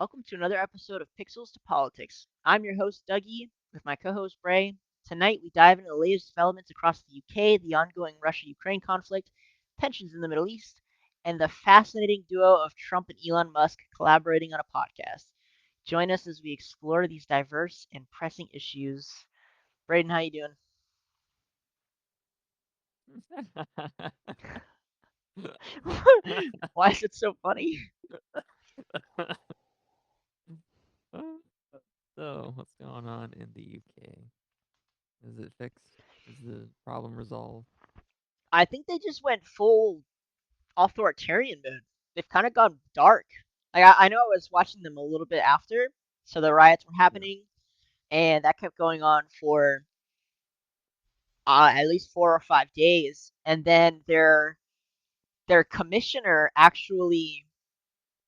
Welcome to another episode of Pixels to Politics. I'm your host, Dougie, with my co host, Bray. Tonight, we dive into the latest developments across the UK, the ongoing Russia Ukraine conflict, tensions in the Middle East, and the fascinating duo of Trump and Elon Musk collaborating on a podcast. Join us as we explore these diverse and pressing issues. Braden, how you doing? Why is it so funny? So, what's going on in the UK? Is it fixed? Is the problem resolved? I think they just went full authoritarian mode. They've kind of gone dark. Like I know I was watching them a little bit after, so the riots were Yeah. happening, and that kept going on for at least 4 or 5 days, and then their commissioner actually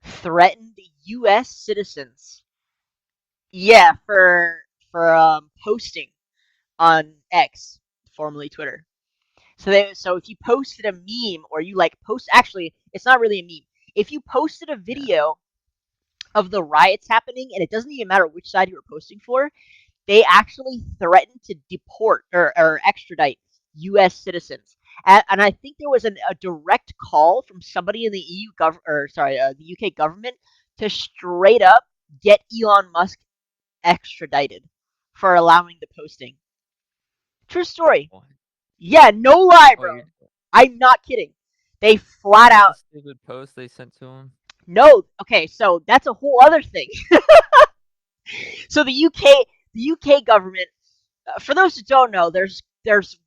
threatened U.S. citizens. Yeah, for posting on X, formerly Twitter. So if you posted a meme or you like post actually it's not really a meme. If you posted a Yeah. video of the riots happening, and it doesn't even matter which side you were posting for, they actually threatened to deport or extradite U.S. citizens. And I think there was a direct call from somebody in the the UK government to straight up get Elon Musk extradited for allowing the posting. True story. What? Yeah, no lie, Oh, bro. you're. I'm not kidding. They Is flat that the out stupid post they sent to him? no. Okay, so that's a whole other thing. So the UK government, for those who don't know, there's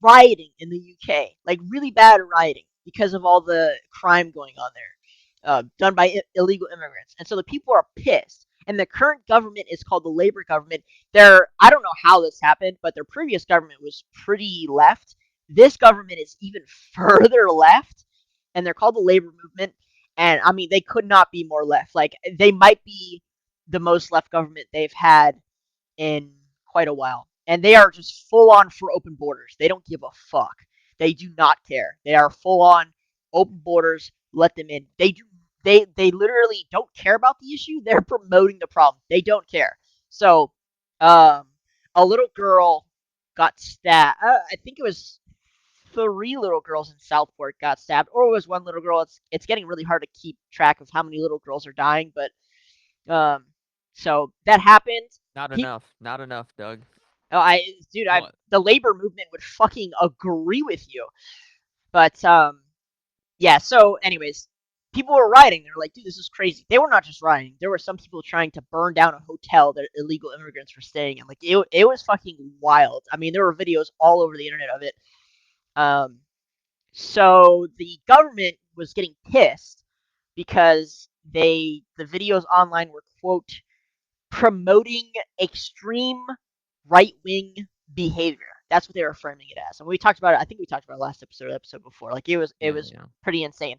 rioting in the UK, like really bad rioting because of all the crime going on there, done by illegal immigrants, and so the people are pissed. And the current government is called the Labour government. I don't know how this happened, but their previous government was pretty left. This government is even further left, and they're called the Labour movement. And I mean, they could not be more left. Like they might be the most left government they've had in quite a while. And they are just full on for open borders. They don't give a fuck. They do not care. They are full on open borders. Let them in. They literally don't care about the issue. They're promoting the problem. They don't care. So, um, a little girl got stabbed. I think it was three little girls in Southport got stabbed, or it was one little girl. It's getting really hard to keep track of how many little girls are dying, but so that happened. Not People, enough. Not enough, Doug. I What? the labor movement would fucking agree with you. But yeah. So, anyways, people were rioting. They're like, dude, this is crazy. They were not just rioting. There were some people trying to burn down a hotel that illegal immigrants were staying in. Like, it was fucking wild. I mean, there were videos all over the internet of it. Um, so the government was getting pissed because the videos online were quote promoting extreme right wing behavior. That's what they were framing it as. And we talked about it. I think we talked about it last episode before. Like it Yeah, was yeah. pretty insane.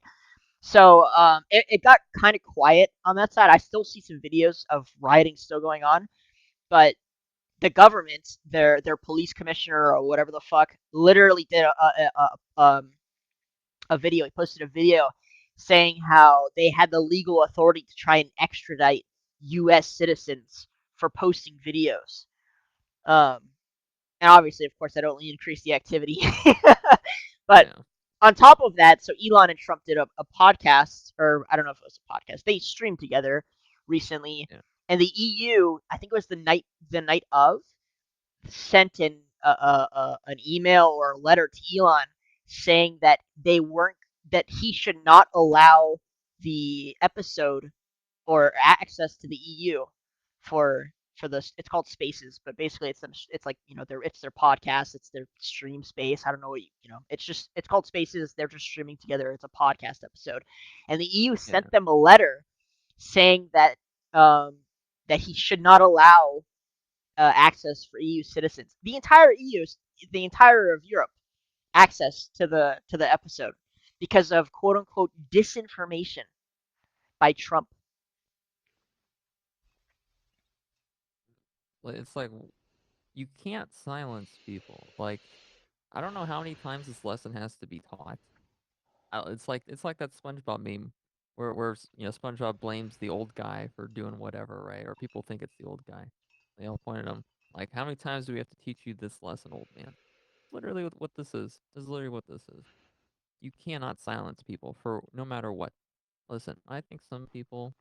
So it got kind of quiet on that side. I still see some videos of rioting still going on, but the government, their police commissioner or whatever the fuck, literally did a video. He posted a video saying how they had the legal authority to try and extradite U.S. citizens for posting videos. Um, and obviously, of course, that only increased the activity. But Yeah. on top of that, so Elon and Trump did a podcast, or I don't know if it was a podcast. They streamed together recently, Yeah. and the EU, I think it was the night of, sent an email or a letter to Elon saying that they weren't that he should not allow the episode or access to the EU for this. It's called Spaces, but basically it's like it's their podcast, it's their stream space. I don't know what it's called Spaces. They're just streaming together. It's a podcast episode, and the EU Yeah. sent them a letter saying um, that he should not allow access for EU citizens. The entire of Europe, access to the episode because of quote unquote disinformation by Trump. It's like you can't silence people. Like, I don't know how many times this lesson has to be taught. It's like that SpongeBob meme. where SpongeBob blames the old guy for doing whatever, right? Or people think it's the old guy. They all point at him like, how many times do we have to teach you this lesson, old man? Literally what this is. This is literally what this is. You cannot silence people for no matter what. Listen, I think some people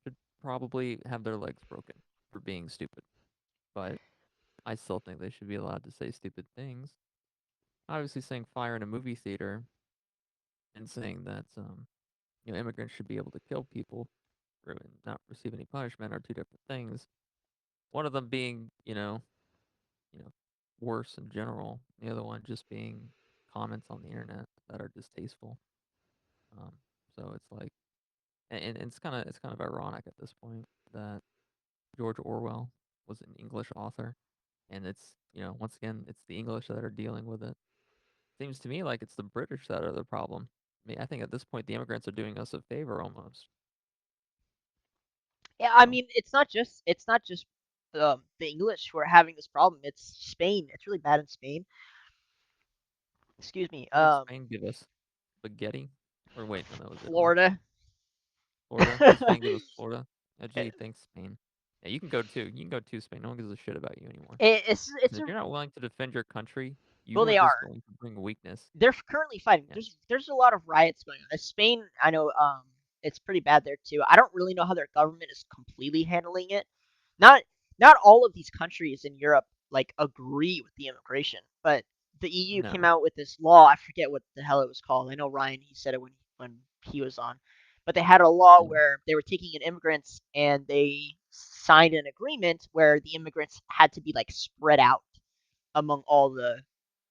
should probably have their legs broken for being stupid, but I still think they should be allowed to say stupid things. Obviously, saying fire in a movie theater and saying that immigrants should be able to kill people and not receive any punishment are two different things. One of them being, you know, worse in general. The other one just being comments on the internet that are distasteful. Um, so it's like, and it's kind of ironic at this point that George Orwell was an English author, and it's once again it's the English that are dealing with it. Seems to me like it's the British that are the problem. I mean, I think at this point the immigrants are doing us a favor almost. Yeah, I So mean, it's not just the English who are having this problem. It's Spain. It's really bad in Spain. Excuse me. what did Spain give us? Spaghetti? Or wait, no, that was Italy. Florida. Florida? Did Spain give us Florida? Oh, gee, thanks, Spain. Yeah, you can go too. You can go to Spain. No one gives a shit about you anymore. It's Listen, if you're not willing to defend your country, well, you are they just are. going to bring weakness. They're currently fighting. Yeah, There's a lot of riots going on. Spain, I know, it's pretty bad there too. I don't really know how their government is completely handling it. Not not all of these countries in Europe like agree with the immigration, but the EU came no. out with this law. I forget what the hell it was called. I know Ryan he said it when he was on, but they had a law Mm, where they were taking in immigrants and they signed an agreement where the immigrants had to be like spread out among all the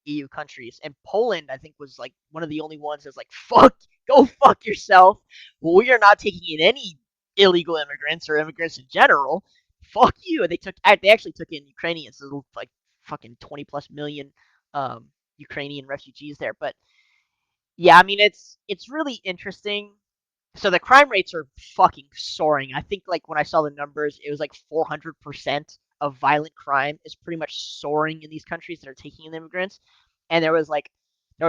EU countries. And Poland, I think, was like one of the only ones that's like, fuck, go fuck yourself. Well, we are not taking in any illegal immigrants or immigrants in general. Fuck you. And they actually took in Ukrainians, so like fucking 20 plus million Ukrainian refugees there. But yeah, I mean, it's really interesting. So the crime rates are fucking soaring. I think like when I saw the numbers, it was like 400% of violent crime is pretty much soaring in these countries that are taking in immigrants. And there was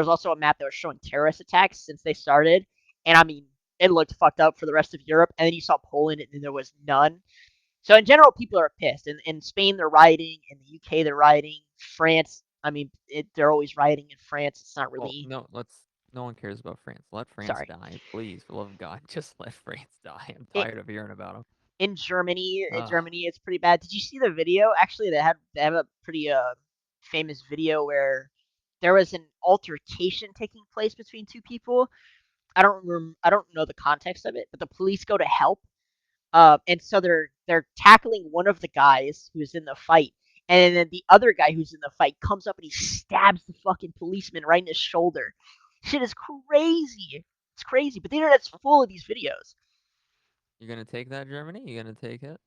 also a map that was showing terrorist attacks since they started. And I mean, it looked fucked up for the rest of Europe. And then you saw Poland and there was none. So in general, people are pissed. In Spain, they're rioting. In the UK, they're rioting. France, I mean, they're always rioting in France. It's not well, really. no, let's. No one cares about France. Let France Sorry. die, please. For the love of God, just let France die. I'm It, tired of hearing about them. in Germany it's pretty bad. Did you see the video? Actually, they have a pretty famous video where there was an altercation taking place between two people. I don't know the context of it, but the police go to help. And so they're tackling one of the guys who's in the fight, and then the other guy who's in the fight comes up and he stabs the fucking policeman right in his shoulder. Shit is crazy. It's crazy, but the internet's full of these videos. You're gonna take that, Germany? You gonna take it?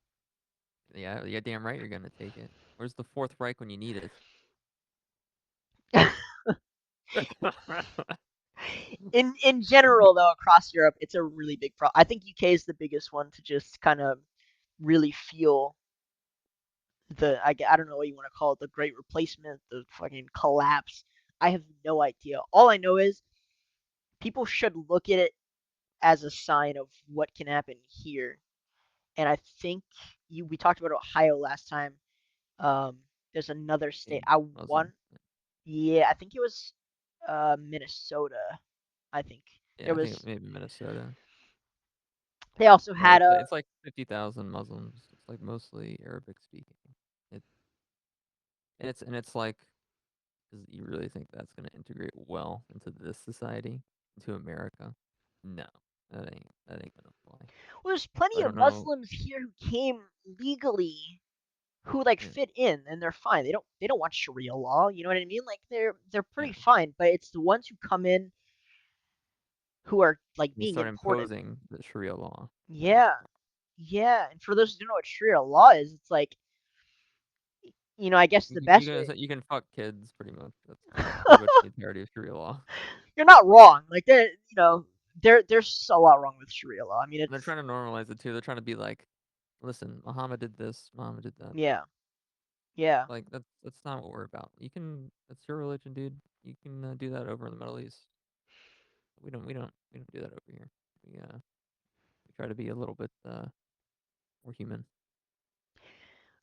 Yeah, yeah, damn right you're gonna take it. Where's the Fourth Reich when you need it? In general though across Europe it's a really big problem. I think UK is the biggest one to just kind of really feel I don't know what you want to call it, the great replacement, the fucking collapse. I have no idea. All I know is people should look at it as a sign of what can happen here. And I think we talked about Ohio last time. There's another state Being I want. Muslim. Yeah, I think it was Minnesota. I think Yeah, there I think was. maybe Minnesota. They also But had it's a. it's like 50,000 Muslims. It's like mostly Arabic speaking. It and it's like, you really think that's gonna integrate well into this society, into America? No, that ain't gonna fly. Well, there's plenty I of don't know. Muslims here who came legally who like Yeah, fit in and they're fine. They don't want Sharia law. You know what I mean? Like they're yeah. pretty fine. But it's the ones who come in who are like You being start imported. imposing the Sharia law. Yeah, Yeah, yeah. And for those who don't know what Sharia law is, it's like I guess the you best can way. you can fuck kids pretty much. That's pretty much the entirety of Sharia law. You're not wrong. Like there's a lot wrong with Sharia law. I mean, And they're it's trying to normalize it too. They're trying to be like, listen, Muhammad did this, Muhammad did that. yeah, yeah. Like that's not what we're about. You can That's your religion, dude. You can do that over in the Middle East. We don't do that over here. Yeah. try to be a little bit more human.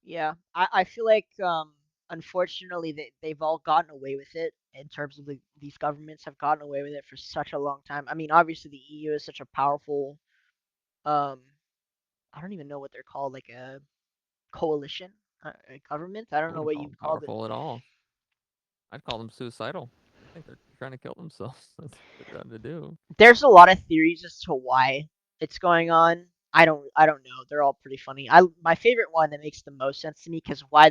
Yeah, I feel like unfortunately they've all gotten away with it in terms of these governments have gotten away with it for such a long time. I mean, obviously the EU is such a powerful um I don't even know what they're called, like a coalition, a government. I I don't know wouldn't what call you them call it. powerful at all. I'd call them suicidal. I think they're trying to kill themselves. That's what they're trying to do. There's a lot of theories as to why it's going on. I don't know. They're all pretty funny. I My favorite one that makes the most sense to me, because why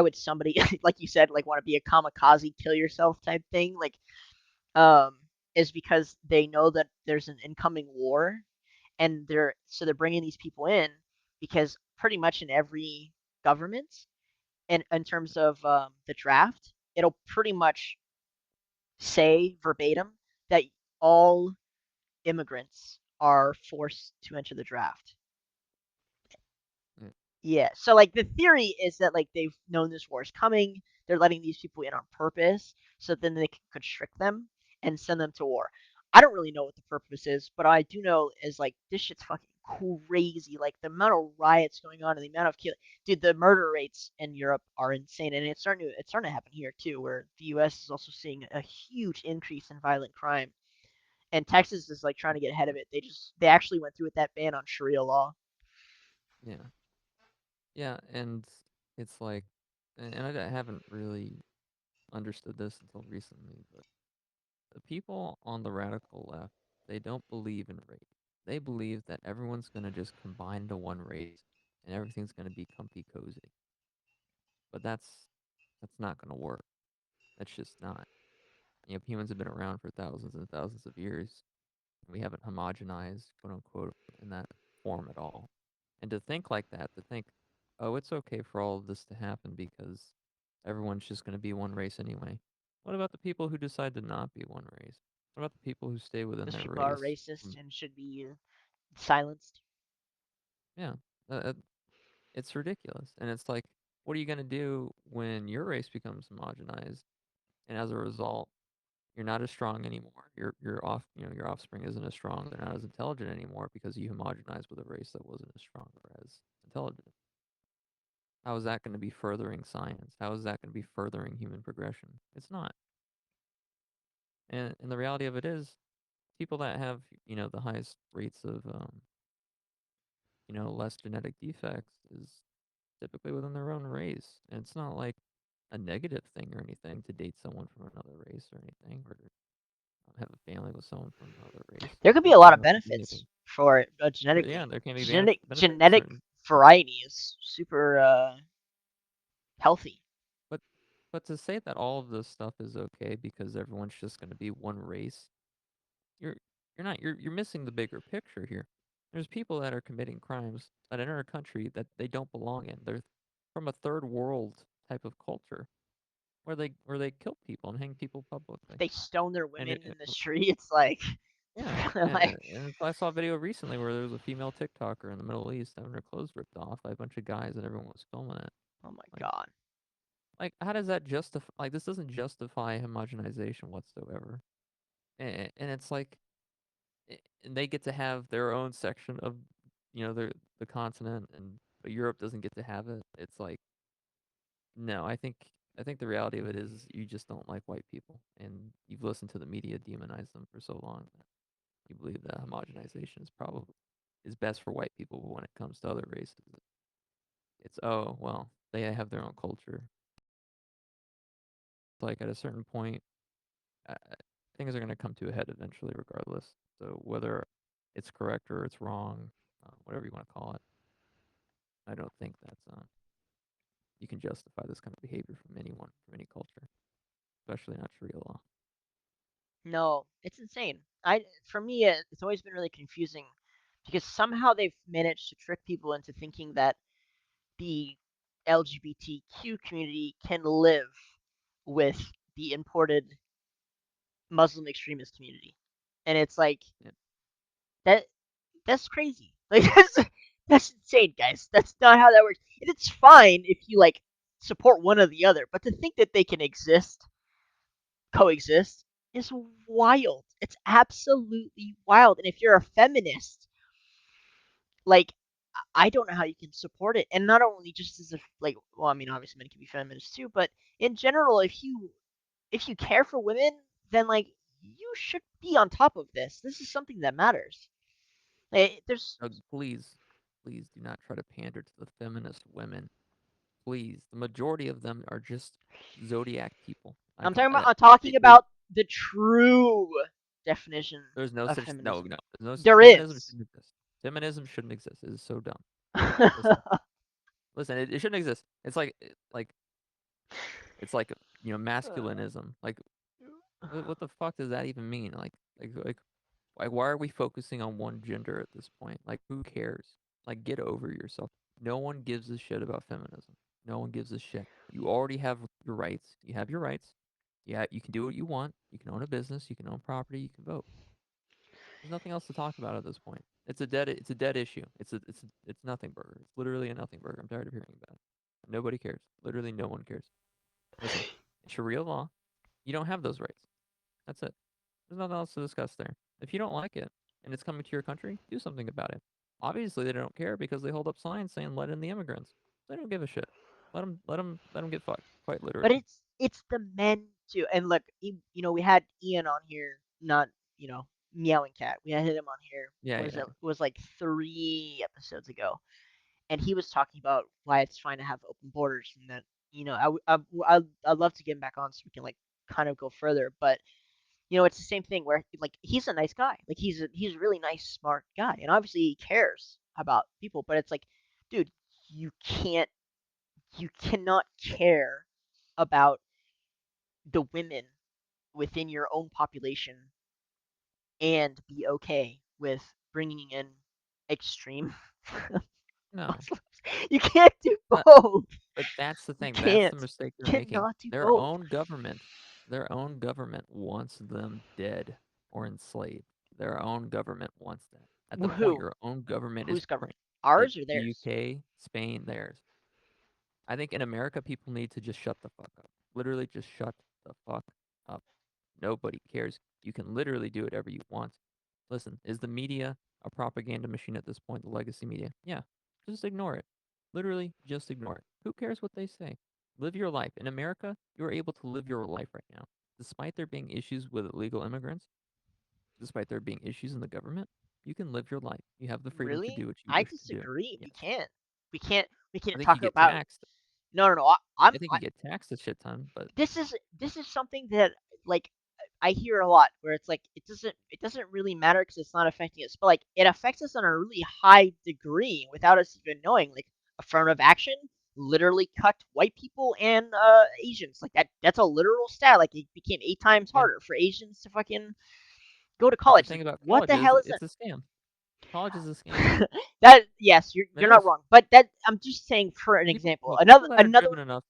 would somebody like you said, like, want to be a kamikaze, kill yourself type thing, like, um is because they know that there's an incoming war, and they're bringing these people in because pretty much in every government, in terms of the draft, it'll pretty much say verbatim that all immigrants are forced to enter the draft. Yeah, Yeah. So like the theory is that like they've known this war is coming. They're letting these people in on purpose so then they can constrict them and send them to war. I don't really know what the purpose is, but I do know is like this shit's fucking crazy. Like the amount of riots going on and the amount of killing, dude. The murder rates in Europe are insane, and it's starting to happen here too, where the U.S. is also seeing a huge increase in violent crime, and Texas is like trying to get ahead of it. They actually went through with that ban on Sharia law. yeah, yeah. And it's like, and I haven't really understood this until recently, but the people on the radical left, they don't believe in race. They believe that everyone's gonna just combine into one race and everything's gonna be comfy cozy. But that's not gonna work. That's just not. Humans have been around for thousands and thousands of years. We haven't homogenized, quote unquote, in that form at all. And to think like that, to think, oh, it's okay for all of this to happen because everyone's just going to be one race anyway. What about the people who decide to not be one race? What about the people who stay within Those their people are race? racist and should be silenced. Yeah, uh, uh, it's ridiculous. And it's like, what are you going to do when your race becomes homogenized, and as a result, you're not as strong anymore. Your offspring isn't as strong. They're not as intelligent anymore because you homogenized with a race that wasn't as strong or as intelligent. How is that going to be furthering science? How is that going to be furthering human progression? It's not. And the reality of it is, people that have the highest rates of less genetic defects is typically within their own race, and it's not like a negative thing or anything to date someone from another race or anything, or to have a family with someone from another race. There could be But a lot of it can be benefits anything. for genetically. Yeah, there can be benefits to Genetic certain, variety is super healthy. but to say that all of this stuff is okay because everyone's just going to be one race, you're you're not you're missing the bigger picture here. There's people that are committing crimes that enter a country that they don't belong in. They're from a third world type of culture where they kill people and hang people publicly. They stone their And women in the streets, like, yeah, like, and I saw a video recently where there was a female TikToker in the Middle East having her clothes ripped off by a bunch of guys and everyone was filming it. oh my Like, god. how does that justify? Like, this doesn't justify homogenization whatsoever. And it's like, and they get to have their own section of, the continent, and but Europe doesn't get to have it. It's like, no, I think the reality of it is you just don't like white people, and you've listened to the media demonize them for so long that you believe that homogenization is best for white people, but when it comes to other races, it's, oh well, they have their own culture. It's like at a certain point, things are going to come to a head eventually, regardless. So whether it's correct or it's wrong, whatever you want to call it, I don't think that's you can justify this kind of behavior from anyone, from any culture, especially not Sharia law. No, it's insane. For me, it's always been really confusing because somehow they've managed to trick people into thinking that the LGBTQ community can live with the imported Muslim extremist community, and it's like Yeah, that. That's crazy. Like that's insane, guys. That's not how that works. And it's fine if you like support one or the other, but to think that they can coexist, is wild. It's absolutely wild. And if you're a feminist, like I don't know how you can support it. And not only just as if like, well, I mean, obviously men can be feminists too, but in general, if you care for women, then like you should be on top of this. This is something that matters. Like, there's Please, please do not try to pander to the feminist women. Please, the majority of them are just zodiac people. I'm talking They, about the true definition there's no of such no feminism. no there's no There feminism is. shouldn't exist. Feminism shouldn't exist. It is so dumb. Listen, listen. It shouldn't exist. It's like masculinism. Like what the fuck does that even mean? Like why are we focusing on one gender at this point? Like who cares? Like get over yourself. No one gives a shit about feminism. No one gives a shit. You already have your rights. You have your rights. Yeah, you can do what you want. You can own a business. You can own property. You can vote. There's nothing else to talk about at this point. It's a dead issue. It's nothing burger. It's literally a nothing burger. I'm tired of hearing about it. Nobody cares. Literally no one cares. Listen, Sharia law, you don't have those rights. That's it. There's nothing else to discuss there. If you don't like it and it's coming to your country, do something about it. Obviously, they don't care because they hold up signs saying "Let in the immigrants." They don't give a shit. Let them get fucked. Quite But literally. it's the men too. And look, we had Ian on here, not meowing cat. We had him on here. Yeah, Was yeah. it was like 3 episodes ago, and he was talking about why it's fine to have open borders, and that I'd love to get him back on so we can like kind of go further. But it's the same thing where like he's a nice guy, like he's a really nice, smart guy, and obviously he cares about people. But it's like, dude, you can't, you cannot care about the women within your own population and be okay with bringing in extreme No, Muslims. You can't do uh, both. but that's the You thing. That's the can't. mistake they're You making. cannot do both. Their own government wants them dead or enslaved. Their own government wants that. At the point Who? your own government is Whose government? the Ours or the theirs? UK, Spain, theirs. I think in America, people need to just shut the fuck up. Literally, just shut the fuck up. Nobody cares. You can literally do whatever you want. Listen, is the media a propaganda machine at this point, the legacy media? Yeah. Just ignore it. Literally, just ignore it. Who cares what they say? Live your life. In America, you're able to live your life right now. Despite there being issues with illegal immigrants, despite there being issues in the government, you can live your life. You have the freedom to Really? do what you I wish to do. disagree. We Yes. can't. We can't. We I can't think you talk get about. taxed. No, no, no. I'm. I think you get taxed a shit ton, but This is something that like I hear a lot where it's like it doesn't really matter because it's not affecting us, but like it affects us on a really high degree without us even knowing. Like affirmative action literally cut white people and Asians. Like that's a literal stat. Like it became 8 times yeah. harder for Asians to fucking go to But the college. Like thing about what college the is hell is it's a scam. College is a scam. that? That yes, you're It you're not is. wrong, but that I'm just saying for an People example. look, Another people that are another driven enough.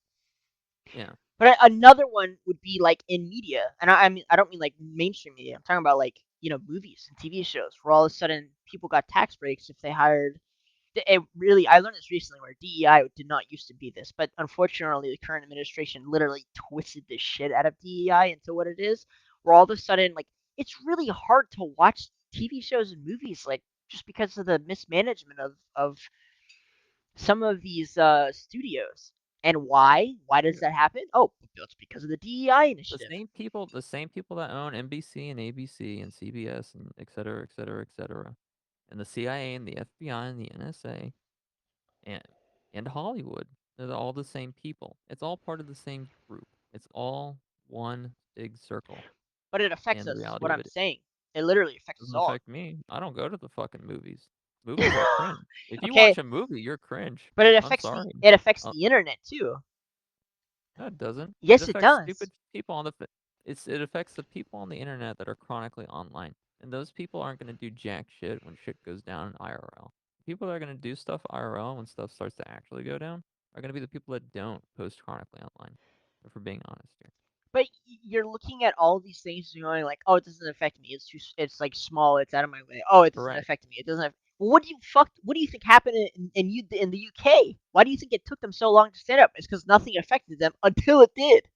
Yeah. But another one would be like in media, and I mean I don't mean like mainstream media. I'm talking about like movies and TV shows where all of a sudden people got tax breaks if they hired. It really, I learned this recently where DEI did not used to be this, but unfortunately the current administration literally twisted the shit out of DEI into what it is. Where all of a sudden like it's really hard to watch TV shows and movies like just because of the mismanagement of some of these studios. And why? Why does Yeah. that happen? Oh, it's because of the DEI The initiative. same people, the same people that own NBC and ABC and CBS and et cetera, et cetera, et cetera, and the CIA and the FBI and the NSA and Hollywood. They're all the same people. It's all part of the same group. It's all one big circle. But it affects And the us, is reality what of I'm it saying. It literally affects us doesn't all. affect me. I don't go to the fucking movies. Movies are cringe. If you Okay, watch a movie, you're cringe. but it I'm affects the sorry. it affects Uh, the internet too. no, it doesn't. It Yes, it affects does. stupid people on the. It affects the people on the internet that are chronically online, and those people aren't gonna do jack shit when shit goes down in IRL. People that are gonna do stuff IRL when stuff starts to actually go down are gonna be the people that don't post chronically online. If we're being honest here. But you're looking at all these things and you're going like, oh, it doesn't affect me. It's too. It's like small. It's out of my way. Oh, it doesn't Correct. affect me. It doesn't. Well, what do you think happened in the UK? Why do you think it took them so long to stand up? It's because nothing affected them until it did.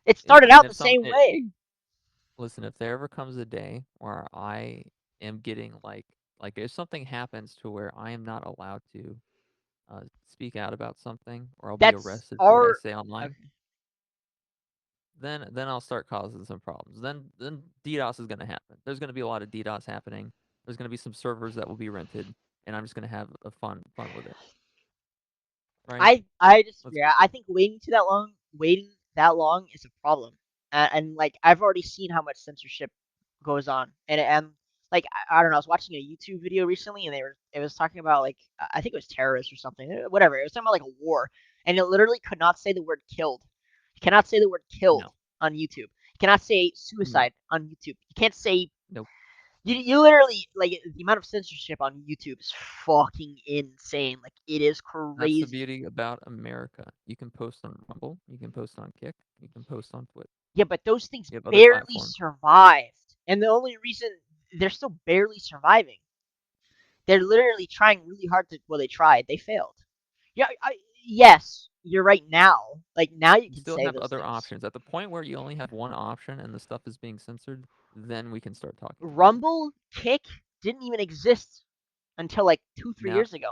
It Yeah, started and out if the some same way. Listen, if there ever comes a day where I am getting like if something happens to where I am not allowed to speak out about something, or I'll be That's arrested for what I our say online, okay. then I'll start causing some problems. Then DDoS is gonna happen. There's gonna be a lot of DDoS happening. There's gonna be some servers that will be rented, and I'm just gonna have a fun with it, right? I Let's disagree. I think waiting that long is a problem. And like I've already seen how much censorship goes on, and like I don't know. I was watching a YouTube video recently, and it was talking about like I think it was terrorists or something, whatever. It was talking about like a war, and it literally could not say the word killed. You cannot say the word killed no, on YouTube. You cannot say no, suicide on YouTube. You can't say no. you literally like the amount of censorship on YouTube is fucking insane. Like it is That's the crazy. beauty about America. You can post on Rumble, you can post on Kick, you can post on Twitch. Yeah, but those things You have other barely platforms. survived. And the only reason they're still barely surviving, they're literally trying really hard to. Well, they tried. They failed. Yeah, yes, you're right now. Like now you You can still say have those other things. options. At the point where you only have one option and the stuff is being censored, then we can start talking about it. Rumble, Kick didn't even exist until like 2 3 Now, years ago.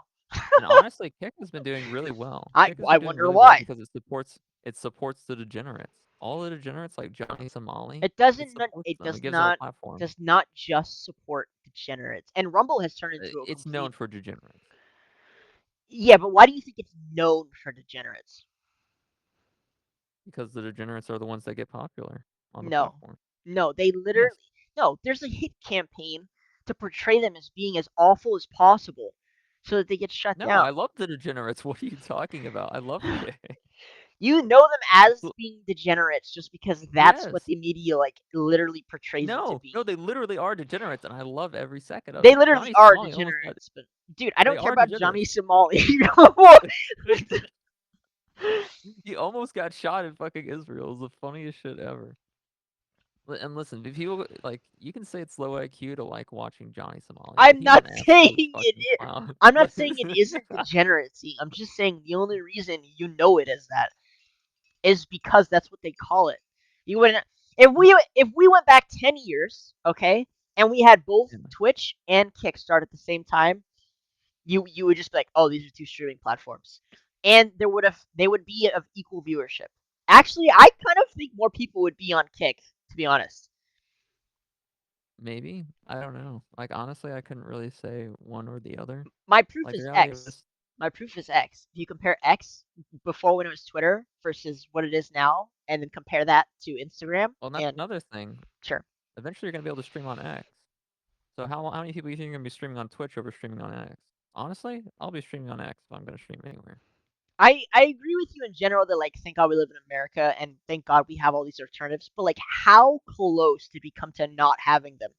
and honestly, Kick has been doing really well. Kick has I been doing wonder really well why. because it supports the degenerates. All the degenerates like Johnny Somali, It it doesn't. supports It them. It gives them a platform. does not just support degenerates. And Rumble has turned into a It's complete. known for degenerates Yeah, but why do you think it's known for degenerates? because the degenerates are the ones that get popular on the No. platform. No, they Yes. literally no, there's a hit campaign to portray them as being as awful as possible so that they get shut No, down. I love the degenerates. What are you talking about? I love Kick. You know them as L- being degenerates just because that's what Yes. the media like literally portrays them to No, no, be. they literally are degenerates, and I love every second of They it. literally Johnny are Somali almost got. degenerates, but dude, I They don't care are about Johnny degenerates. Somali. He almost got shot in fucking Israel. It was the funniest shit ever. And listen, if people like, you can say it's low IQ to like watching Johnny Somali, but I'm he's not an saying absolute it fucking clown. I'm not Like, saying it isn't degeneracy. I'm just saying the only reason you know it as that is because that's what they call it. You wouldn't if we went back 10 years, okay, and we had both yeah. Twitch and Kickstart at the same time, you would just be like, oh, these are two streaming platforms, and they would be of equal viewership. Actually, I kind of think more people would be on Kick, to be honest. Maybe, I don't know. Like, honestly, I couldn't really say one or the other. My proof Like, the is reality of X. this, My proof is X. If you compare X before when it was Twitter versus what it is now, and then compare that to Instagram, well, that's and another thing. sure, Eventually, you're gonna be able to stream on X. So how many people do you think are gonna be streaming on Twitch over streaming on X? Honestly, I'll be streaming on X if I'm gonna stream anywhere. I agree with you in general that like thank God we live in America and thank God we have all these alternatives, but like how close did we come to not having them?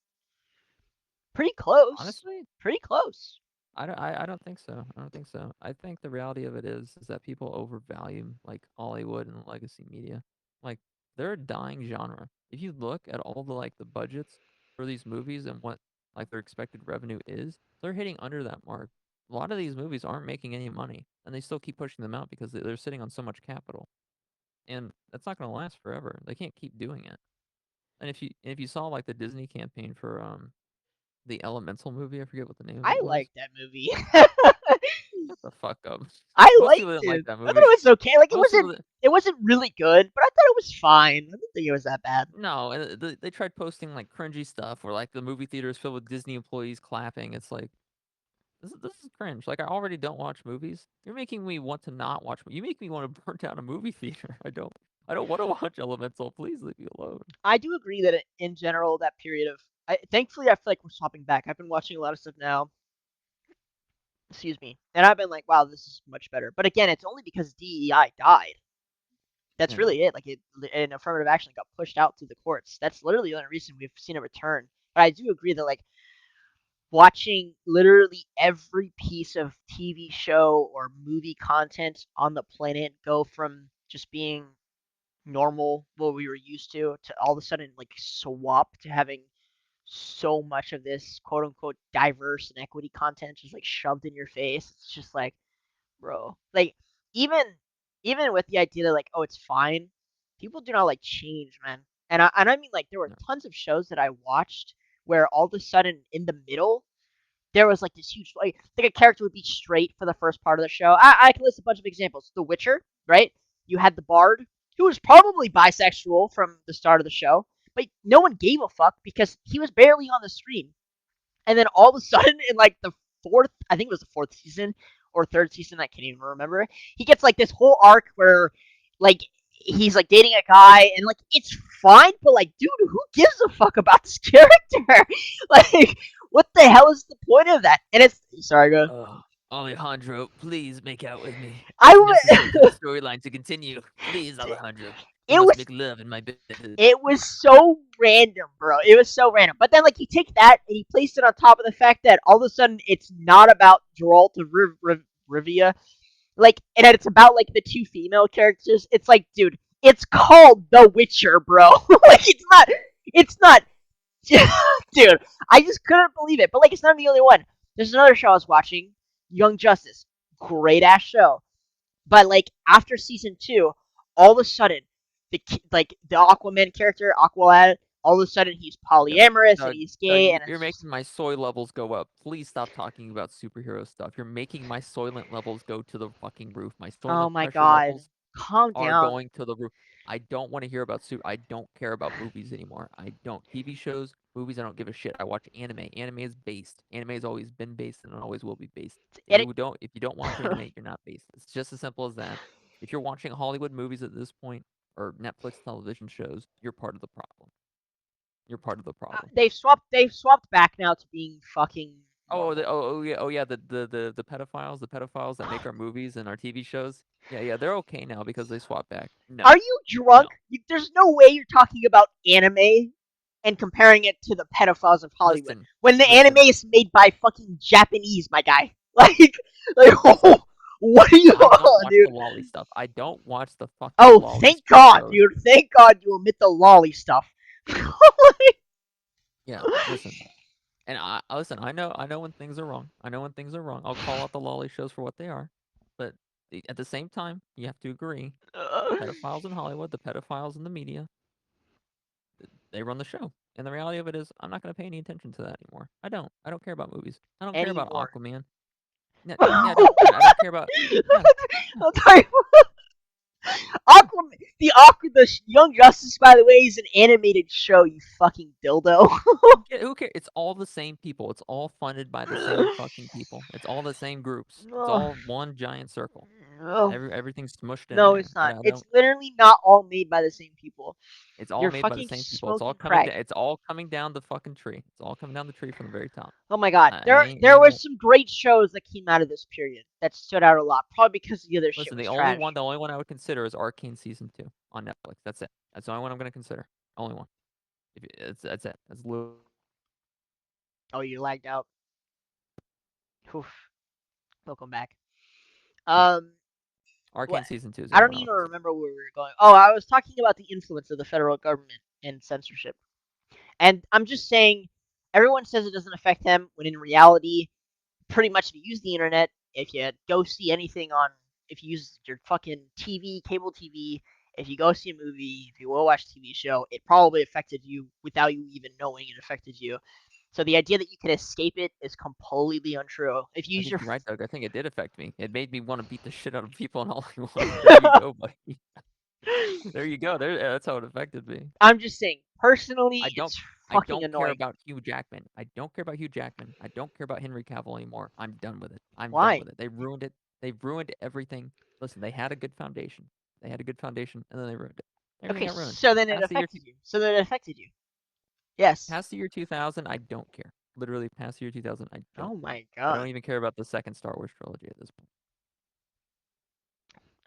Pretty close. Honestly, Pretty close. I don't think so. I don't think so. I think the reality of it is that people overvalue like Hollywood and legacy media. Like, they're a dying genre. If you look at all the like the budgets for these movies and what like their expected revenue is, they're hitting under that mark. A lot of these movies aren't making any money, and they still keep pushing them out because they're sitting on so much capital, and that's not going to last forever. They can't keep doing it. And if you saw like the Disney campaign for the Elemental movie, I forget what the name of I it was. like that movie. Shut the fuck up. I Most liked people didn't like it. that I thought movie. it was okay. Like Most people, it wasn't really good, but I thought it was fine. I didn't think it was that bad. no, and they tried posting like cringy stuff where like the movie theater is filled with Disney employees clapping. It's like, this is cringe. Like, I already don't watch movies. You're making me want to not watch. You make me want to burn down a movie theater. I don't want to watch Elemental. Please leave me alone. I do agree that in general that period of thankfully I feel like we're swapping back. I've been watching a lot of stuff now. Excuse me. And I've been like, wow, this is much better. But again, it's only because DEI died. That's Yeah. really it. Like an affirmative action got pushed out through the courts. That's literally the only reason we've seen a return. But I do agree that like watching literally every piece of TV show or movie content on the planet go from just being normal, what we were used to all of a sudden like swap to having so much of this quote unquote diverse and equity content just like shoved in your face. It's just like, bro, like even even with the idea that like, oh, it's fine, people do not like change, man. and I mean, like, there were No. tons of shows that I watched where all of a sudden in the middle there was like this huge, like a character would be straight for the first part of the show. I can list a bunch of examples. The Witcher, right? You had the Bard, who was probably bisexual from the start of the show, but no one gave a fuck because he was barely on the screen. And then all of a sudden, in like the fourth, I think it was the fourth season or third season, I can't even remember. He gets like this whole arc where like he's like dating a guy, and like it's fine, but like, dude, who gives a fuck about this character? Like, what the hell is the point of that? And it's sorry, go. Oh, Alejandro, please make out with me. I It's necessary for the would. storyline to continue. Please, Alejandro, we It must was make love in my bed. it was so random, bro. It was so random. But then, like, you take that and you place it on top of the fact that all of a sudden it's not about Geralt of Rivia, like, and it's about like the two female characters. It's like, dude, it's called The Witcher, bro. Like, it's not, dude. I just couldn't believe it. But like, it's not the only one. There's another show I was watching, Young Justice, great ass show. But like after season 2, all of a sudden, the Aquaman character, Aqualad, all of a sudden he's Doug, polyamorous and Doug, he's Doug, gay, and you're it's just, making my soy levels go up. Please stop talking about superhero stuff. You're making my soylent levels go to the fucking roof. My oh soylent my pressure god, levels calm are down. going to the roof. I don't want to hear about I don't care about movies anymore. I don't. TV shows, movies, I don't give a shit. I watch anime. Anime is based. Anime has always been based and it always will be based. It, If you don't watch anime, you're not based. It's just as simple as that. If you're watching Hollywood movies at this point or Netflix television shows, you're part of the problem. You're part of the problem. they've swapped back now to being fucking Oh, normal. oh yeah, the pedophiles that make our movies and our TV shows. Yeah, they're okay now because they swap back. Are No, you drunk? no. There's no way you're talking about anime and comparing it to the pedophiles of Hollywood Listen, when the anime listen. is made by fucking Japanese, my guy. Like, oh, what are you I don't on, watch dude? the lolly stuff. I don't watch the fucking Oh, lolly thank strip God, shows. dude. Thank God you omit the lolly stuff. Yeah, listen. And listen. I know when things are wrong. I know when things are wrong. I'll call out the lolly shows for what they are. But at the same time, you have to agree. The pedophiles in Hollywood, the pedophiles in the media, they run the show. And the reality of it is, I'm not going to pay any attention to that anymore. I don't. I don't care about movies. I don't care about Anymore. Aquaman. Yeah, I don't. I don't care about. Yeah, yeah. I'm sorry. Aquaman, the Young Justice, by the way, is an animated show. You fucking dildo. Who cares? It's all the same people. It's all funded by the same fucking people. It's all the same groups. It's No, all one giant circle. no, Everything's smushed in no, there. it's not. I It's don't. literally not all made by the same people. It's all You're made by the fucking same people. It's all smoking coming crack. down. It's all coming down the fucking tree. It's all coming down the tree from the very top. Oh my god, there Ain't were no. some great shows that came out of this period that stood out a lot. Probably because the other shit Listen, was trash. the only one I would consider is Arcane season 2 on Netflix. That's it. That's the only one I'm gonna consider. Only one. That's it. That's literally. Oh, you lagged out. Oof. Welcome back. Yeah, Um, what? Arcane season 2 is the I only don't one I even would consider. remember where we were going. Oh, I was talking about the influence of the federal government and censorship. And I'm just saying, everyone says it doesn't affect them, when in reality, pretty much if you use the internet, if you go see anything on, if you use your fucking TV, cable TV, if you go see a movie, if you go watch a TV show, it probably affected you without you even knowing it affected you. So the idea that you can escape it is completely untrue. If you I use think your, you're right, Doug. I think it did affect me. It made me want to beat the shit out of people in Hollywood. There you go, buddy. There you go. That's how it affected me. I'm just saying, personally, I don't. it's I fucking don't care annoying. about Hugh Jackman. I don't care about Hugh Jackman. I don't care about Henry Cavill anymore. I'm done with it. I'm done Why? with it. They ruined it. They ruined everything. Listen, they had a good foundation. They had a good foundation, and then they ruined it. Everything Okay, got ruined. so then it Past the year, affected you. So then it affected you. Yes. past the year 2000, I don't care. Literally, past the year 2000, I don't Oh care. my I god. don't even care about the second Star Wars trilogy at this point.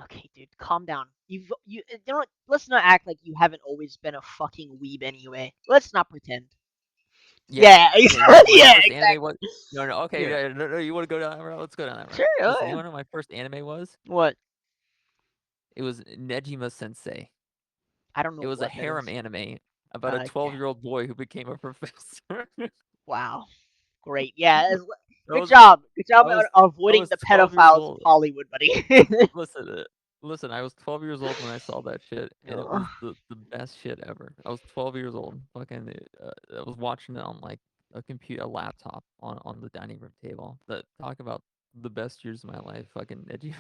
Okay, dude, calm down. You know what? Let's not act like you haven't always been a fucking weeb anyway. Let's not pretend. Yeah. Yeah, Yeah, you know what my yeah, first anime exactly. was? No, no, okay, Yeah. no, you wanna go down that route? Let's go down that route. Sure. Oh Listen, you yeah. wanna know what my first anime was? What? It was Nejima Sensei. I don't It know was a what that harem is. anime about a Okay. 12-year-old boy who became a professor. Wow. Great. Yeah. I Good was job. Good I job was I avoiding was the 12 years pedophiles of old. Hollywood, buddy. Listen, Listen, I was 12 years old when I saw that shit, and it Ugh. was the best shit ever. I was 12 years old. Fucking, I was watching it on like a laptop on the dining room table. That talk about the best years of my life. Fucking edgy.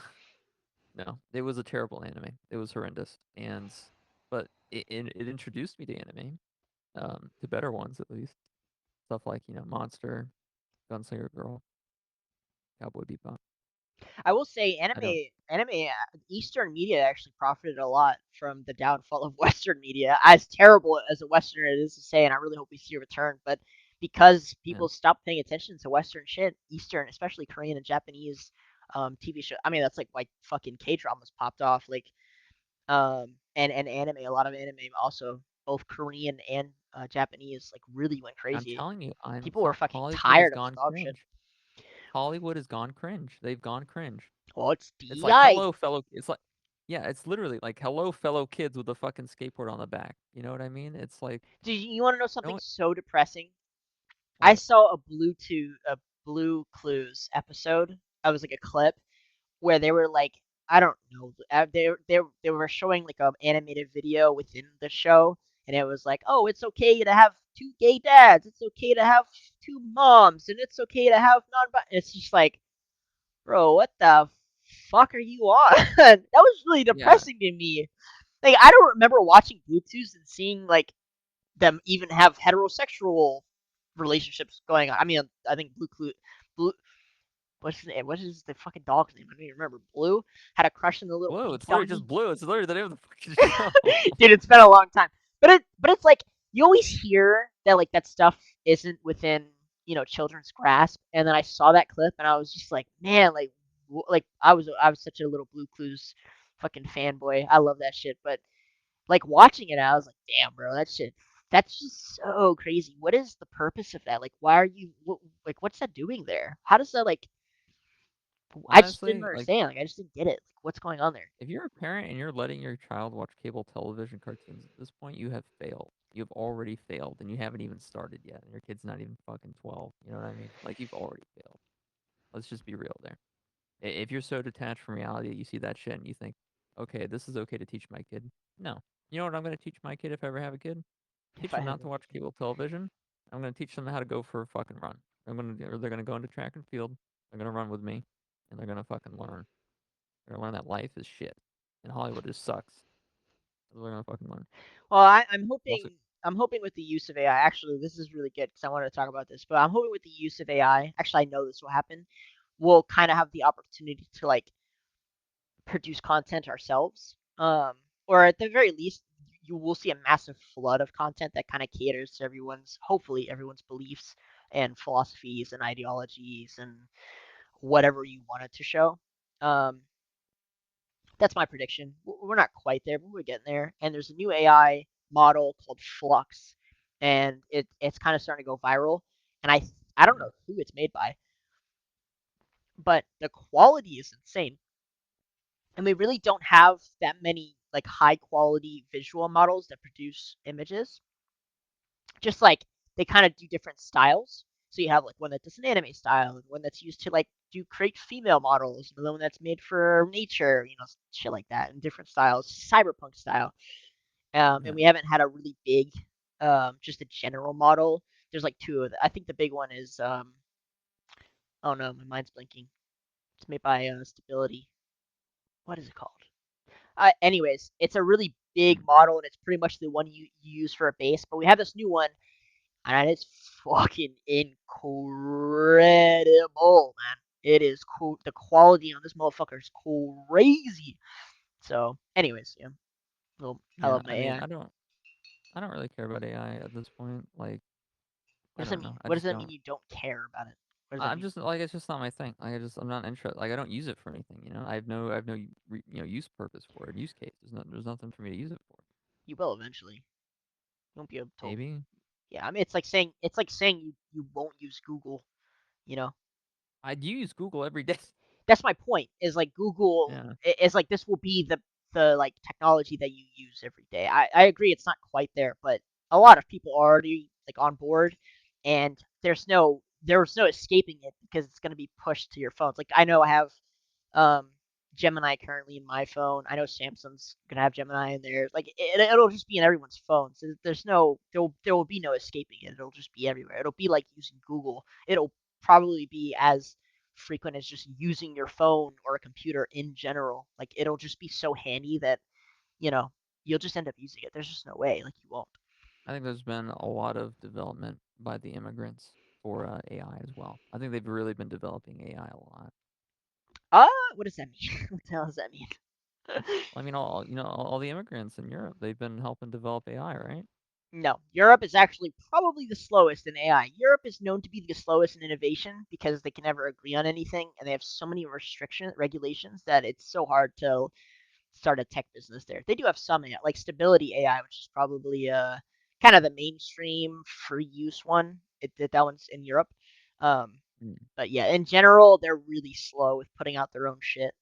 No, it was a terrible anime. It was horrendous, and but it introduced me to anime, to better ones at least. Stuff like Monster, Gunslinger Girl, Cowboy Bebop. I will say, I don't. Eastern media actually profited a lot from the downfall of Western media. As terrible as a Westerner it is to say, and I really hope we see a return, but because Yeah, people stopped paying attention to Western shit, Eastern, especially Korean and Japanese TV show. I mean, that's like fucking K dramas popped off, like and anime. A lot of anime also, both Korean and Japanese, like really went I'm crazy. telling you, People were fucking Hollywood has tired of the gone dog shit. cringe. Hollywood has gone cringe. They've gone cringe. Well, it's It's like DEI. hello fellow. It's like yeah, it's literally like hello fellow kids with a fucking skateboard on the back. You know what I mean? It's like Do you want to know something no so depressing? I what? saw a Blue Clues episode. I was like a clip where they were like, I don't know, they were showing like an animated video within the show, and it was like, oh, it's okay to have two gay dads, it's okay to have two moms, and it's okay to have non. It's just like, bro, what the fuck are you on? That was really Yeah, depressing to me. Like, I don't remember watching Blue Clues and seeing like them even have heterosexual relationships going on. I mean, I think Blue, what's his name? What is the fucking dog's name? I don't even remember. Blue had a crush on the little blue. pink It's literally donkey. just blue. It's literally the name of the fucking show. Dude, it's been a long time, but it's like you always hear that like that stuff isn't within children's grasp, and then I saw that clip and I was just like, man, like I was such a little Blue Clues fucking fanboy. I love that shit, but like watching it, I was like, damn, bro, that's just so crazy. What is the purpose of that? Like, why are you, like, what's that doing there? How does that, like, I just didn't Honestly, like understand. Like, I just didn't get it. Like, what's going on there? if you're a parent and you're letting your child watch cable television cartoons at this point, you have failed. You've already failed, and you haven't even started yet. And your kid's not even fucking 12. You know what I mean? Like you've already failed. Let's just be real there. If you're so detached from reality that you see that shit and you think, okay, this is okay to teach my kid. No. You know what I'm going to teach my kid if I ever have a kid? If Teach I them have not to a watch kid. cable television. I'm going to teach them how to go for a fucking run. They're going to go into track and field. They're going to run with me, and they're going to fucking learn. They're going to learn that life is shit, and Hollywood just sucks. That's what they're going to fucking learn. Well, I'm Also, hoping. I'm hoping with the use of AI. Actually, this is really good because I wanted to talk about this. But I'm hoping with the use of AI. Actually, I know this will happen. We'll kind of have the opportunity to like produce content ourselves. Or at the very least, you will see a massive flood of content that kind of caters to hopefully everyone's beliefs and philosophies and ideologies and whatever you want it to show. Um, that's my prediction. We're not quite there, but we're getting there. And there's a new AI model called Flux, and it's kind of starting to go viral. And I don't yeah, know who it's made by, but the quality is insane. And we really don't have that many like high quality visual models that produce images. Just like they kind of do different styles. So you have like one that does an anime style, and one that's used to like do create female models, and the one that's made for nature, shit like that, in different styles, cyberpunk style. And yeah. we haven't had a really big, just a general model. There's like two of them. I think the big one is, oh no, my mind's blinking. It's made by Stability. What is it called? Anyways, it's a really big Hmm. model, and it's pretty much the one you use for a base. But we have this new one, and it's fucking incredible, man. It is cool. The quality on this motherfucker is crazy. So, anyways, yeah. Well, I Yeah, love my I mean, AI. I don't really care about AI at this point. Like, What I does that don't mean? know. I What does just that mean? don't. You don't care about it? What does that I'm mean? just like it's just not my thing. I'm not interested. Like I don't use it for anything. I have no use purpose for it. Use case. There's nothing for me to use it for. You will eventually. You won't be able to. Maybe Yeah, I mean, it's like saying you won't use Google. You know, I use Google every day. that's my point. Is like Google Yeah, is like this will be the like technology that you use every day. I agree it's not quite there, but a lot of people are already like on board, and there's no escaping it because it's going to be pushed to your phones. Like I know I have um Gemini currently in my phone. I know Samsung's gonna have Gemini in there. Like it'll just be in everyone's phone. So there's no there will be no escaping it. It'll just be everywhere. It'll be like using Google. It'll probably be as frequent as just using your phone or a computer in general. Like it'll just be so handy that you know you'll just end up using it. There's just no way like you won't. I think there's been a lot of development by the immigrants for AI as well. I think they've really been developing AI a lot. What does that mean? What the hell does that mean? I mean, all the immigrants in Europe, they've been helping develop AI, right? No, Europe is actually probably the slowest in AI. Europe is known to be the slowest in innovation because they can never agree on anything, and they have so many regulations that it's so hard to start a tech business there. They do have some AI, like Stability AI, which is probably kind of the mainstream free use one. That one's in Europe. Um, Mm. but yeah, in general, they're really slow with putting out their own shit.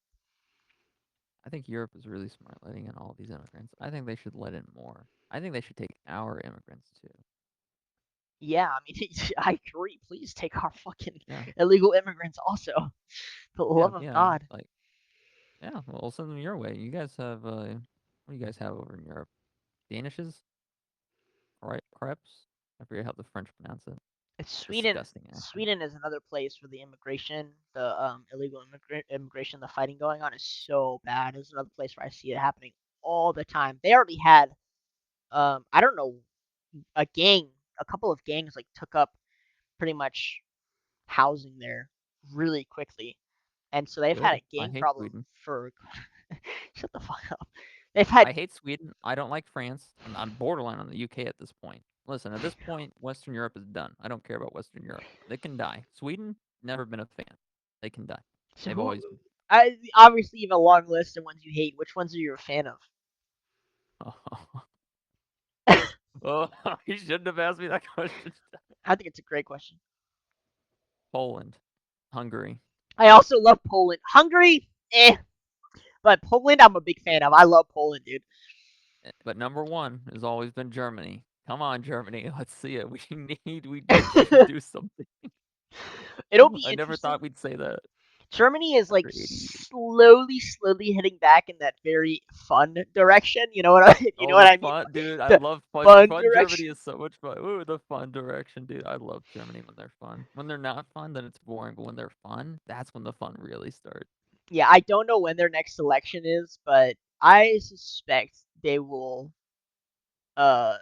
I think Europe is really smart letting in all these immigrants. I think they should let in more. I think they should take our immigrants too. Yeah, I mean, I agree. Please take our fucking Yeah, illegal immigrants also. For the yeah, love of yeah. God. Like, yeah. Well, we'll send them your way. You guys have what do you guys have over in Europe? Danishes, right? Crepes. I forget how the French pronounce it. It's Sweden. Disgusting accent. Sweden is another place where the immigration, the illegal immigration, the fighting going on is so bad. It's another place where I see it happening all the time. They already had, I don't know, a gang, a couple of gangs like took up pretty much housing there really quickly, and so they've had Good. a I gang hate problem Sweden. for. Shut the fuck up. They've had. I hate Sweden. I don't like France. I'm borderline on the UK at this point. Listen, at this point, Western Europe is done. I don't care about Western Europe. They can die. Sweden, never been a fan. They can die. So They've who? always been. I obviously you have a long list of ones you hate. Which ones are you a fan of? Oh, you shouldn't have asked me that question. I think it's a great question. Poland, Hungary. I also love Poland. Hungary, but Poland, I'm a big fan of. I love Poland, dude. But number one has always been Germany. Come on, Germany. Let's see it. We need you to do something. It'll be I never interesting. thought we'd say that Germany is like after 80 years. slowly heading back in that very fun direction. You know what I? You know Oh, what the I mean? fun, dude. I The love fun. fun Fun direction. Germany is so much fun. Ooh, the fun direction, dude. I love Germany when they're fun. When they're not fun, then it's boring. But when they're fun, that's when the fun really starts. Yeah, I don't know when their next election is, but I suspect uh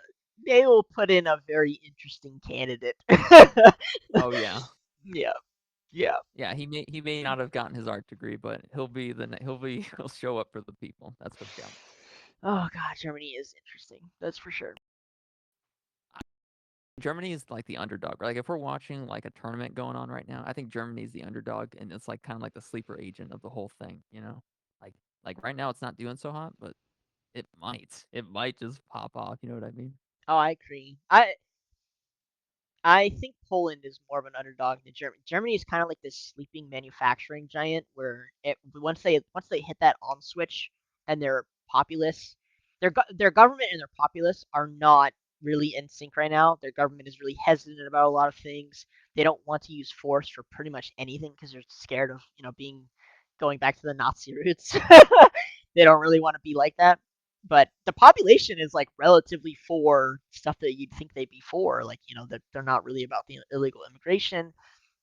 they will put in a very interesting candidate. Oh yeah, Yeah, yeah. yeah. He may not have gotten his art degree, but he'll show up for the people. That's what counts. Oh god, Germany is interesting. That's for sure. Germany is like the underdog. Like if we're watching like a tournament going on right now, I think Germany's the underdog, and it's like kind of like the sleeper agent of the whole thing. Like like right now it's not doing so hot, but it might just pop off. You know what I mean? Oh, I agree. I think Poland is more of an underdog than Germany. Germany is kind of like this sleeping manufacturing giant where once they hit that on switch and their populace, their government and their populace are not really in sync right now. Their government is really hesitant about a lot of things. They don't want to use force for pretty much anything because they're scared of being going back to the Nazi roots. They don't really want to be like that, but the population is like relatively for stuff that you'd think they'd be for. Like they're not really about the illegal immigration.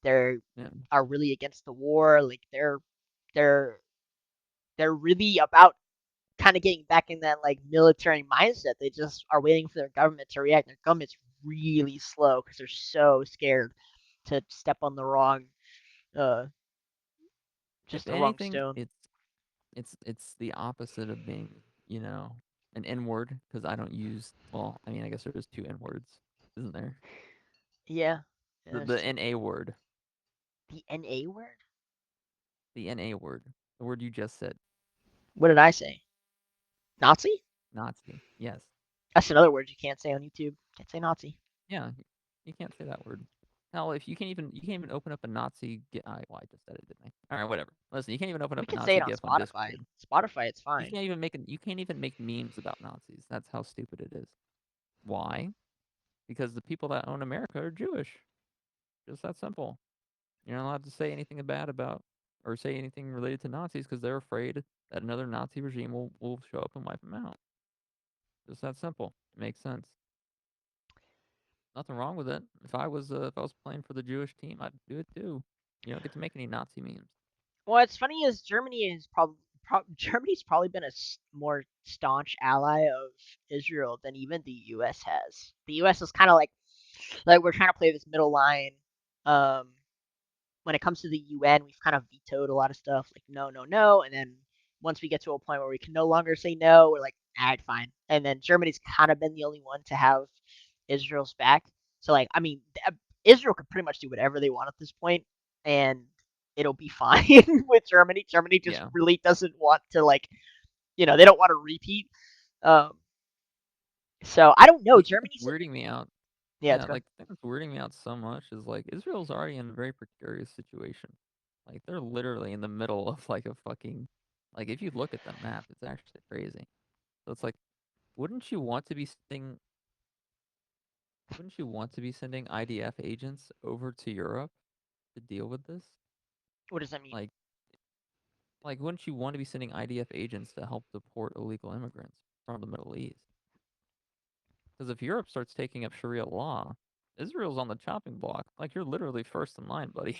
They Yeah. are really against the war. Like they're they're really about kind of getting back in that like military mindset. They just are waiting for their government to react. Their government's really slow because they're so scared to step on the wrong uh If just the wrong anything, stone. it's the opposite of being, you know, an N word because I don't use. Well, I mean, I guess there is two N words, isn't there? Yeah, yeah The NA word, the NA word. the NA word, the word you just said, What did I say? Nazi? Nazi. Yes. That's another word you can't say on YouTube. Can't say Nazi. Yeah. You can't say that word. Hell, if you can't even open up a Nazi. Well, I just said it, didn't I? All right, whatever. Listen, you can't even open We up a can say Nazi it on GIF on Spotify. Discord. Spotify, it's You fine. can't even make you can't even make memes about Nazis. That's how stupid it is. Why? Because the people that own America are Jewish. Just that simple. You're not allowed to say anything bad about or say anything related to Nazis because they're afraid that another Nazi regime will show up and wipe them out. Just that simple. It makes sense. Nothing wrong with it. If I was playing for the Jewish team, I'd do it too. You don't get to make any Nazi memes. What's funny is Germany is Germany's probably been a more staunch ally of Israel than even the U.S. has. The U.S. is kind of like we're trying to play this middle line. Um, when it comes to the UN, we've kind of vetoed a lot of stuff, like no, no, no, and then once we get to a point where we can no longer say no, we're like, all right, fine. And then Germany's kind of been the only one to have Israel's back. So like, I mean, Israel could pretty much do whatever they want at this point, and it'll be fine with Germany. Germany just Yeah. really doesn't want to they don't want to repeat. Um, so I don't know. The thing that's Germany's weirding me out, yeah, it's yeah, good. like the thing that's weirding me out so much is like Israel's already in a very precarious situation. Like they're literally in the middle of like a fucking like if you look at the map, it's actually crazy. So it's like, wouldn't you want to be sending wouldn't you want to be sending IDF agents over to Europe to deal with this? What does that mean? Like wouldn't you want to be sending IDF agents to help deport illegal immigrants from the Middle East? Because if Europe starts taking up Sharia law, Israel's on the chopping block. Like you're literally first in line, buddy.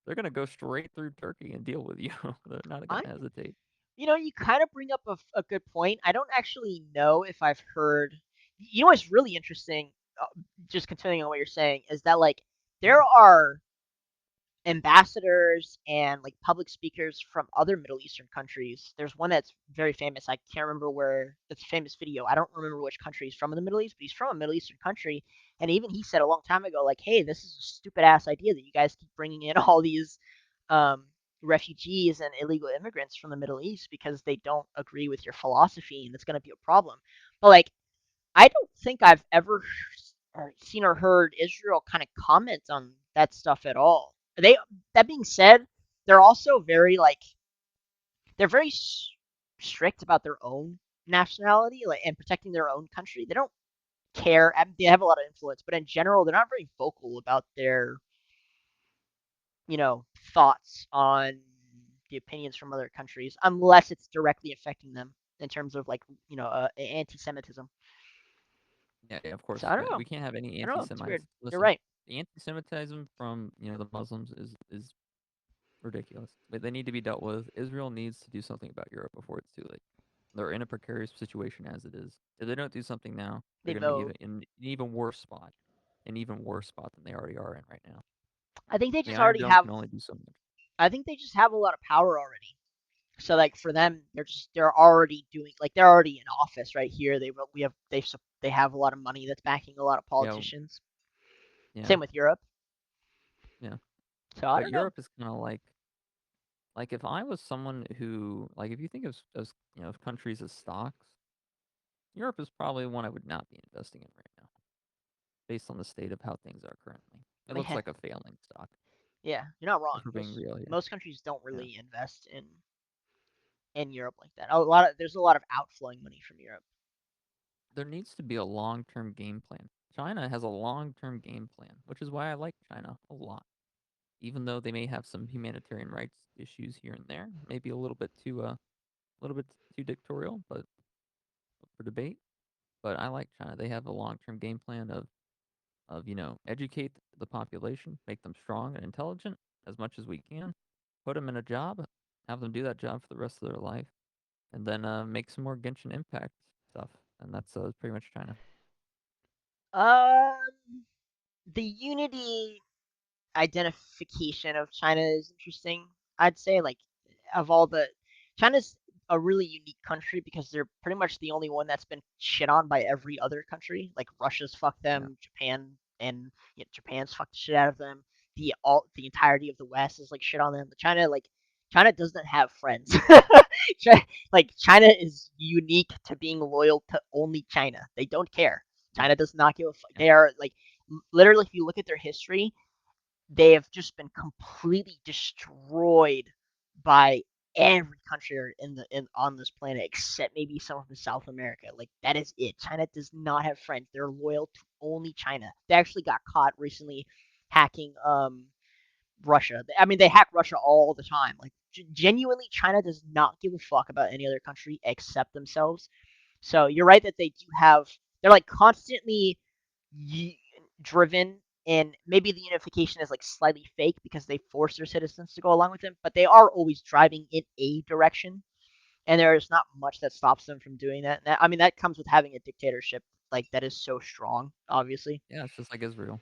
They're gonna go straight through Turkey and deal with you. They're not I gonna hesitate. You kind of bring up a good point. I don't actually know if I've heard. You know what's really interesting, just continuing on what you're saying, is that like there are ambassadors and like public speakers from other Middle Eastern countries. There's one that's very famous. I can't remember where it's a famous video. I don't remember which country he's from in the Middle East, but he's from a Middle Eastern country. And even he said a long time ago, like, "Hey, this is a stupid ass idea that you guys keep bringing in all these um, refugees and illegal immigrants from the Middle East because they don't agree with your philosophy, and it's going to be a problem." But like, I don't think I've ever seen or heard Israel kind of comment on that stuff at all. They That being said, they're also they're very strict about their own nationality, like, and protecting their own country. They don't care. They have a lot of influence, but in general, they're not very vocal about their thoughts on the opinions from other countries, unless it's directly affecting them in terms of anti-Semitism. Yeah, yeah, of So course. I don't know. We can't have any I don't know. It's anti-Semites. weird. You're Listen, right. the anti-Semitism from the Muslims is ridiculous. But they need to be dealt with. Israel needs to do something about Europe before it's too late. They're in a precarious situation as it is. If they don't do something now, they're They going to be vote. even in an even worse spot, an even worse spot than they already are in right now. I think they The just Iron already Dome have. can only do so much. I think they just have a lot of power already. So like for them, they're already doing they're already in office right here. They have a lot of money that's backing a lot of Yeah, politicians. yeah, Same with Europe. yeah. So I But don't know. Europe is kind of like if I was someone who like if you think of as countries as stocks, Europe is probably one I would not be investing in right now, based on the state of how things are currently. It looks Yeah, like a failing stock, yeah, you're not wrong. if we're being Most real here. most countries don't Yeah. really invest in Europe like that. There's a lot of outflowing money from Europe. There needs to be a long-term game plan. China has a long-term game plan, which is why I like China a lot. Even though they may have some humanitarian rights issues here and there, maybe a little bit too dictatorial, but for debate. But I like China. They have a long-term game plan of educate the population, make them strong and intelligent as much as we can, put them in a job, have them do that job for the rest of their life, and then make some more Genshin Impact stuff. And that's pretty much China. The unity identification of China is interesting. I'd say of all the China's a really unique country because they're pretty much the only one that's been shit on by every other country. Like Russia's fucked Yeah, them, Japan and Japan's fucked the shit out of them. The entirety of the West is like shit on them. China doesn't have friends. China is unique to being loyal to only China. They don't care. yeah, China does not give a fuck. yeah, They are literally, if you look at their history, they have just been completely destroyed by every country in on this planet except maybe some from South America. Like that is it. China does not have friends. They're loyal to only China. They actually got caught recently hacking Russia. I mean, they hack Russia all the time. Like, genuinely, China does not give a fuck about any other country except themselves. So you're right that they do have. They're like constantly driven, and maybe the unification is like slightly fake because they force their citizens to go along with them, but they are always driving in a direction, and there is not much that stops them from doing that. I mean, that comes with having a dictatorship like that is so strong, obviously. Yeah, it's just like Israel.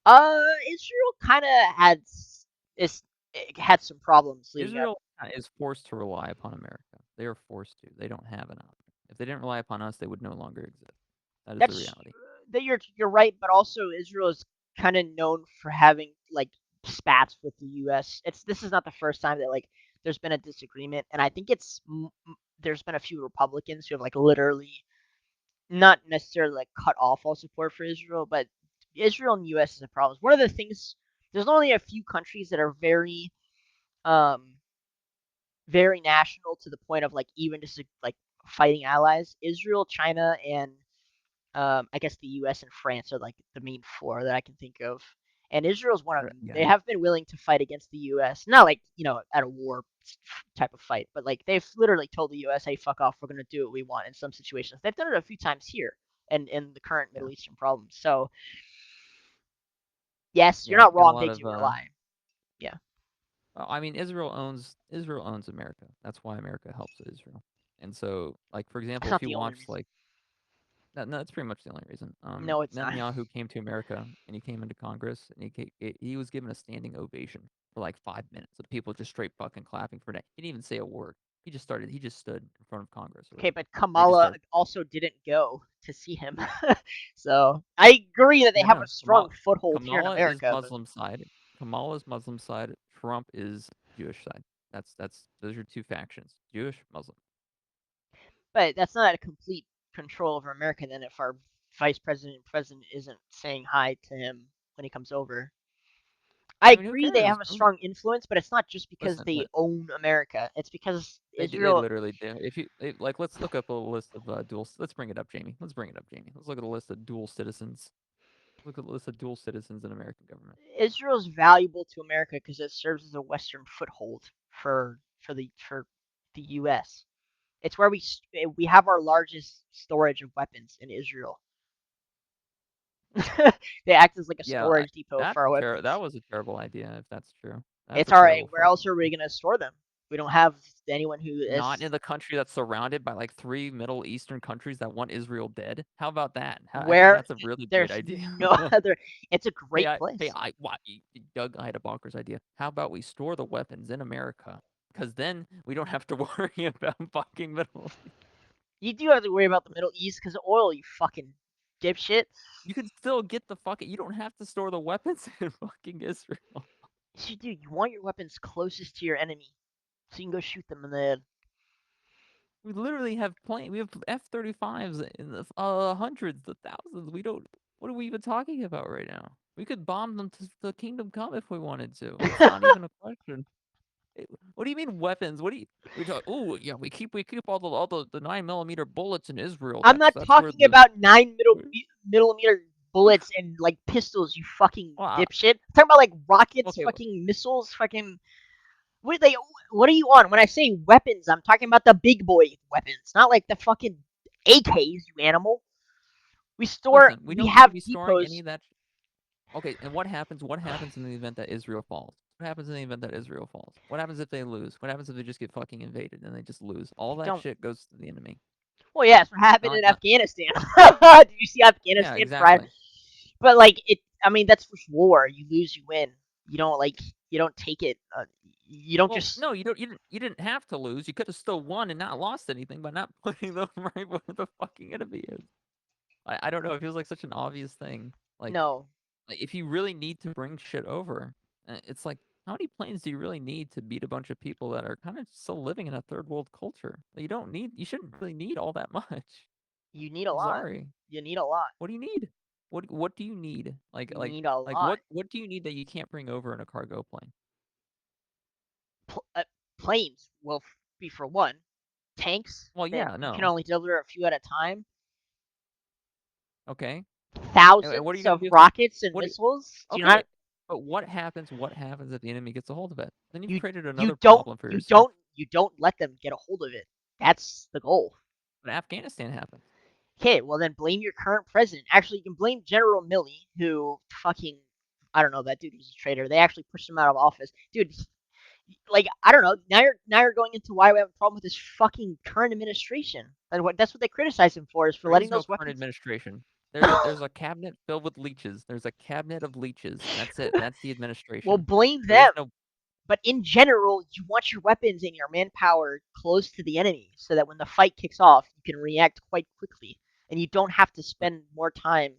Israel kind of is it had some problems leading up. Israel is forced to rely upon America. They are forced to. They don't have an option. If they didn't rely upon us, they would no longer exist. That is the That's reality. that you're right, but also Israel is kind of known for having like spats with the U.S. This is not the first time that like there's been a disagreement, and I think there's been a few Republicans who have like literally not necessarily like cut off all support for Israel, but Israel and the U.S. is a problem. One of the things there's only a few countries that are um very national to the point of like even just like fighting allies. Israel, China, and I guess the U.S. and France are like the main four that I can think of. And Israel's one of them. They Yeah, have been willing to fight against the U.S. Not like at a war type of fight, but like they've literally told the U.S., "Hey, fuck off. We're gonna do what we want." In some situations, they've done it a few times here and in the current yeah, Middle Eastern problems. So yes, you're yeah. not Got a wrong. lot They of. do rely. Yeah, I mean, Israel owns America. That's why America helps Israel. And so, like for that's example, if not you the only watch reason. like no, that's pretty much the only reason. No, it's not. Netanyahu came to America and he came into Congress and he was given a standing ovation for like 5 minutes of people just straight fucking clapping for that. He didn't even say a word. He just stood in front of Congress or Okay, whatever. but And they just Kamala started. also didn't go to see him. So I agree that they Yeah, have a no. strong foothold here in Kamala is America, but Muslim side. Kamala's Muslim side. Trump is Jewish side. That's those are two factions. Jewish, Muslim. that's not a complete control over America. Then, if our vice president and president isn't saying hi to him when he comes over, I I mean, who agree they cares? have a strong influence, but it's not just because Listen, they own America. It's because they Israel. literally do. If you like, let's look up a list of dual. Let's bring it up, Jamie. Let's bring it up, Jamie. Let's look at a list of dual citizens. Look at the list of dual citizens in American government. Israel's valuable to America because it serves as a Western foothold for the U.S. It's where we have our largest storage of weapons in Israel. They act as like a Yeah, storage depot for our that weapons. was a terrible idea. If that's true, that's It's a all right. terrible Where fucking else are we idea. gonna store them? We don't have anyone who Not is. in the country that's surrounded by like three Middle Eastern countries that want Israel dead. How about that? I think Where that's a really great there's idea. no other. It's a Hey, great place. Doug, I had a bonkers idea. How about we store the weapons in America? Because then we don't have to worry about fucking Middle East. You do have to worry about the Middle East because of oil. You fucking dipshit. You can still get the fucking. You don't have to store the weapons in fucking Israel. You do. You want your weapons closest to your enemy, so you can go shoot them in the head. We literally have We have F-35s in the hundreds, the thousands. We don't. What are we even talking about right now? We could bomb them to the Kingdom Come if we wanted to. It's not even a question. What do you mean weapons? What do you? We talk. Oh yeah, we keep all the 9mm bullets in Israel. I'm not That's where talking the. about millimeter bullets and like pistols. You fucking Well, dipshit. I'm talking about like rockets, okay, fucking missiles, fucking. What are they? What are you on? When I say weapons, I'm talking about the big boy weapons, not like the fucking AKs. You animal. listen. We We don't need to have be storing any depots. of that. Okay, and what happens? What happens in the event that Israel falls? What happens in the event that Israel falls? What happens if they lose? What happens if they just get fucking invaded and they just lose? All that Don't. shit goes to the enemy. Well, yeah, it's what happened in Not Afghanistan. Did you see yeah, Afghanistan prior? exactly. But like it, I mean, that's just war. You lose, you win. You don't like. You don't take it. You don't Well, just. no, you didn't have to lose. You could have still won and not lost anything by not putting them right where the fucking enemy is. I don't know. It feels like such an obvious thing. No, If you really need to bring shit over, it's like how many planes do you really need to beat a bunch of people that are kind of still living in a third world culture? You don't need. You shouldn't really need all that much. you need a I'm lot. sorry. You need a lot. What do you need? What do you need? You need a lot. What do you need that you can't bring over in a cargo plane? Pl- uh, Planes will be for one. Tanks Well, that yeah, you can no. only deliver a few at a time. Okay. And what are Thousands you gonna of do if rockets and what? Do you, missiles. Do you okay. not? But what happens? What happens if the enemy gets a hold of it? Then you've You created you another don't problem for you yourself. don't you don't let them get a hold of it. That's the goal. But Afghanistan happens. Okay, well then blame your current president. Actually, you can blame General Milley, who fucking I don't know, that dude was a traitor. They actually pushed him out of office, dude. Like I don't know. Now you're going into why we have a problem with this fucking current administration. And that's what they criticize him for is for There letting is no those current weapons. administration. There's a cabinet filled with leeches. There's a cabinet of leeches. That's it. That's the Well, administration. blame There is them. no. But in general, you want your weapons and your manpower close to the enemy so that when the fight kicks off, you can react quite quickly and you don't have to spend more time.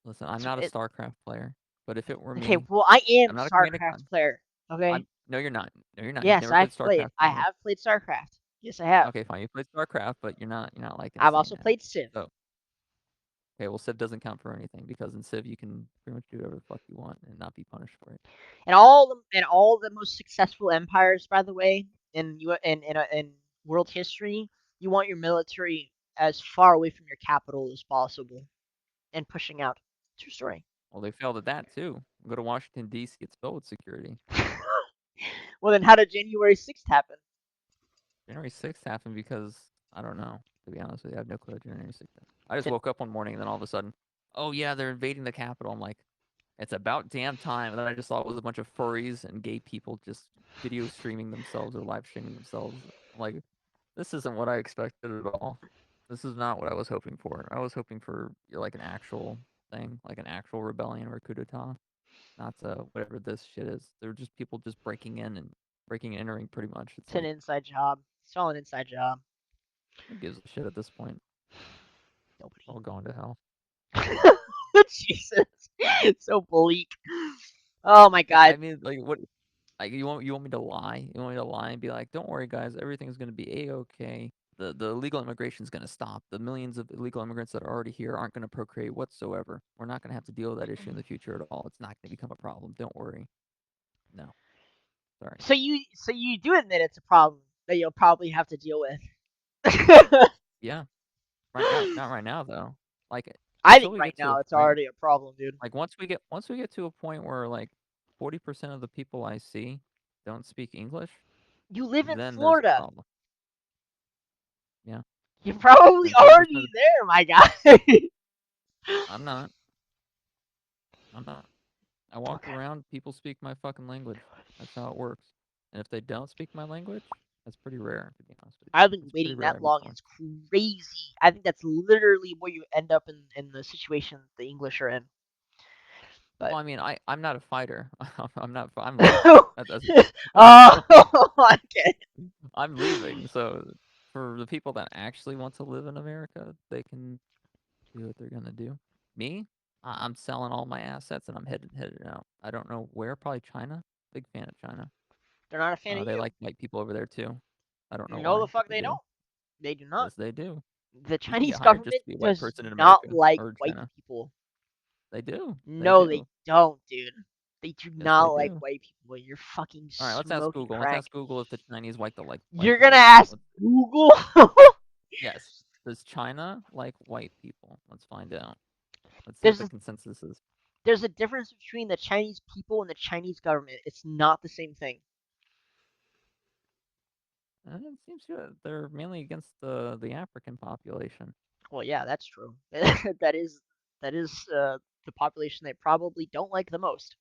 Listen, I'm So not a StarCraft player, but if it were okay, me, well, I am I'm a not a command. StarCraft player. Okay. I'm no, you're not. No, you're not. You've Yes, never played I've played. StarCraft I before. have played StarCraft. Yes, I have. Okay, fine. You played StarCraft, but you're not liking I've saying also that. played Civ. So okay, well, Civ doesn't count for anything because in Civ you can pretty much do whatever the fuck you want and not be punished for it. And all the most successful empires, by the way, in world history, you want your military as far away from your capital as possible and pushing out. True story. Well, they failed at that too. Go to Washington D.C. It's filled with security. Well, then how did January 6th happen? January 6th happened because I don't know. To be honest with you, I have no clue what January 6th. I just Did, woke up one morning and then all of a sudden, oh yeah, they're invading the Capitol. I'm like, it's about damn time. And then I just thought it was a bunch of furries and gay people just video streaming themselves or live streaming themselves. I'm like, this isn't what I expected at all. This is not what I was hoping for. I was hoping for like an actual thing, like an actual rebellion or a coup d'état, not whatever this shit is. They're just people just breaking and entering pretty much. It's it's an like, inside job. It's all an inside job. who gives a shit at this point? Nobody. All going to hell. Jesus. It's so bleak. Oh my Yeah, god. I mean, like, what? Like, you want me to lie? You want me to lie and be like, don't worry, guys, everything's gonna be a-okay. The illegal immigration is gonna stop. The millions of illegal immigrants that are already here aren't gonna procreate whatsoever. We're not gonna have to deal with that issue in the future at all. It's not gonna become a problem. Don't worry. No, sorry. So you do admit it's a problem that you'll probably have to deal with. Yeah, right now, not right now though. Like, I until think we right get to a now it's point, already a problem, dude. like once we get to a point where like 40% of the people I see don't speak English, You live in then there's a Florida. problem. Yeah, You're probably and 40% already of there, my guy. I'm not. I'm not. I walk Okay. around, people speak my fucking language. That's how it works. And if they don't speak my language, that's pretty rare, to be honest with you. I've been It's pretty waiting rare that I meet long. someone. It's crazy. I think that's literally where you end up in the situation the English are in. But Well, I mean, I'm not a fighter. I'm not. I'm leaving. That's oh, okay. I'm leaving. So for the people that actually want to live in America, they can do what they're gonna do. Me, I'm selling all my assets and I'm headed out. I don't know where. Probably China. Big fan of China. They're not a fan of They you. like white people over there too. I don't know No, the why, but fuck they they do. don't. They do not. Yes, they do. The You can get Chinese hired just government to be a white does person in not America like or white China. people. They do. They No, they do. don't, dude. They do Yes, not they like do. white people. You're fucking All right, let's ask smoking Google. Let's crack. ask Google if the Chinese like white You're gonna people. ask Google? Yes. Does China like white people? Let's find out. Let's see what there's the a, consensus is. there's a difference between the Chinese people and the Chinese government. It's not the same thing. It seems they're mainly against the African population. Well, yeah, that's true. that is the population they probably don't like the most.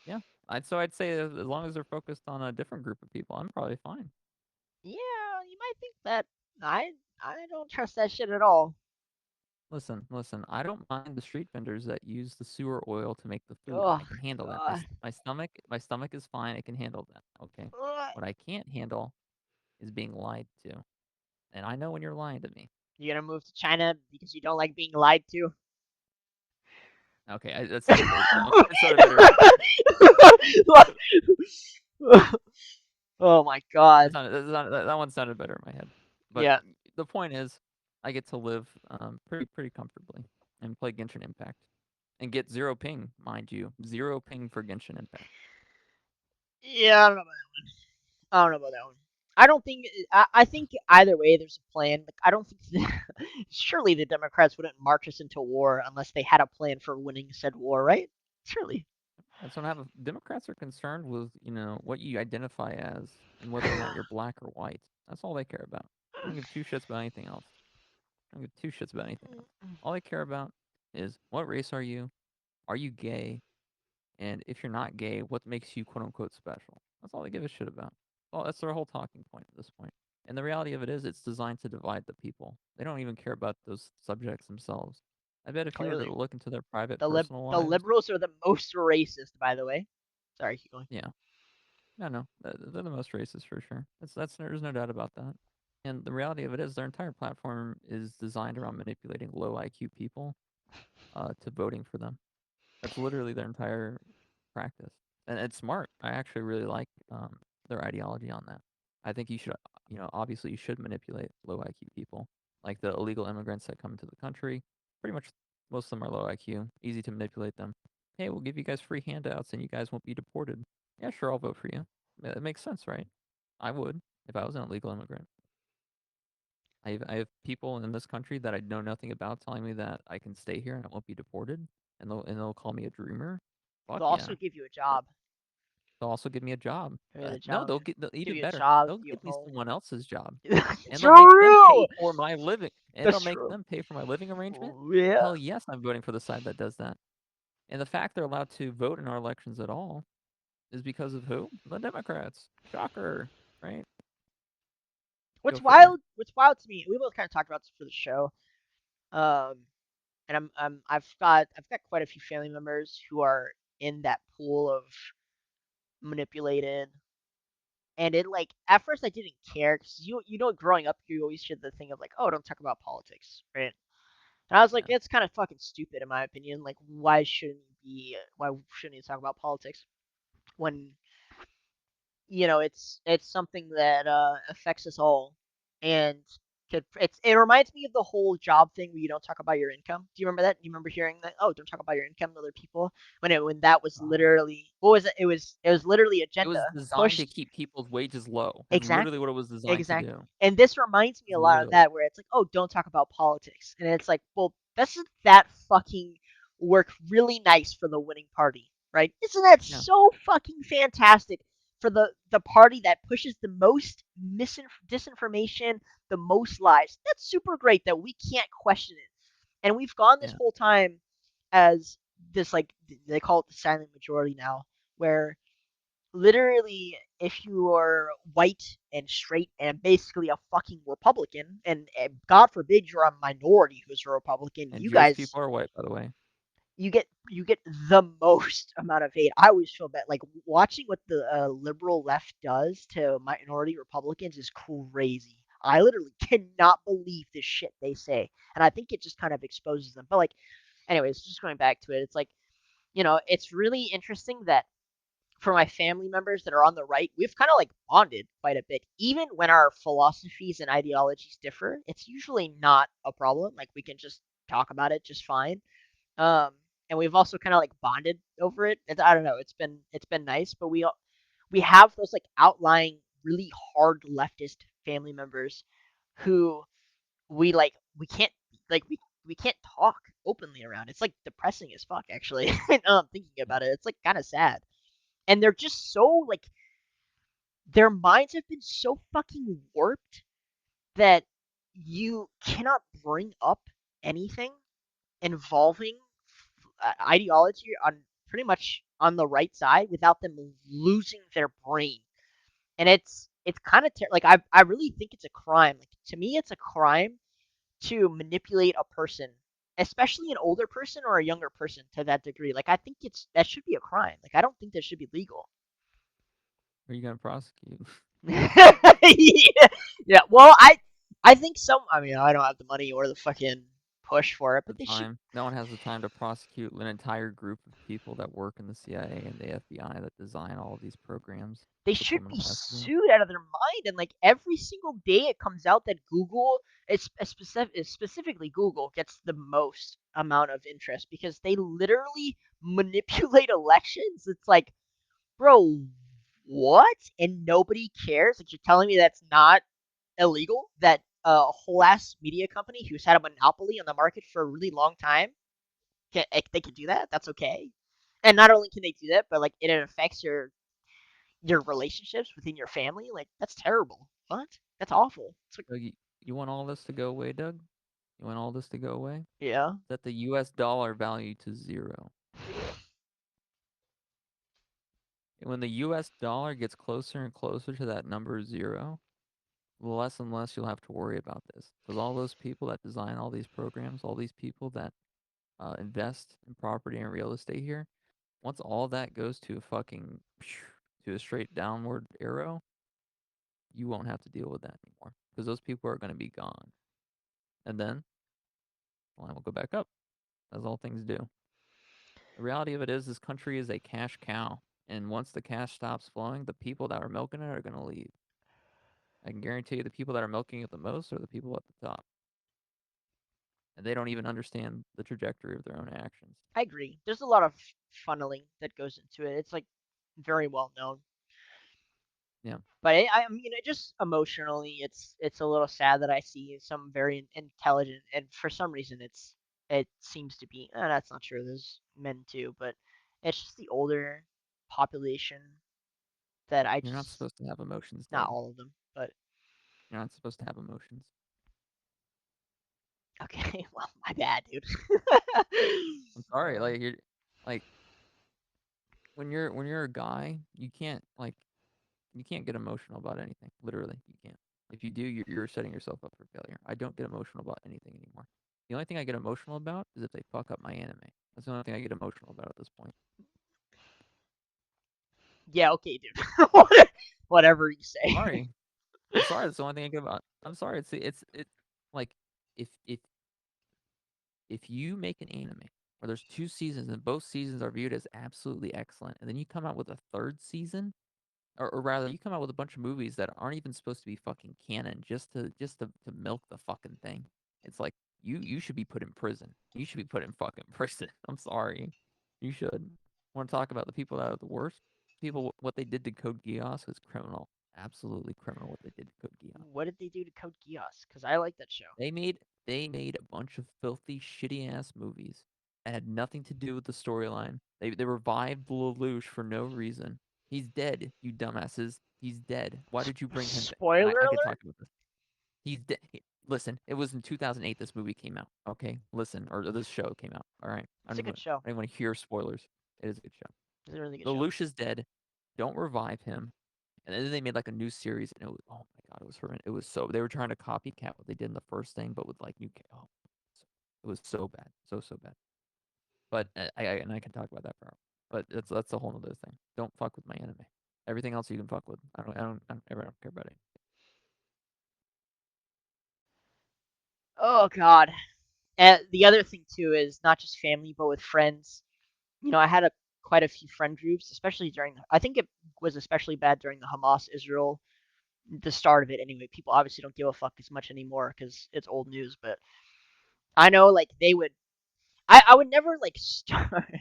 Yeah. I'd say as long as they're focused on a different group of people, I'm probably fine. Yeah, you might think that. I don't trust that shit at all. Listen. I don't mind the street vendors that use the sewer oil to make the food. Oh I can handle that. god. My stomach is fine. It can handle that. Okay. Ugh. What I can't handle is being lied to. And I know when you're lying to me. You gonna move to China because you don't like being lied to? Okay, that sounded better. That sounded better. Oh my god. That one sounded better in my head. But Yeah. the point is, I get to live pretty comfortably and play Genshin Impact and get zero ping, mind you, zero ping for Genshin Impact. Yeah, I don't know about that one. I don't know about that one. I don't think. I think either way, there's a plan. Like, I don't think. Surely the Democrats wouldn't march us into war unless they had a plan for winning said war, right? Truly. That's what I have. Democrats are concerned with, what you identify as and whether or not you're black or white. That's all they care about. They don't give two shits about anything else. They don't give two shits about anything else. All they care about is what race are you? Are you gay? And if you're not gay, what makes you quote unquote special? That's all they give a shit about. Well, that's their whole talking point at this point. And the reality of it is, it's designed to divide the people. They don't even care about those subjects themselves. I bet if you were to Clearly. look into their private personal The lives, liberals are the most racist, by the way. Sorry, keep going. yeah, no, they're the most racist for sure. There's no doubt about that. And the reality of it is, their entire platform is designed around manipulating low IQ people to voting for them. That's literally their entire practice, and it's smart. I actually really like their ideology on that. I think you should, obviously you should manipulate low IQ people, like the illegal immigrants that come into the country. Pretty much, most of them are low IQ. Easy to manipulate them. Hey, we'll give you guys free handouts, and you guys won't be deported. Yeah, sure, I'll vote for you. It makes sense, right? I would if I was an illegal immigrant. I have people in this country that I know nothing about telling me that I can stay here and I won't be deported, and they'll call me a dreamer. Fuck They'll yeah. also give you a Uh, job. They'll also give me a job. Give you the No, job. Give even you a better. job. They'll Give you give a me home. someone else's job, and they'll make them True. pay for my living, and they'll That's make true. them pay for my living arrangement. Yeah. Hell yes, I'm voting for the side that does that. And the fact they're allowed to vote in our elections at all is because of who? The Democrats. Shocker, right? Go figure. What's wild to me, we both kind of talked about this for the show. Um, and I've got quite a few family members who are in that pool of manipulated. And it like at first I didn't care because growing up you always hear the thing of like, oh, don't talk about politics, right? And I was like, Yeah, it's kind of fucking stupid in my opinion. Like, why shouldn't you talk about politics when it's something that affects us all, and it reminds me of the whole job thing where you don't talk about your income. Do you remember that? Do you remember hearing that? Oh, don't talk about your income to other people when that was God. literally what was it? It was literally It agenda was designed to pushed. keep people's wages low. It's literally Exactly. what it was designed to Exactly. do. And this reminds me It's a lot of literally. that, where it's like, oh, don't talk about politics. And it's like, well, doesn't that fucking work really nice for the winning party, right? Isn't that Yeah, so fucking fantastic for the party that pushes the most disinformation, the most lies? That's super great that we can't question it. And we've gone this yeah. whole time as this, like, they call it the silent majority now, where literally if you are white and straight and basically a fucking Republican, and God forbid you're a minority who's a Republican, And you Jewish guys people are white, by the way. you get the most amount of hate. I always feel bad. Like watching what the liberal left does to minority Republicans is crazy. I literally cannot believe the shit they say, and I think it just kind of exposes them. But like, anyways, just going back to it, it's like it's really interesting that for my family members that are on the right, we've kind of like bonded quite a bit. Even when our philosophies and ideologies differ, it's usually not a problem. Like we can just talk about it just fine. Um, and we've also kind of like bonded over it. I don't know. It's been nice, but we have those like outlying really hard leftist family members who we can't like we can't talk openly around. It's like depressing as fuck actually. Thinking Yeah. about it, it's like kind of sad, and they're just so like their minds have been so fucking warped that you cannot bring up anything involving ideology on pretty much on the right side without them losing their brain. And it's kind of like I really think it's a crime. Like to me, it's a crime to manipulate a person, especially an older person or a younger person to that degree. Like I think that should be a crime. Like I don't think that should be legal. Are you gonna prosecute? Yeah. Yeah. Well, I think some. I mean, I don't have the money or the fucking push for it, The but they should time. No one has the time to prosecute an entire group of people that work in the CIA and the FBI that design all of these programs they the should be criminal has to do. sued out of their mind. And like every single day, it comes out that Google, specifically Google, gets the most amount of interest because they literally manipulate elections. It's like, bro, what? And nobody cares. Like you're telling me that's not illegal? That a whole ass media company who's had a monopoly on the market for a really long time they can do that? That's okay. And not only can they do that, but like it affects your relationships within your family. Like that's terrible. What? That's awful. It's like Doug, you want all this to go away, Doug? You want all this to go away? yeah. Set the U.S. dollar value to 0. And when the U.S. dollar gets closer and closer to that number 0, less and less you'll have to worry about this. Because all those people that design all these programs, all these people that invest in property and real estate here, once all that goes to a fucking to a straight downward arrow, you won't have to deal with that anymore because those people are going to be gone. And then, well, I will go back up, as all things do. The reality of it is, this country is a cash cow, and once the cash stops flowing, the people that are milking it are going to leave. I can guarantee you, the people that are milking it the most are the people at the top, and they don't even understand the trajectory of their own actions. I agree. There's a lot of funneling that goes into it. It's like very well known. Yeah, But I mean, it just emotionally, it's a little sad that I see some very intelligent, and for some reason, it seems to be. That's not true. There's men too, but it's just the older population that I you're not just supposed to have emotions, not Doug. all of them, but You're not supposed to have emotions. okay. Well, my bad, dude. I'm sorry, like you're like when you're a guy, you can't get emotional about anything. Literally, you can't. If you do, you're setting yourself up for failure. I don't get emotional about anything anymore. The only thing I get emotional about is if they fuck up my anime. That's the only thing I get emotional about at this point. Yeah, okay, dude. Whatever you say. Sorry, I'm sorry. That's the only thing I get about. I'm sorry. It's like if if you make an anime where there's 2 seasons and both seasons are viewed as absolutely excellent, and then you come out with a third season, or rather, you come out with a bunch of movies that aren't even supposed to be fucking canon, just to milk the fucking thing. It's like you should be put in prison. You should be put in fucking prison. I'm sorry, you should. Want to talk about the people that are the worst? People, what they did to Code Geass was criminal, absolutely criminal. What they did to Code Geass. What did they do to Code Geass? Because I like that show. They made a bunch of filthy, shitty ass movies that had nothing to do with the storyline. They revived Lelouch for no reason. He's dead, you dumbasses. He's dead. Why did you bring him back? And Spoiler I could alert. talk about this. He's dead. Listen, it was in 2008 this movie came out. Okay, listen, or this show came out. All right, It's a good show. I don't even want to hear spoilers. It is a good show. It's a really good show. Lelouch is dead. Don't revive him. And then they made like a new series, and it was, oh my god, it was horrendous. It was so, they were trying to copycat what they did in the first thing, but with like new. Oh, it was so bad, so bad. But I can talk about that forever. But that's a whole other thing. Don't fuck with my anime. Everything else you can fuck with. I don't care about it. Oh God. And the other thing too is not just family, but with friends. I had quite a few friend groups, especially during. I think it was especially bad during the Hamas Israel, the start of it. Anyway, people obviously don't give a fuck as much anymore because it's old news. But I know, like they would. I would never like start.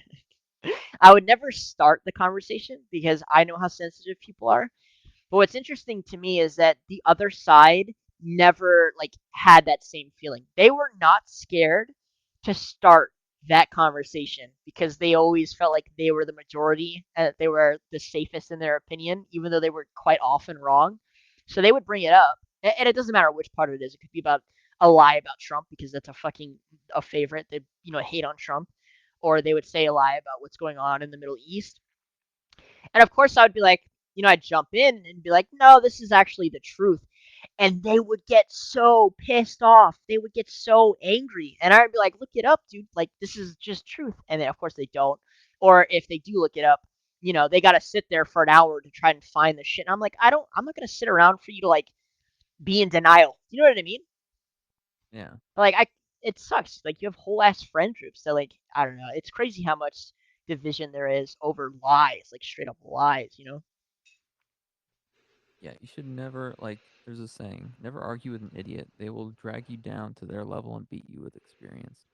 I would never start the conversation because I know how sensitive people are. But what's interesting to me is that the other side never like had that same feeling. They were not scared to start that conversation because they always felt like they were the majority and that they were the safest in their opinion, even though they were quite often wrong. So they would bring it up, and it doesn't matter which part it is. It could be about a lie about Trump because that's a favorite. They hate on Trump, or they would say a lie about what's going on in the Middle East, and of course, I would be like, I'd jump in and be like, no, this is actually the truth. And they would get so pissed off. They would get so angry. And I'd be like, look it up, dude. Like, this is just truth. And then, of course, they don't. Or if they do look it up, they got to sit there for an hour to try and find the shit. And I'm like, I'm not going to sit around for you to, like, be in denial. You know what I mean? Yeah, Like, it sucks. Like, you have whole ass friend groups that, like, I don't know. It's crazy how much division there is over lies, like straight up lies. yeah. You should never like. There's a saying: never argue with an idiot. They will drag you down to their level and beat you with experience.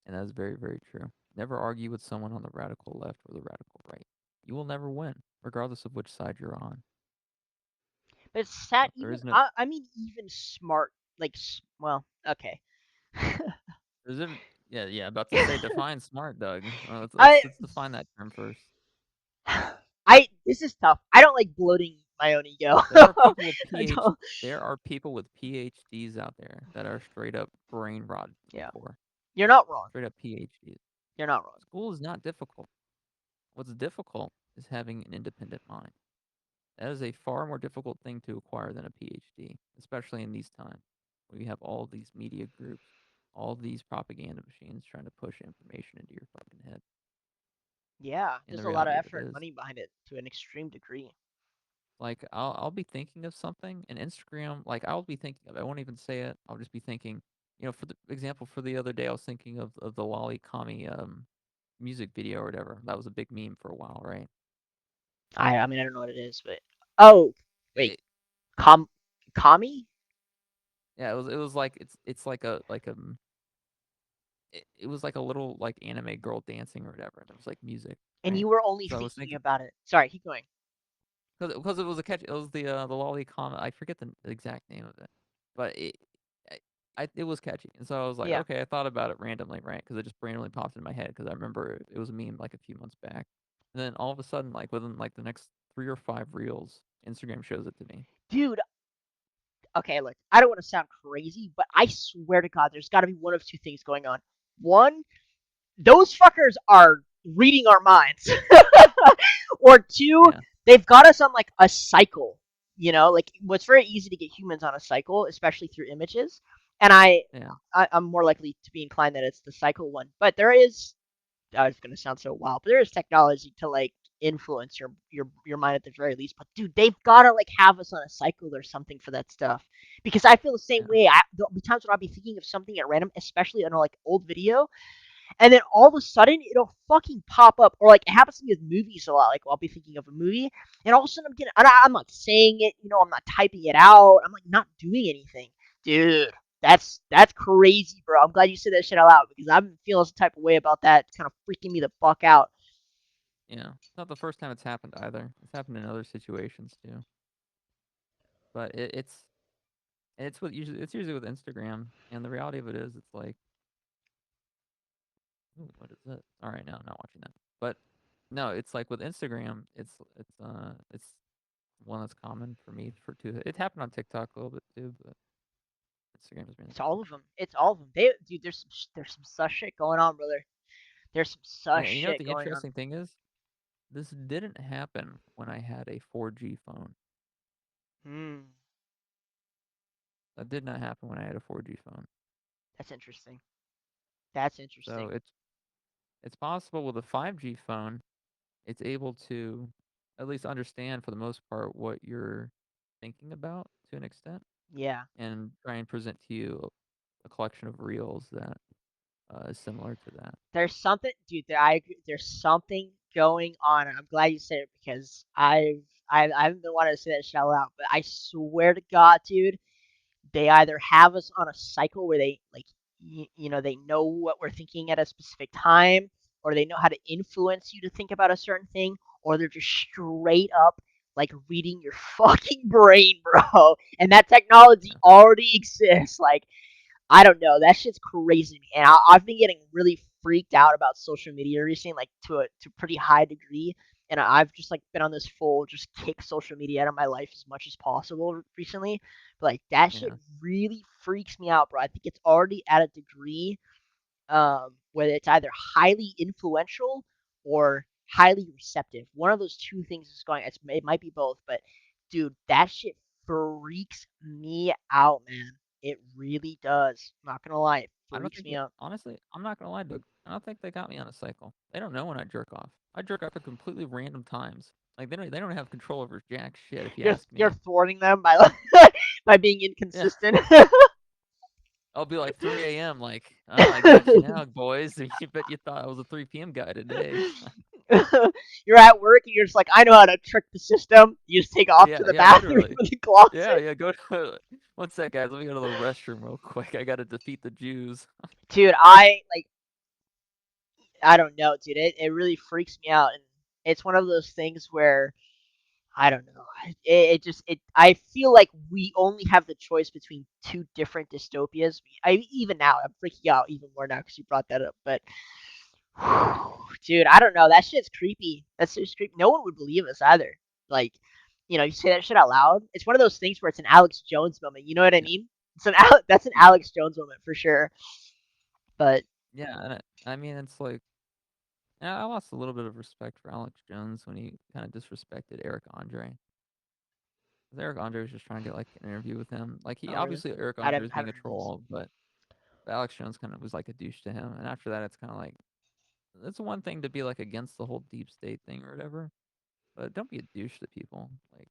And that's very, very true. Never argue with someone on the radical left or the radical right. You will never win, regardless of which side you're on. But it's sad. There Even is no. I mean, even smart. Like, well, okay. There's a, Yeah. About to say define smart, Doug. I Let's define that term first. this is tough. I don't like bloating my own ego. There are people with I don't, There are people with PhDs out there that are straight up brain rot to the yeah, core. you're not wrong. Straight up PhDs. You're not wrong. School is not difficult. What's difficult is having an independent mind. That is a far more difficult thing to acquire than a PhD, especially in these times where you have all these media groups, all these propaganda machines trying to push information into your fucking head. Yeah, And there's the a lot of reality of it effort and is, money behind it to an extreme degree. like, I'll be thinking of something, and Instagram, like, I'll be thinking of it. I won't even say it. I'll just be thinking, for the example, for the other day, I was thinking of the Lolly Kami music video or whatever. That was a big meme for a while, right? I mean I don't know what it is, but oh wait, It, com Kami? yeah, it was like it's it was like a little like anime girl dancing or whatever, and there was like music, And right? you were only So I was thinking thinking about it. Sorry, keep going. because it was a catch. It was the Lolly Comet. I forget the exact name of it, but it was catchy, and so I was like, Yeah. okay, I thought about it randomly, right? Because it just randomly popped in my head because I remember it was a meme like a few months back, and then all of a sudden, like within like the next 3 or 5 reels, Instagram shows it to me. Dude, okay, look, I don't want to sound crazy, but I swear to God, there's got to be one of two things going on. One, those fuckers are reading our minds. Or two, Yeah, they've got us on like a cycle. Like it's very easy to get humans on a cycle, especially through images. And yeah, I'm more likely to be inclined that it's the cycle one. But there is, it's gonna sound so wild, but there is technology to like influence your mind at the very least. But dude, they've gotta like have us on a cycle or something for that stuff. Because I feel the same yeah, way. There'll be times when I'll be thinking of something at random, especially on a like old video, and then all of a sudden it'll fucking pop up, or like it happens to me with movies a lot. Like I'll be thinking of a movie, and all of a sudden I'm not saying it, I'm not typing it out, I'm like not doing anything, dude. That's crazy, bro. I'm glad you said that shit out loud because I've been feeling some type of way about that. It's kind of freaking me the fuck out. yeah. It's not the first time it's happened either. It's happened in other situations too. But it's usually with Instagram, and the reality of it is, it's like, ooh, what is it? All right, no, I'm not watching that. But no, it's like with Instagram, it's one that's common for me for two. It happened on TikTok a little bit too, but Instagram is mainly It's all common. of them. It's all of them. Dude, there's some sus shit going on, brother. There's some sus And you know what shit the going on. interesting thing is? This didn't happen when I had a 4G phone. Hmm, That did not happen when I had a 4G phone. that's interesting. That's So interesting. it's possible with a 5G phone, it's able to at least understand for the most part what you're thinking about to an extent, Yeah. and try and present to you a collection of reels that is similar to that. There's something, dude. I agree. There's something going on. I'm glad you said it because I haven't been wanting to say that shit out loud, but I swear to God, dude, they either have us on a cycle where they like, they know what we're thinking at a specific time, or they know how to influence you to think about a certain thing, or they're just straight up like reading your fucking brain, bro. And that technology Yeah, already exists. Like I don't know. That shit's crazy to me. And I've been getting really freaked out about social media recently, like to a pretty high degree. And I've just like been on this full just kick social media out of my life as much as possible recently. But like that shit yeah. really freaks me out, bro. I think it's already at a degree where it's either highly influential or highly receptive. One of those two things is going. It might be both, but dude, that shit freaks me out, man. It really does. I'm not gonna lie, it I don't freaks think me that, out. honestly, I'm not gonna lie, Doug. I don't think they got me on a cycle. They don't know when I jerk off. I jerk off at completely random times. Like they don't have control over jack shit, if you You're ask you're me. thwarting them by by being Yeah, inconsistent. I'll be like 3 a.m. Like, oh, I got you now, boys. You bet you thought I was a 3 p.m. guy today. You're at work and you're just like, I know how to trick the system. You just take off to Yeah, the yeah, bathroom literally. from the Yeah, closet. yeah. Go to one sec, guys. Let me go to the restroom real quick. I gotta defeat the Jews. Dude, I don't know, dude. It really freaks me out, and it's one of those things where I don't know. I feel like we only have the choice between two different dystopias. Even now, I'm freaking out even more now because you brought that up. But, dude, I don't know. That shit's creepy. That's just creepy. No one would believe us either. Like, you say that shit out loud. It's one of those things where it's an Alex Jones moment. You know what I Yeah, mean? That's an Alex Jones moment for sure. But yeah, and I mean, it's like, I lost a little bit of respect for Alex Jones when he kind of disrespected Eric Andre. 'Cause Eric Andre was just trying to get like an interview with him. Like he oh really? obviously Eric I Andre haven't was being a heard this. troll, but Alex Jones kind of was like a douche to him. And after that, it's kind of like it's one thing to be like against the whole deep state thing or whatever, but don't be a douche to people. Like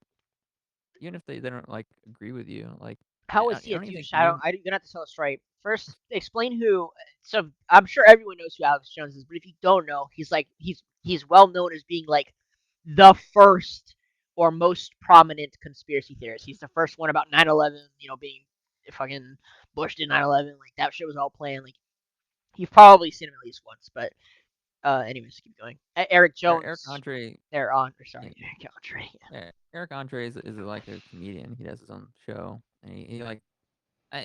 even if they don't like agree with you, like How was I he a don't even think douche? you. You're gonna have to tell us right. First, explain who. So I'm sure everyone knows who Alex Jones is, but if you don't know, he's well known as being like the first or most prominent conspiracy theorist. He's the first one about 9/11. Being fucking Bush did 9/11. Like that shit was all planned. Like you've probably seen him at least once. But anyways, keep going. Eric Eric Jones. Andre. They're on. Or Yeah, sorry, Eric Andre. yeah, Eric Andre is like a comedian. He has his own show, and he like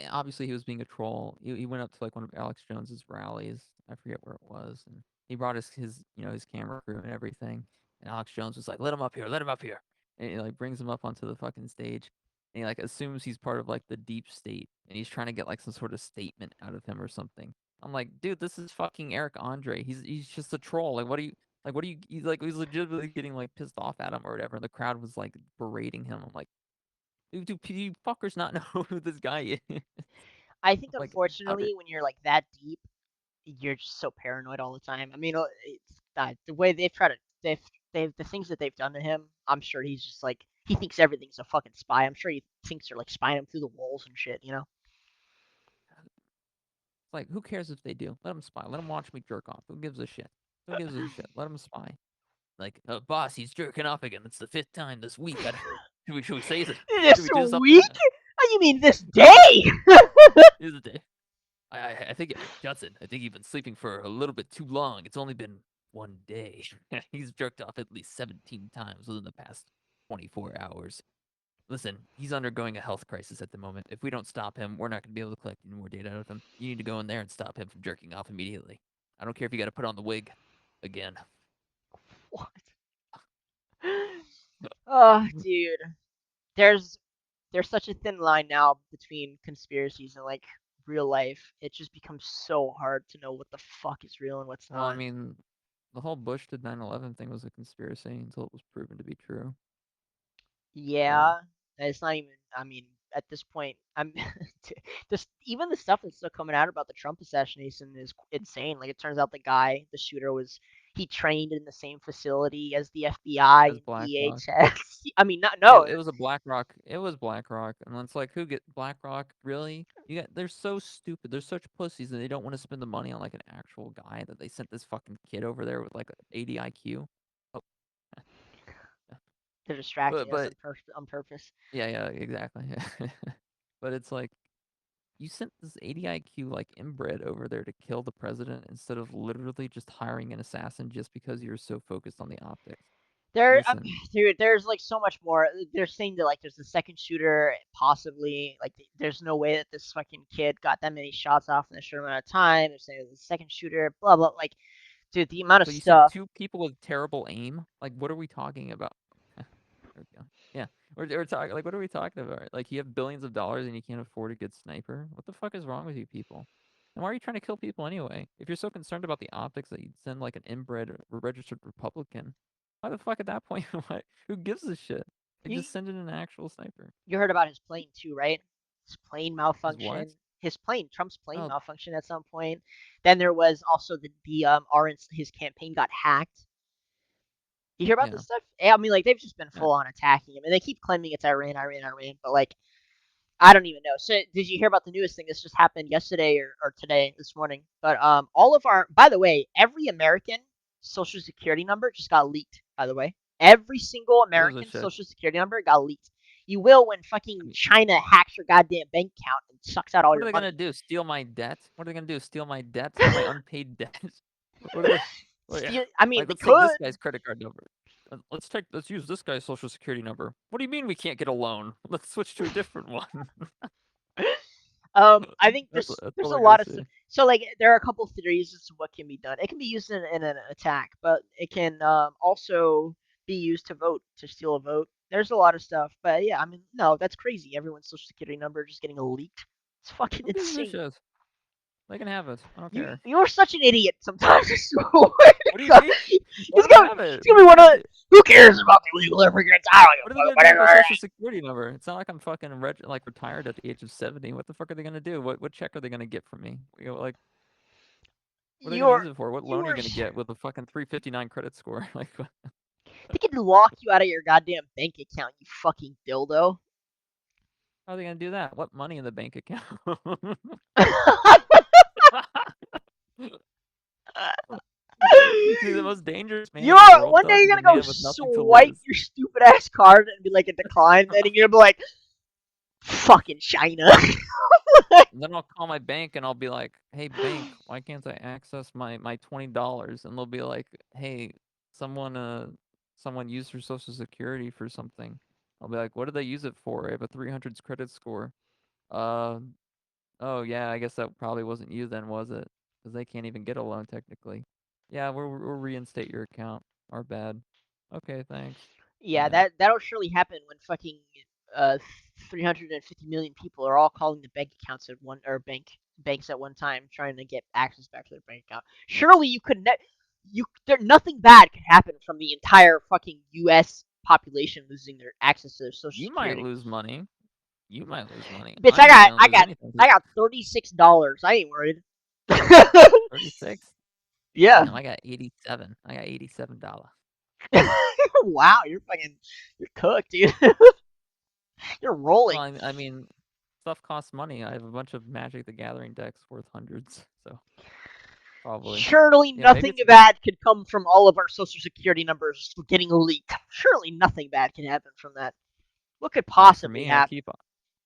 obviously he was being a troll. He went up to like one of Alex Jones's rallies. I forget where it was, and he brought his his camera crew and everything. And Alex Jones was like, "Let him up here, let him up here," and he like brings him up onto the fucking stage. And he like assumes he's part of like the deep state, and he's trying to get like some sort of statement out of him or something. I'm like, dude, this is fucking Eric Andre. He's just a troll. Like, what do you like? What do you? He's legitimately getting like pissed off at him or whatever. And the crowd was like berating him. I'm like, do you fuckers not know who this guy is? I think Like, how did unfortunately, when you're like that deep, you're just so paranoid all the time. I mean, it's the way they've tried to they've the things that they've done to him. I'm sure he's just like he thinks everything's a fucking spy. I'm sure he thinks they're like spying him through the walls and shit. like who cares if they do? Let them spy. Let them watch me jerk off. Who gives a shit? Who gives a shit? Let them spy. Like, boss, he's jerking off again. It's the fifth time this week. Should we say it? Should This we do something? week? Oh, you mean this day? Is it? I think Johnson. I think you've been sleeping for a little bit too long. It's only been one day. He's jerked off at least 17 times within the past 24 hours. Listen, he's undergoing a health crisis at the moment. If we don't stop him, we're not going to be able to collect any more data out of him. You need to go in there and stop him from jerking off immediately. I don't care if you got to put on the wig again. What? Oh, dude. There's there's such a thin line now between conspiracies and like real life. It just becomes so hard to know what the fuck is real and what's Well, I not. mean, the whole Bush did 9/11 thing was a conspiracy until it was proven to be true. So, Yeah, it's not even. I mean, at this point, I'm just even the stuff that's still coming out about the Trump assassination is insane. Like, it turns out the shooter, he trained in the same facility as the FBI as and BlackRock, DHS. I mean, not it, no. it was a BlackRock. It was BlackRock, and it's like, who get BlackRock? Really? They're so stupid. They're such pussies, and they don't want to spend the money on like an actual guy that they sent this fucking kid over there with like 80 IQ. Oh, They're distracting us but on purpose. yeah, yeah, exactly. But it's like you sent this 80 IQ like inbred over there to kill the president instead of literally just hiring an assassin just because you're so focused on the optics. There, Listen, dude, there's like so much more. They're saying that like there's the second shooter, possibly. Like, there's no way that this fucking kid got that many shots off in a short amount of time. They're saying the second shooter, blah blah. Like, dude, the amount of so you sent stuff. two people with terrible aim? Like, what are we talking about? There we go. Yeah, we're talking like, what are we talking about? Like, you have billions of dollars and you can't afford a good sniper. What the fuck is wrong with you people? And why are you trying to kill people anyway? If you're so concerned about the optics that you'd send like an inbred or registered Republican, why the fuck at that point? Why? Who gives a shit? Like, You, just send in an actual sniper. you heard about his plane too, right? His plane Is what? malfunction. Trump's plane Oh, malfunction at some point. Then there was also the RNC, his campaign got hacked. You hear about yeah. this stuff? Yeah, I mean, like they've just been Yeah. full on attacking him, and they keep claiming it's Iran, Iran, Iran. But like, I don't even know. So, did you hear about the newest thing? This just happened yesterday or today, this morning. But all of our, by the way, every American social security number just got leaked. By the way, every single Who gives a American shit? social security number got leaked. You will when I fucking mean, China hacks your goddamn bank account and sucks out all what are your they gonna money. do? Steal my debt? What are they gonna do? Steal my debt? Steal my unpaid debt? What are they? What, I mean, like, they let's take this could. guy's credit card number. let's use this guy's social security number. What do you mean we can't get a loan? Let's switch to a different one. I think that's there's all a they're gonna lot of stuff. say. So like there are a couple theories as to what can be done. It can be used in an attack, but it can also be used to vote to steal a vote. There's a lot of stuff, but yeah, I mean, no, that's crazy. Everyone's social security number just getting leaked. It's fucking Who gives a insane. shit? They can have it. I don't care. You're such an idiot sometimes. I swear What do you to God. mean? He's Let them gonna have it. he's gonna be one of the, who cares about the illegal immigrants? I don't What are give they a gonna fuck do with my about social security number? It's not like I'm fucking like retired at the age of 70. What the fuck are they gonna do? What check are they gonna get from me? Like, what are they gonna you're use it for? What loan are you you're gonna get with a fucking 359 credit score? Like, they can lock you out of your goddamn bank account, you fucking dildo. how are they gonna do that? What money in the bank account? See, the most dangerous man in the You're world, one day Doug, you're is a gonna go man with nothing to swipe lose. your stupid ass card and be like a decline, then you're gonna be like, fucking China. And then I'll call my bank and I'll be like, "Hey, bank, why can't I access my $20?" And they'll be like, "Hey, someone someone used your social security for something." I'll be like, "What did they use it for? I have a 300 credit score." Uh, oh yeah, I guess that probably wasn't you then, was it? Because they can't even get a loan technically. Yeah, we'll reinstate your account. Our bad. Okay, thanks. Yeah, Hang up. that'll surely happen when fucking uh 350 million people are all calling the bank accounts at one or banks at one time trying to get access back to their bank account. Surely you could nothing bad could happen from the entire fucking U.S. population losing their access to their social You might security. lose money. You might lose money. Bitch, I ain't gonna lose anything. I got $36. I ain't worried. 36. Yeah. Damn, I got 87. I got $87. Wow, you're cooked, dude. You're Well, rolling. I mean, stuff costs money. I have a bunch of Magic the Gathering decks worth hundreds, so probably. Surely Yeah, maybe nothing it's a good. bad could come from all of our social security numbers getting leaked. Surely nothing bad can happen from that. What could Not for possibly me. happen?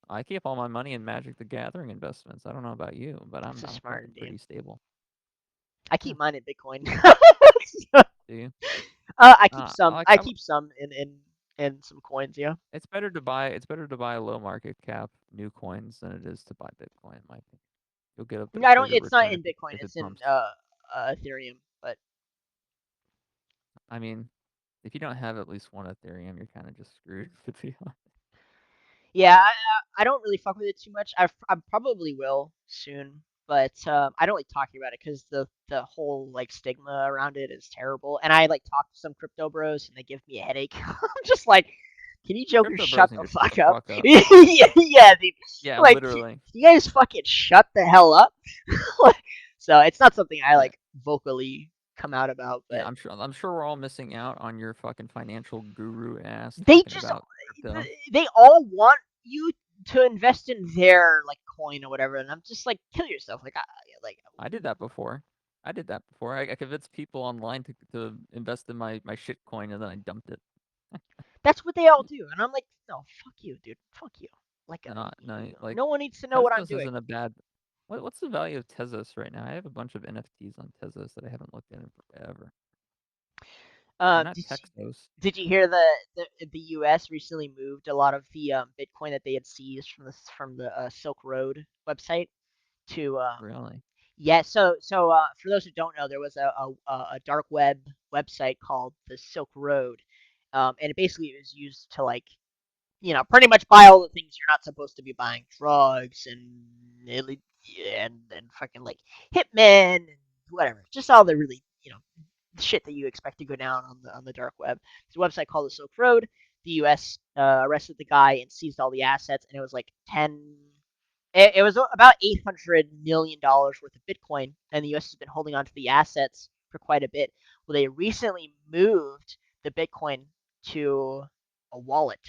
I keep all my money in Magic the Gathering investments. I don't know about you, but That's a I'm smart fucking dude. pretty stable. I Yeah, keep mine in Bitcoin. do you? I keep some. Like I keep some in some coins. Yeah. it's better to buy low market cap new coins than it is to buy Bitcoin, in my opinion. You'll get a I don't. bigger It's not return in Bitcoin. if it It's in pumps. Ethereum. But I mean, if you don't have at least one Ethereum, you're kind of just screwed, to be honest. yeah, I don't really fuck with it too much. I probably will soon, but I don't like talking about it because the whole like stigma around it is terrible. And I like talk to some crypto bros and they give me a headache. I'm just like, can you jokers Crypto bros shut need the to shut fuck the up? fuck up. Yeah, yeah, dude. Yeah, Like, literally. can you guys fucking shut the hell up? So it's not something I Yeah, like vocally come out about, yeah. but I'm sure we're all missing out on your fucking financial guru ass they talking just about crypto. they all want you to invest in their like coin or whatever, and I'm just like, kill yourself. Like I did that before. I did that before. I convinced people online to invest in my shit coin and then I dumped it. that's what they all do, and I'm like, no, fuck you, dude, fuck you. Like, No, like no one needs to know what I'm Tezos doing. isn't a bad. What's the value of Tezos right now? I have a bunch of NFTs on Tezos that I haven't looked at in forever. They're not Did Texos. you hear the U.S. recently moved a lot of the Bitcoin that they had seized from the Silk Road website to Really? yeah. For those who don't know, there was a dark web website called the Silk Road, and it basically was used to like pretty much buy all the things you're not supposed to be buying, drugs and fucking like hitmen and whatever, just all the really shit that you expect to go down on the dark web. There's a website called the Silk Road. The U.S. Arrested the guy and seized all the assets, and it was like 10. It was about $800 million worth of Bitcoin, and the U.S. has been holding on to the assets for quite a bit. Well, they recently moved the Bitcoin to a wallet,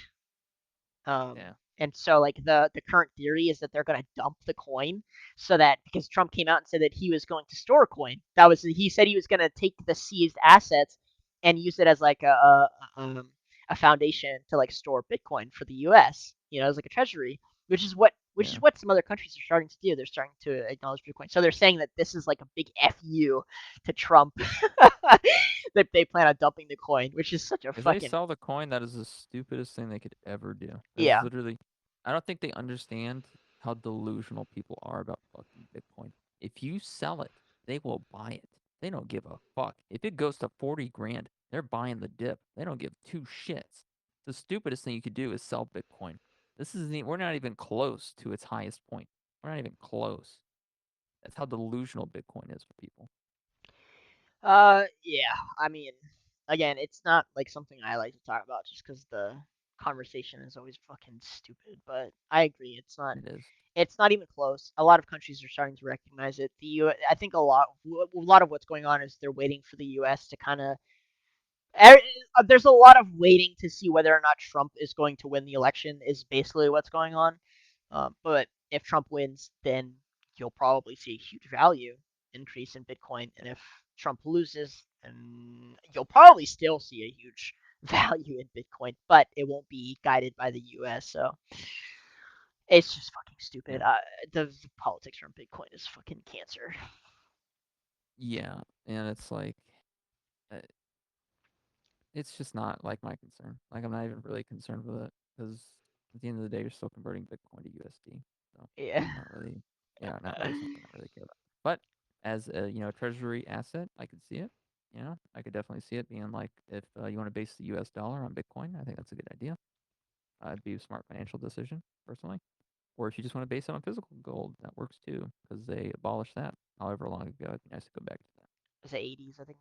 Yeah. and so like the current theory is that they're going to dump the coin so that because Trump came out and said that he was going to store coin. He said he was going to take the seized assets and use it as like a foundation to like store Bitcoin for the U.S. As like a treasury, which is Yeah. what some other countries are starting to do. They're starting to acknowledge Bitcoin. So they're saying that this is like a big fu to Trump that they plan on dumping the coin, which is such a If they fucking sell the coin, that is the stupidest thing they could ever do. That is yeah. literally, I don't think they understand how delusional people are about fucking Bitcoin. If you sell it, they will buy it. They don't give a fuck. If it goes to 40 grand, they're buying the dip. They don't give two shits. The stupidest thing you could do is sell Bitcoin. We're not even close to its highest point. We're not even close. That's how delusional Bitcoin is for people. Yeah. I mean, again, it's not like something I like to talk about just because the conversation is always fucking stupid. But I agree, it's not. It is. It's not even close. A lot of countries are starting to recognize it. I think a lot of what's going on is they're waiting for the U.S. to kind of. There's a lot of waiting to see whether or not Trump is going to win the election. Is basically what's going on. But if Trump wins, then you'll probably see a huge value increase in Bitcoin, and if Trump loses, then you'll probably still see a huge value in Bitcoin, but it won't be guided by the U.S. So it's just fucking stupid. Yeah. The politics around Bitcoin is fucking cancer. Yeah. And it's like, uh, it's just not like my concern. Like I'm not even really concerned with it because at the end of the day, you're still converting Bitcoin to USD. So Yeah. not really, yeah, not really something I really care about. But as a treasury asset, I could see it. I could definitely see it being like if you want to base the U.S. dollar on Bitcoin, I think that's a good idea. It'd be a smart financial decision personally. Or if you just want to base it on physical gold, that works too because they abolished that however long ago. It'd be nice to go back to that. It was the 80s, I think.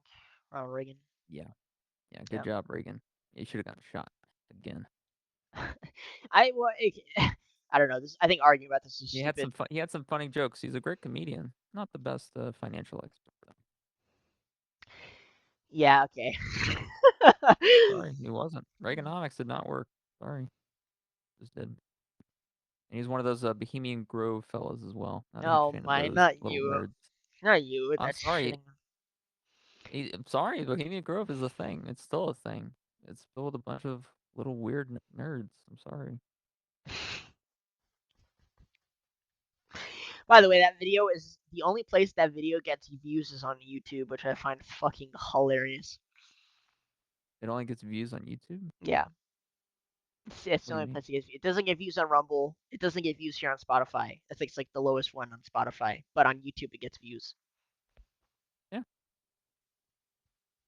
Ronald Reagan. Yeah, yeah, good Yeah. job, Reagan. You should have gotten shot again. I well, I don't know. This I think arguing about this is He had stupid. some fun. He had some funny jokes. He's a great comedian. Not the best financial expert though. Yeah. Okay. Sorry, he wasn't. Reaganomics did not work. Sorry, just did. And he's one of those Bohemian Grove fellas as well. Not a huge No, fan of mine, those not little you. nerds. Not you. I'm That's sorry. shitting. I'm sorry. Bohemian Grove is a thing. It's still a thing. It's filled with a bunch of little weird nerds. I'm sorry. By the way, that video is the only place that video gets views is on YouTube, which I find fucking hilarious. It only gets views on YouTube. Yeah, it's What the do you only mean? place it gets views. It doesn't get views on Rumble. It doesn't get views here on Spotify. I think it's like the lowest one on Spotify, but on YouTube it gets views. Yeah.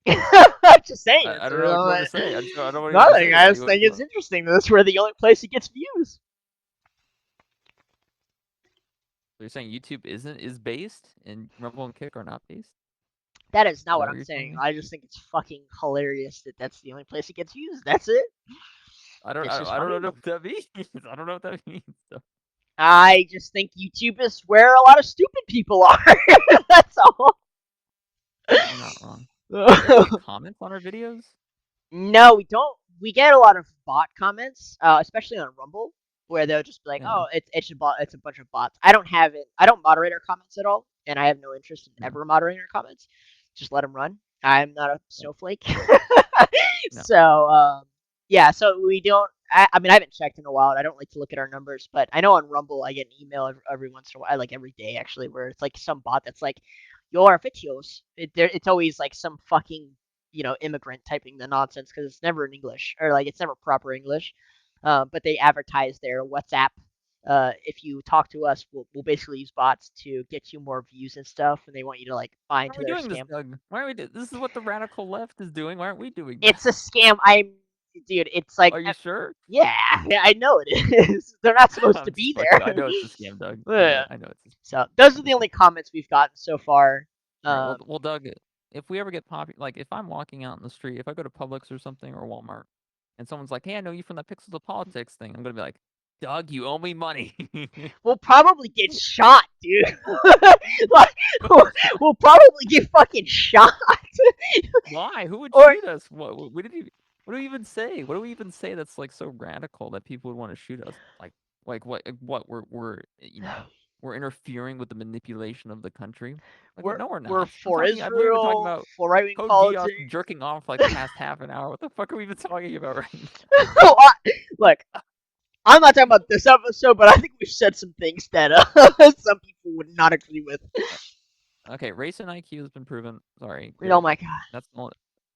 I'm just saying. I It's don't know what you want me to say. I don't know what you want me to nothing. say. I What do just you, think it's interesting. That's where the only place it gets views. So you're saying YouTube is based and Rumble and Kick are not based? That is not Is that what what I'm you're telling saying. me? I just think it's fucking hilarious that that's the only place it gets views. That's it. It's just I don't funny. know what that means. I don't know what that means. So, I just think YouTube is where a lot of stupid people are. That's all. you're not wrong. Do we ever get comments on our videos? No, we don't. We get a lot of bot comments, especially on Rumble, where they'll just be like, Yeah. "Oh, it's a bunch of bots." I don't have it. I don't moderate our comments at all, and I have no interest in No. ever moderating our comments. Just let them run. I'm not a Yeah. snowflake. No. So yeah, so we don't. I mean, I haven't checked in a while. And I don't like to look at our numbers, but I know on Rumble I get an email every once in a while, like every day actually, where it's like some bot that's like, "Your videos." It's always like some fucking immigrant typing the nonsense because it's never in English or like it's never proper English. But they advertise their WhatsApp. If you talk to us, we'll basically use bots to get you more views and stuff, and they want you to like buy Why are into we their doing this, scam. Doug? Why are we this is what the radical left is doing. Why aren't we doing It's a this? scam. Dude. It's like, Are you sure? yeah, I know it is. They're not supposed to I'm be just fucking. I there. know it's a scam, Doug. Yeah. I know it's a scam. So those are the only Understand. comments we've gotten so far. All right. Um, Well, Doug, if we ever get popular, like if I'm walking out in the street, if I go to Publix or something or Walmart, and someone's like, "Hey, I know you from that Pixels of Politics thing," I'm gonna be like, "Doug, you owe me money." we'll probably get shot, dude. Like, we'll probably get fucking shot. Why? Who would Or shoot us? What did he? What do we even say? What do we even say that's like so radical that people would want to shoot us? Like what? We're we're interfering with the manipulation of the country. Like what? we're No, we're we're not. I'm for talking. I've literally been talking Israel, about for right wing Code Geass politics. jerking off like the past half an hour. What the fuck are we even talking about right now? Look, I'm not talking about this episode, but I think we've said some things that some people would not agree with. Uh, Okay, race and IQ has been proven. Sorry, Oh my god. that's all.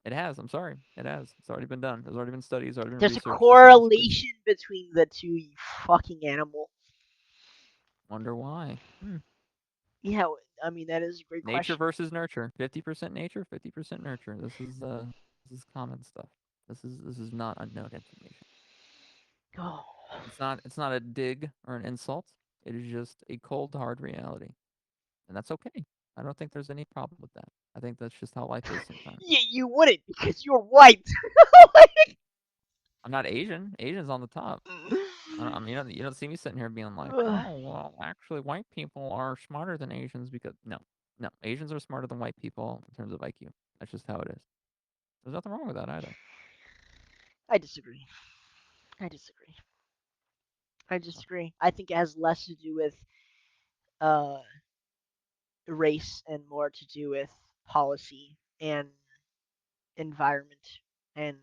It has. I'm sorry. It has. It's already been done. There's already been studies. Already been There's a research. It's correlation between the two, you fucking animal. wonder why. Yeah, I mean, that is a great Nature question. versus nurture. 50% nature, 50% nurture. This is common stuff. This is not unknown information. Oh. It's not a dig or an insult. It is just a cold hard reality. And that's okay. I don't think there's any problem with that. I think that's just how life is sometimes. Yeah, you wouldn't because you're white. I'm not Asian. Asian's on the top. I mean, you don't see me sitting here being like, oh, well, actually, white people are smarter than Asians because no, Asians are smarter than white people in terms of IQ. That's just how it is. There's nothing wrong with that either. I disagree. I disagree. I disagree. I think it has less to do with uh, race and more to do with policy and environment and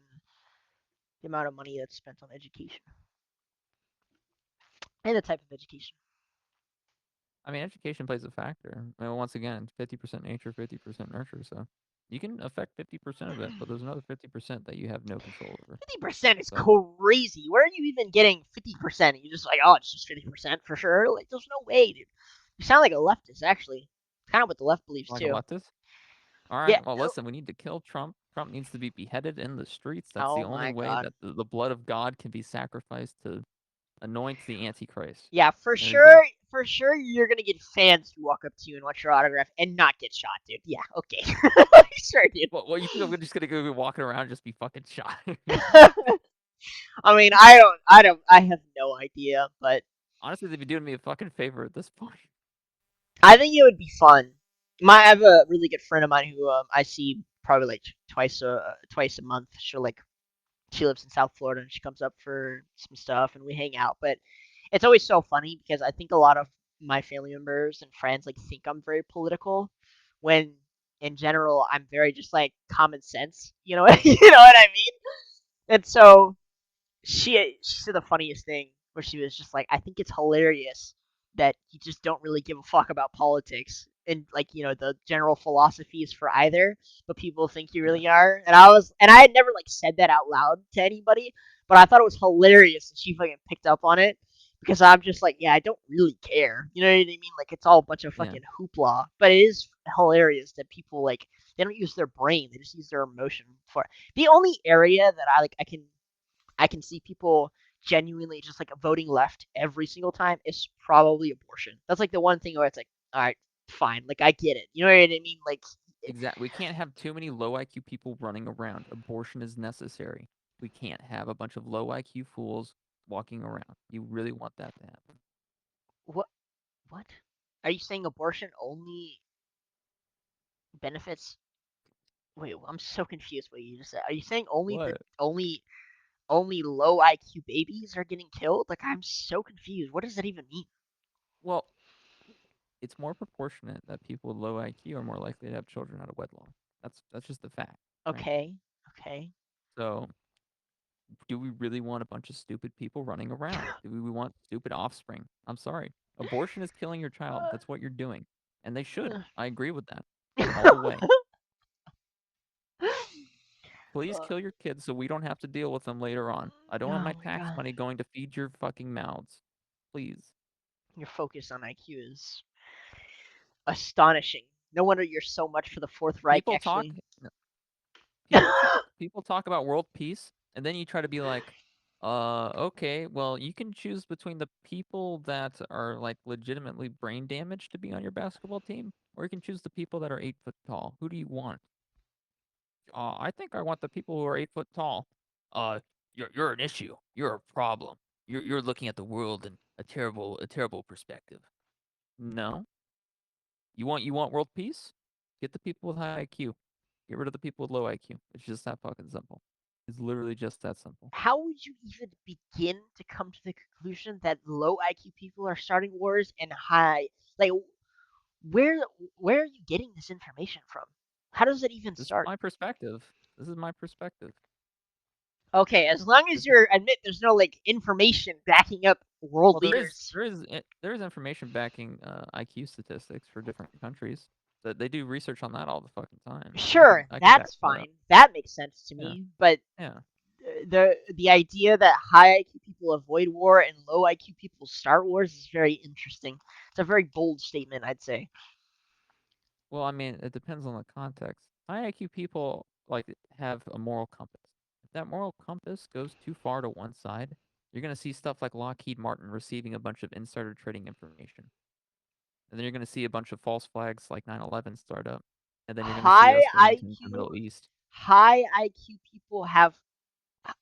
the amount of money that's spent on education and the type of education. I mean, education plays a factor. I mean, once again, 50% nature, 50% nurture. So you can affect 50% of it, but there's another 50% that you have no control over. 50% is So crazy. Where are you even getting 50%? You're just like, oh, it's just 50% for sure. Like, there's no way, dude. You sound like a leftist, actually. Kind of what the left believes like a too. leftist. All Yeah. right. Well, listen, we need to kill Trump. Trump needs to be beheaded in the streets. That's the Oh only my way god. that the blood of God can be sacrificed to anoint the Antichrist. Yeah, for There you go. sure. For sure, you're gonna get fans who walk up to you and want your autograph and not get shot, dude. Yeah. Okay. Sure, dude. Well, you think I'm just gonna go be walking around and just be fucking shot? I mean, I have no idea, but Honestly, they'd be doing me a fucking favor at this point. I think it would be fun. I have a really good friend of mine who I see probably like twice a month. She lives in South Florida and she comes up for some stuff and we hang out. But it's always so funny because I think a lot of my family members and friends like think I'm very political when in general I'm very just like common sense. You know what you know what I mean? And so she said the funniest thing where she was just like, I think it's hilarious that you just don't really give a fuck about politics and like the general philosophies for either, but people think you Yeah, really are. And I had never like said that out loud to anybody, but I thought it was hilarious that she fucking picked up on it because I'm just like, yeah, I don't really care. You know what I mean? Like it's all a bunch of yeah. fucking hoopla, but it is hilarious that people like they don't use their brain; they just use their emotion for it. The only area that I can see people genuinely just like voting left every single time is probably abortion. That's like the one thing where it's like, all right, fine, like I get it. You know what I mean? Like, Exactly. We can't have too many low IQ people running around. Abortion is necessary. We can't have a bunch of low IQ fools walking around. You really want that to happen. what? What? Are you saying abortion only benefits? Wait, I'm so confused. What you just said? Are you saying What? only low IQ babies are getting killed? Like, I'm so confused. What does that even mean? Well, it's more proportionate that people with low IQ are more likely to have children out of wedlock. That's just a fact, right? Okay, okay. So, do we really want a bunch of stupid people running around? Do we want stupid offspring? I'm sorry. Abortion is killing your child. That's what you're doing. And they should. I agree with that. All the way. Please Uh, kill your kids so we don't have to deal with them later on. I don't want my oh my tax god. money going to feed your fucking mouths. Please. Your focus on IQ is astonishing. No wonder you're so much for the Fourth Reich, People talk actually. people talk about world peace and then you try to be like, okay, well, you can choose between the people that are like legitimately brain damaged to be on your basketball team, or you can choose the people that are 8 foot tall. Who do you want? I think I want the people who are 8 foot tall. Uh, you're an issue. You're a problem. You're looking at the world in a terrible perspective. No, you want world peace? Get the people with high IQ. Get rid of the people with low IQ. It's just that fucking simple. It's literally just that simple. How would you even begin to come to the conclusion that low IQ people are starting wars and high? Like, where where are you getting this information from? How does it even This is start? my perspective. This is my perspective. Okay, as long as you're admit there's no like information backing up world Well, leaders. there is information backing IQ statistics for different countries. That they do research on that all the fucking time. Sure, I can back that's that up. fine. That makes sense to Yeah, me. But yeah. the idea that high IQ people avoid war and low IQ people start wars is very interesting. It's a very bold statement, I'd say. Well, I mean, it depends on the context. High IQ people like have a moral compass. If that moral compass goes too far to one side, you're gonna see stuff like Lockheed Martin receiving a bunch of insider trading information, and then you're gonna see a bunch of false flags like 9/11 start up, and then you're gonna see High us going to the IQ Middle East. high IQ people have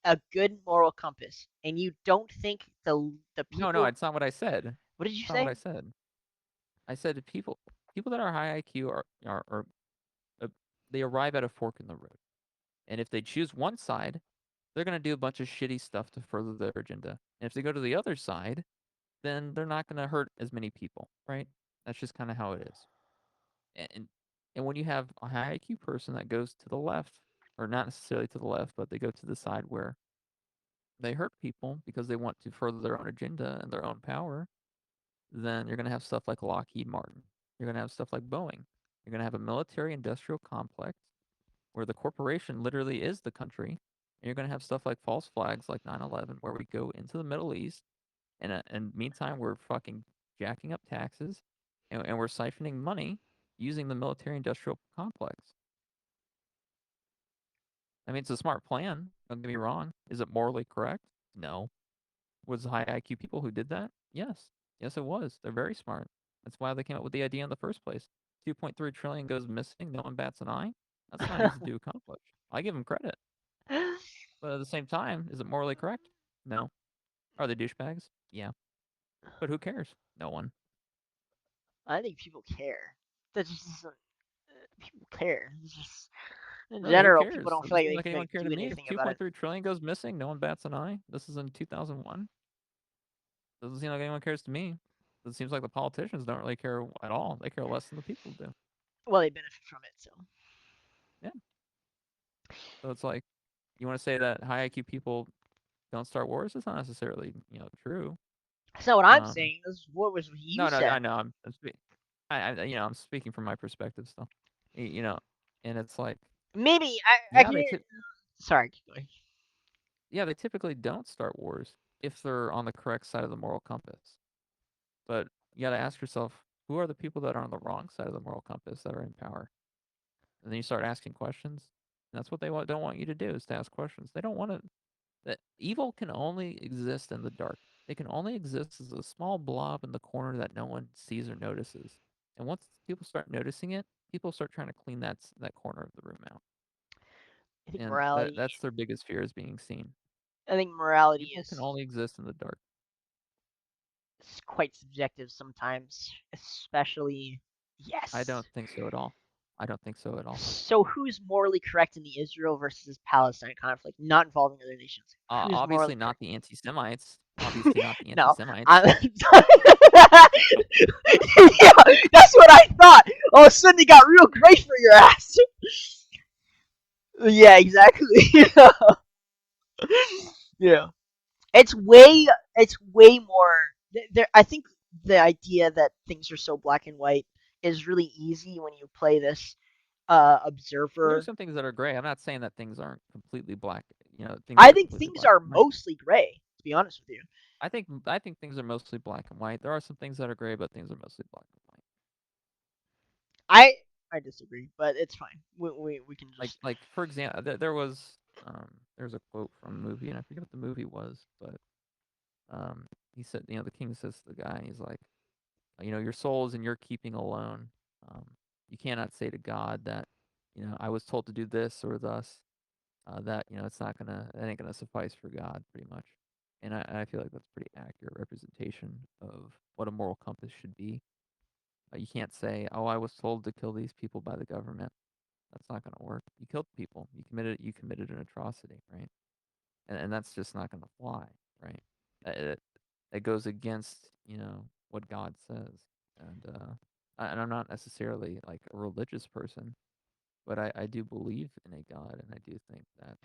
a good moral compass, and you don't think the No, no, people. it's not what I said. What did you It's not what say? I said. I said people that are high IQ are uh, they arrive at a fork in the road, and if they choose one side, they're gonna do a bunch of shitty stuff to further their agenda. And if they go to the other side, then they're not gonna hurt as many people, right? That's just kind of how it is. And and when you have a high IQ person that goes to the left, or not necessarily to the left, but they go to the side where they hurt people because they want to further their own agenda and their own power, then you're going to have stuff like Lockheed Martin. You're going to have stuff like Boeing. You're going to have a military industrial complex where the corporation literally is the country. And you're going to have stuff like false flags like 9/11 where we go into the Middle East and meantime we're fucking jacking up taxes and we're siphoning money using the military industrial complex. I mean, it's a smart plan. Don't get me wrong. Is it morally correct? No. Was high IQ people who did that? Yes. Yes, it was. They're very smart. That's why they came up with the idea in the first place. 2.3 trillion goes missing. No one bats an eye. That's not easy to accomplish. I give them credit. But at the same time, is it morally correct? No. Are they douchebags? Yeah. But who cares? No one. I think people care. That just isn't. People care. It's just in Really, who general, people cares? don't It feel doesn't like seem they like can anyone like, cared to do me. If anything about it. 2.3 trillion goes missing, no one bats an eye. This is in 2001. Doesn't seem like anyone cares to me. It seems like the politicians don't really care at all. They care less than the people do. Well, they benefit from it. So Yeah. So it's like you want to say that high IQ people don't start wars? It's not necessarily true. that's not what I'm Um, saying. This is what was you no, no, I said. know. I'm speaking from my perspective still. You know, and it's like, Maybe I yeah, can. Sorry, keep going. they typically don't start wars if they're on the correct side of the moral compass. But you got to ask yourself, who are the people that are on the wrong side of the moral compass that are in power? And then you start asking questions. And that's what they don't want you to do is to ask questions. They don't want to. That evil can only exist in the dark. It can only exist as a small blob in the corner that no one sees or notices. And once people start noticing it, people start trying to clean that corner of the room out. I think And morality. that's their biggest fear is being seen. I think morality Evil can is only exist in the dark. quite subjective sometimes, especially. I Yes. don't think so at all. I don't think so at all. So who's morally correct in the Israel versus Palestine conflict, not involving other nations? Who's Obviously morally not correct? the anti-Semites. Obviously not the No, anti-Semites. I'm yeah, that's what I thought. All of a sudden, it got real great for your ass. Yeah, exactly. Yeah, it's way more. There, I think the idea that things are so black and white is really easy when you play this There are observer. some things that are gray. I'm not saying that things aren't completely black. Things I are think completely things black are and white. mostly gray. To be honest with you, I think things are mostly black and white. There are some things that are gray, but things are mostly black and white. I I disagree, but it's fine. We can Like just. like for example, there's a quote from a movie, and I forget what the movie was, but he said, the king says to the guy, he's like, your soul is in your keeping alone. Um, you cannot say to God that, I was told to do this or thus. That it ain't gonna suffice for God, pretty much. And I feel like that's a pretty accurate representation of what a moral compass should be. You can't say, "Oh, I was told to kill these people by the government." That's not gonna work. You killed people. You committed an atrocity, right? And that's just not gonna fly, right? It it goes against what God says, and and I'm not necessarily like a religious person, but I do believe in a God, and I do think that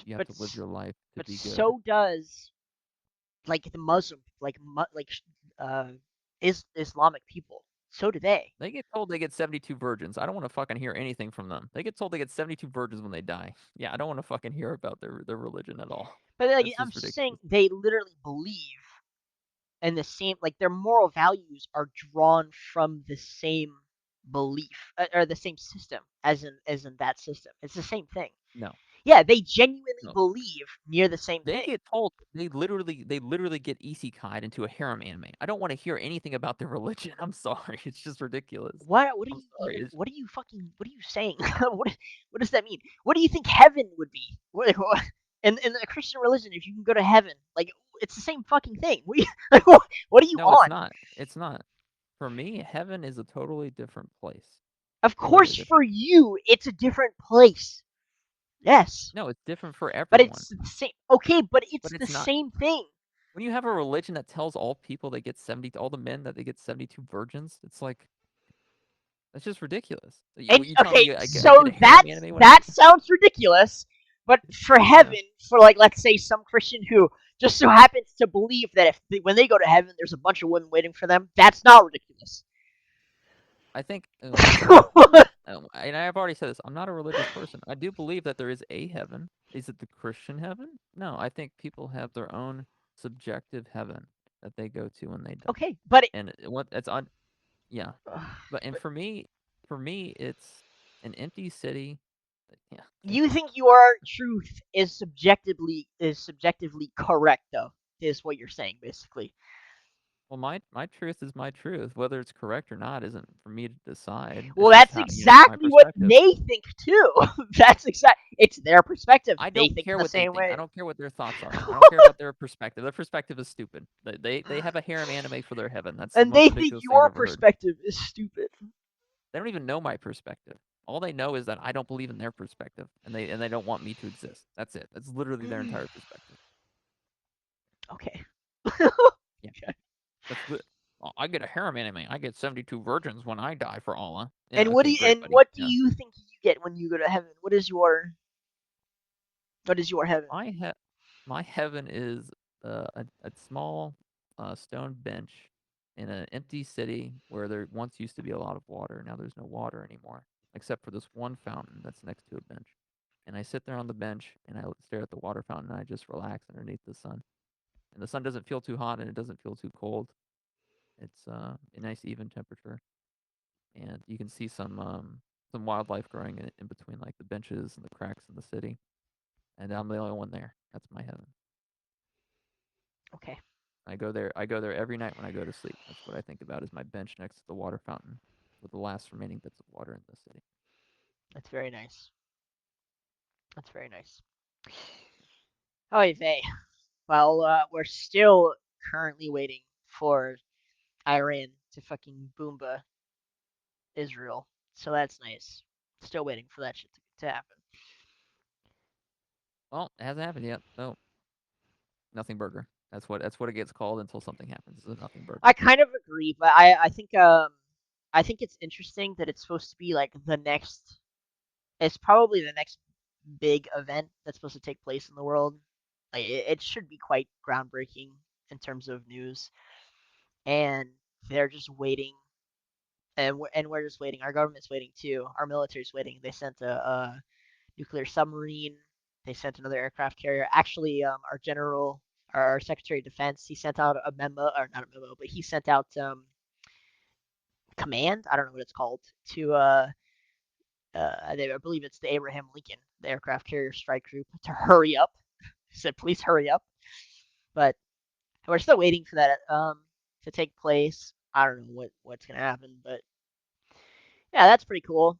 you have But to live your life to but be good. so does like the Muslim, like uh, Islamic people. So do they. They get told they get 72 virgins. I don't want to fucking hear anything from them. They get told they get 72 virgins when they die. Yeah, I don't want to fucking hear about their religion at all. But like, That's I'm just just saying, ridiculous. they literally believe in the same. Like their moral values are drawn from the same belief or the same system as in that system. It's the same thing. No, Yeah, they genuinely no. believe near the same They thing. get told they literally get isekai'd into a harem anime. I don't want to hear anything about their religion. I'm sorry. It's just ridiculous. What are I'm you sorry. even? It's, What are you saying? What does that mean? What do you think heaven would be? What, in the Christian religion, if you can go to heaven, like it's the same fucking thing. Like, what are you no, it's on? not. It's not. For me, heaven is a totally different place. Of Totally course, for different. you, it's a different place. Yes, No, it's different for but everyone. it's the same. Okay, but But it's the it's not. same thing. When you have a religion that tells all people they get 70, all the men that they get 72 virgins, it's like that's just ridiculous. And You telling okay, me I get so a harem anime when I that sounds ridiculous, but for yeah. heaven, for like let's say some Christian who just so happens to believe that when they go to heaven, there's a bunch of women waiting for them, that's not ridiculous. I think once again, and I've already said this. I'm not a religious person. I do believe that there is a heaven. Is it the Christian heaven? No, I think people have their own subjective heaven that they go to when they die. Okay, but And what that's on, yeah. But and but for me, it's an empty city. Yeah, thank you you. think your truth is subjectively correct, though, is what you're saying basically. Well, my truth is my truth. Whether it's correct or not isn't for me to decide. Well, It's just that's how it's my exactly what perspective. they think too. It's their perspective. I They don't think in care the what they same think. I way. don't care what their thoughts are. I don't care about their perspective. Their perspective is stupid. They have a harem anime for their heaven. That's the And most they think ridiculous thing I've your ever heard. perspective is stupid. They don't even know my perspective. All they know is that I don't believe in their perspective, and they don't want me to exist. That's it. That's literally their entire perspective. Okay. Yeah, Okay. that's the. Oh, I get a harem anime. I get 72 virgins when I die for Allah. Yeah, And what do okay, you, great, and buddy. what do Yeah, you think you get when you go to heaven? What is your heaven? my he- my heaven is a small stone bench in an empty city where there once used to be a lot of water. Now there's no water anymore, except for this one fountain that's next to a bench. And I sit there on the bench and I stare at the water fountain and I just relax underneath the sun. And the sun doesn't feel too hot and it doesn't feel too cold. It's a nice even temperature, and you can see some wildlife growing in between like the benches and the cracks in the city. And I'm the only one there. That's my heaven. Okay, I go there every night when I go to sleep. That's what I think about is my bench next to the water fountain with the last remaining bits of water in the city. that's very nice. That's very nice. Oh, vey. Well, we're still currently waiting for Iran to fucking boomba Israel, so that's nice. Still waiting for that shit to happen. Well, it hasn't happened yet. No, nothing burger. That's what it gets called until something happens. It's a nothing I burger. kind of agree, but I think it's interesting that it's supposed to be like the next. It's probably the next big event that's supposed to take place in the world. Like it should be quite groundbreaking in terms of news, and they're just waiting, and we're just waiting. Our government's waiting too. Our military's waiting. They sent a nuclear submarine. They sent another aircraft carrier. Actually, our general, our Secretary of Defense, he sent out a memo, or not a memo, but he sent out command. I don't know what it's called to I believe it's the Abraham Lincoln, the aircraft carrier strike group, to hurry up. He said, please hurry up. But we're still waiting for that to take place. I don't know what's gonna happen, but yeah, that's pretty cool.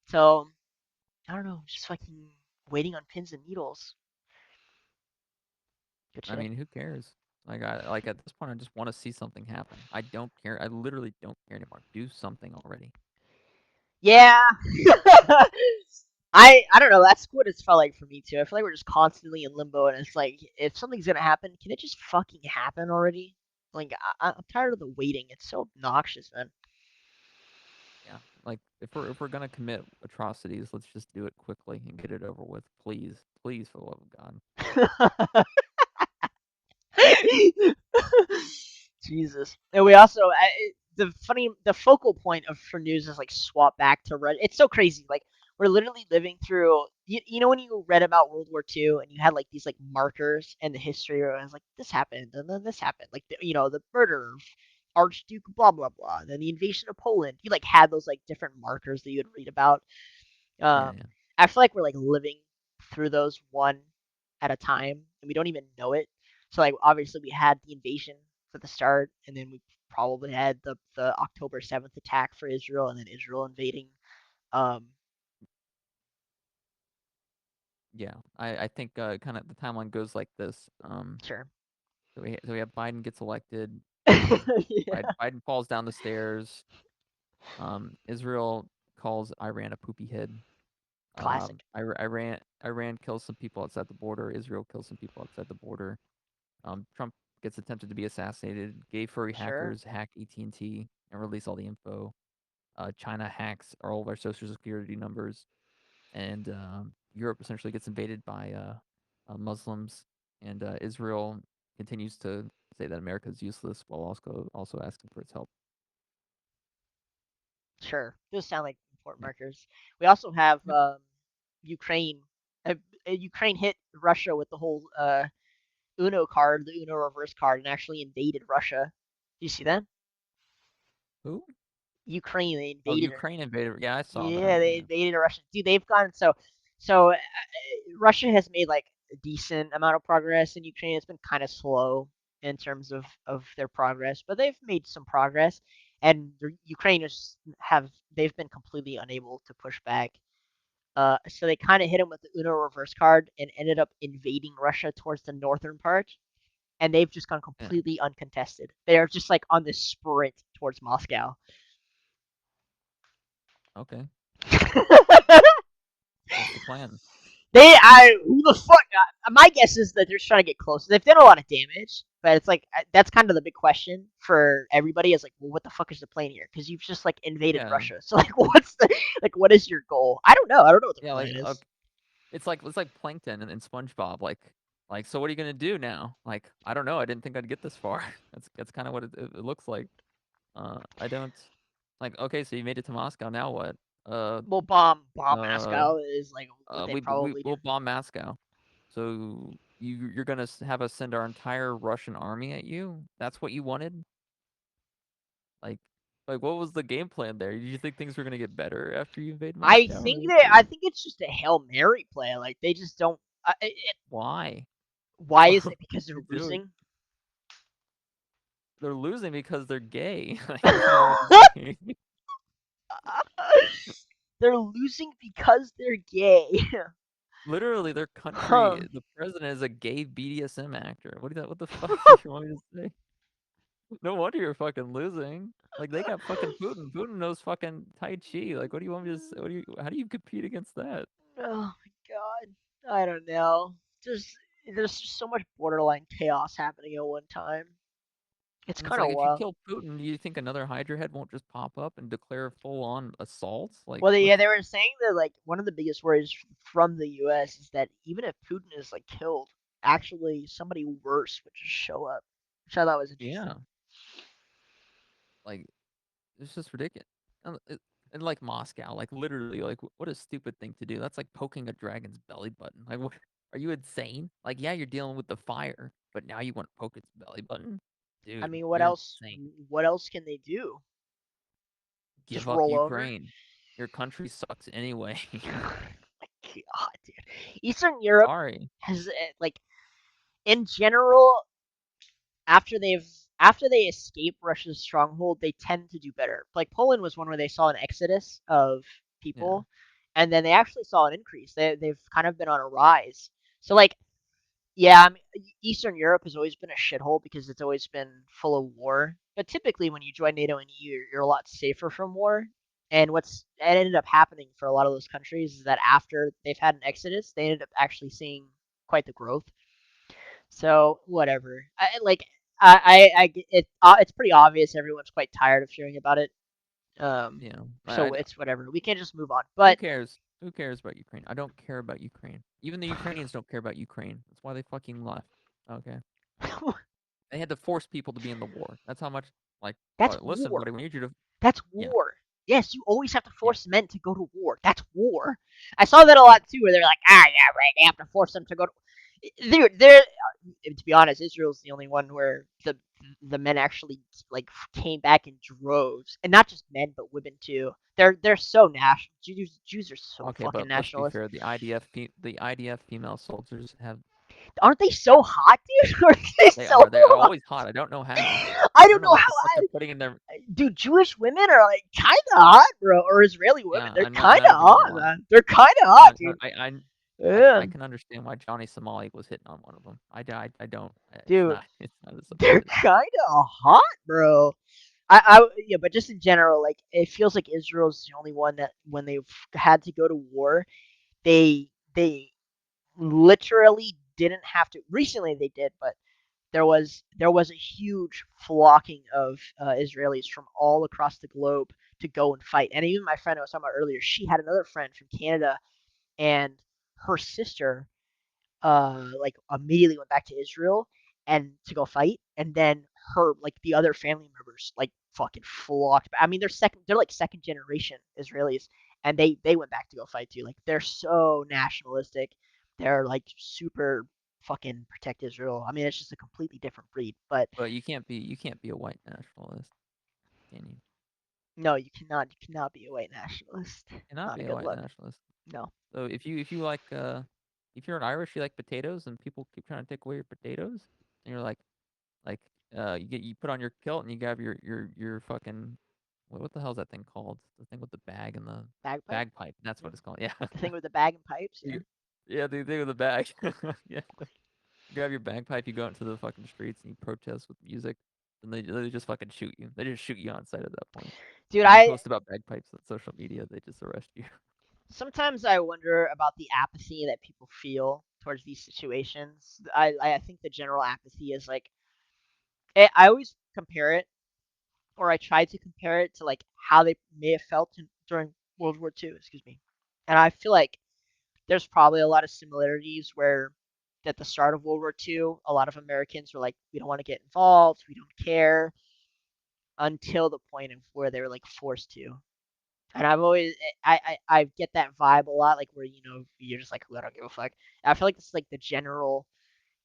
So I don't know, just fucking waiting on pins and needles. Good I shit. mean, who cares? Like at this point, I just want to see something happen. I don't care. I literally don't care anymore. Do something already. Yeah. I don't know. That's what it's felt like for me too. I feel like we're just constantly in limbo, and it's like if something's gonna happen, can it just fucking happen already? Like I'm tired of the waiting. It's so obnoxious, man. Yeah. If we're gonna commit atrocities, let's just do it quickly and get it over with, please, please, for the love of God. Jesus. And we also the focal point of for news is like swap back to Reddit. It's so crazy. Like we're literally living through. You know when you read about World War II and you had like these like markers in the history where it was like this happened and then this happened, like the murder of Archduke blah blah blah, then the invasion of Poland. You like had those like different markers that you would read about. Yeah, Um, yeah, I feel like we're like living through those one at a time, and we don't even know it. So like obviously we had the invasion for the start, and then we probably had the October 7th attack for Israel, and then Israel invading. Um, yeah. I think kind of the timeline goes like this. sure. So we have Biden gets elected. Yeah, Biden falls down the stairs. Israel calls Iran a poopy head. classic. Iran kills some people outside the border. Israel kills some people outside the border. Trump gets attempted to be assassinated. Gay furry Sure, hackers hack AT&T and release all the info. China hacks all of our social security numbers, and Europe essentially gets invaded by Muslims, and Israel continues to say that America is useless while also asking for its help. sure. Those sound like important Yep. markers. We also have Yep. Ukraine. Ukraine hit Russia with the whole Uno card, the Uno reverse card, and actually invaded Russia. Do you see that? Who? Ukraine, they Oh, invaded. Ukraine invaded. Yeah, I saw Yeah, that. they Yeah. invaded Russia. Dude, they've gone so. Russia has made like a decent amount of progress in Ukraine. It's been kind of slow in terms of their progress, but they've made some progress. And the Ukrainians have they've been completely unable to push back. So they kind of hit them with the Uno reverse card and ended up invading Russia towards the northern part. And they've just gone Yeah. completely uncontested. They are just like on this sprint towards Moscow. Okay. What's the plan? Who the fuck? My guess is that they're just trying to get close. They've done a lot of damage, but it's like that's kind of the big question for everybody. Is like, well, what the fuck is the plan here? Because you've just like invaded Yeah. Russia. So like, what is your goal? I don't know. I don't know what their Yeah. plan is. It's like Plankton and SpongeBob. So what are you gonna do now? Like, I don't know. I didn't think I'd get this far. That's kind of what it looks like. I don't like. Okay, so you made it to Moscow. Now what? Uh, Well, bomb uh, Moscow is like what they we probably do. will bomb Moscow. So you're gonna have us send our entire Russian army at you? That's what you wanted? Like, what was the game plan there? Did you think things were gonna get better after you invade Moscow? Or I think it's just a hail mary play. Like they just don't. why? Why What is it because they're are you doing? losing? They're losing because they're gay. Like, what do you want me to say? They're losing because they're gay. Literally, their Huh. country, the president is a gay BDSM actor. What the fuck do you want me to say? No wonder you're fucking losing. Like, they got fucking Putin. Putin knows fucking Tai Chi. Like, what do you want me to say? How do you compete against that? Oh my god. I don't know. There's just so much borderline chaos happening at one time. It's And it's kind of like, if you wild. kill Putin, do you think another Hydra head won't just pop up and declare full-on assaults? Like, Well, what? they were saying that like one of the biggest worries from the U.S. is that even if Putin is like killed, actually somebody worse would just show up, which I thought was interesting. Yeah. Like, it's just ridiculous. And like Moscow, like literally, like what a stupid thing to do. That's like poking a dragon's belly button. Like, what? Are you insane? Like, yeah, you're dealing with the fire, but now you want to poke its belly button, I dude? mean, You're insane. What else can they do? Just Give up roll over? Ukraine. Your country sucks anyway. My God, dude. Eastern Europe Sorry. has like in general after after they escape Russia's stronghold, they tend to do better. Like Poland was one where they saw an exodus of Yeah. people, and then they actually saw an increase. They've kind of been on a rise. So like, yeah, I mean, Eastern Europe has always been a shithole because it's always been full of war. But typically, when you join NATO and EU, you're a lot safer from war. And what's ended up happening for a lot of those countries is that after they've had an exodus, they ended up actually seeing quite the growth. So whatever. It's pretty obvious everyone's quite tired of hearing about it. Um, You know, so it's whatever. We can just move on. who But cares? Who cares about Ukraine? I don't care about Ukraine. Even the Ukrainians don't care about Ukraine. That's why they fucking left. Okay. They had to force people to be in the war. That's how much. Like, that's listen, war. buddy, we need you to. That's Yeah, war. Yes, you always have to yeah, force men to go to war. That's war. I saw that a yeah. lot too, where they're like, ah, yeah, right. They have to force them to go to. They're to be honest, Israel's the only one where the men actually like came back in droves, and not just men but women too. They're so national. Jews are so Okay, fucking but let's be nationalist. fair. The IDF female soldiers have. Aren't they so hot, dude? Aren't they They so are. They're hot? always hot. I don't know how. I I don't don't know know what how. the fuck they're putting in their. Dude, Jewish women are like kind of hot, bro. Or Israeli women, Yeah, they're I'm not. kind Not of even gonna hot, lie. man. They're kind of I'm hot, not. dude. I Yeah, can understand why Johnny Somali was hitting on one of them. I don't. It's dude, not. It's not as they're offensive. kind of hot, bro. Yeah, but just in general, like it feels like Israel's the only one that when they've had to go to war, they literally didn't have to. Recently, they did, but there was a huge flocking of Israelis from all across the globe to go and fight. And even my friend I was talking about earlier, she had another friend from Canada, and her sister like immediately went back to Israel and to go fight, and then her like the other family members like fucking flocked. I mean, they're like second generation Israelis, and they went back to go fight too. Like they're so nationalistic. They're like super fucking protect Israel. I mean, it's just a completely different breed. But But you can't be a white nationalist, can you? no, you cannot be a white nationalist. Cannot Not a be a good white look. nationalist. No. So if you like if you're an Irish, you like potatoes, and people keep trying to take away your potatoes, and you're like you put on your kilt and you grab your fucking what the hell's that thing called? The thing with the bag and the Bagpipe? bagpipe. That's what Yeah. it's called. Yeah. The thing with the bag and pipes, yeah. You- yeah, the thing with the bag. Yeah. You grab your bagpipe, you go out into the fucking streets and you protest with music, and they just fucking shoot you. They just shoot you on sight at that point. Dude, If you I post about bagpipes on social media, they just arrest you. sometimes I wonder about the apathy that people feel towards these situations. I think the general apathy is like I always compare it, or I try to compare it to like how they may have felt during World War II. Excuse me, and I feel like there's probably a lot of similarities where at the start of World War II, a lot of Americans were like, we don't want to get involved, we don't care, until the point of where they were like forced to. And I've always I get that vibe a lot, like where you're just like, I don't give a fuck. I feel like it's like the general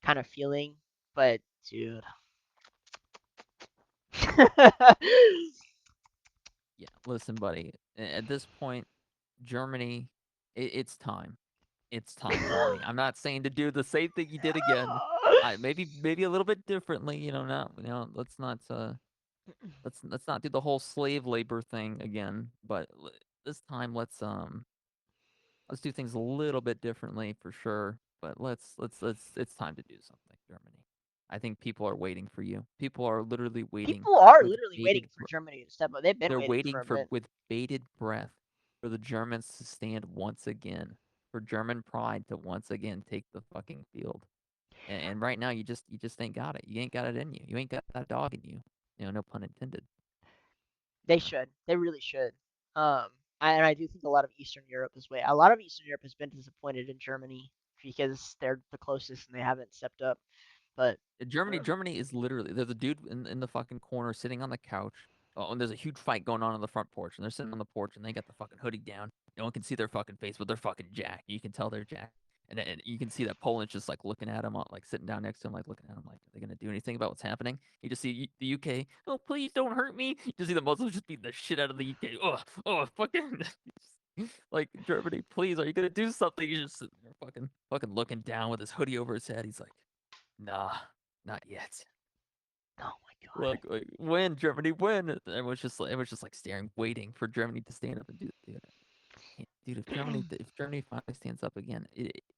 kind of feeling, but dude, Yeah, listen, buddy. At this point, Germany, it's time. It's time, Germany. I'm not saying to do the same thing you did again. I maybe a little bit differently. Not let's not do the whole slave labor thing again. But this time, let's do things a little bit differently for sure. But let's it's time to do something, Germany. I think people are waiting for you. People are literally waiting people are with literally waiting bated for Germany to step up. They've been they're waiting for waiting a for bit. with bated breath for the Germans to stand once again, for German pride to once again take the fucking field. And right now you just ain't got it. You ain't got it in you. You ain't got that dog in you. No pun intended. They should. They really should. Um, and I do think a lot of Eastern Europe is way. A lot of Eastern Europe has been disappointed in Germany because they're the closest and they haven't stepped up. But Germany is literally there's a dude in the fucking corner sitting on the couch. Oh, and there's a huge fight going on the front porch, and they're sitting on the porch, and they got the fucking hoodie down. No one can see their fucking face, but they're fucking jacked. You can tell they're jacked, and you can see that Poland's just like looking at him, like sitting down next to him, like looking at him, like are they gonna do anything about what's happening? You just see the UK. Oh, please don't hurt me. You just see the Muslims just beating the shit out of the UK. Oh, fucking. Like Germany, please, are you gonna do something? He's just sitting there, fucking looking down with his hoodie over his head. He's like, nah, not yet. oh my god, Like when Germany win, it was just like staring, waiting for Germany to stand up and do it. Dude, if Germany finally stands up again,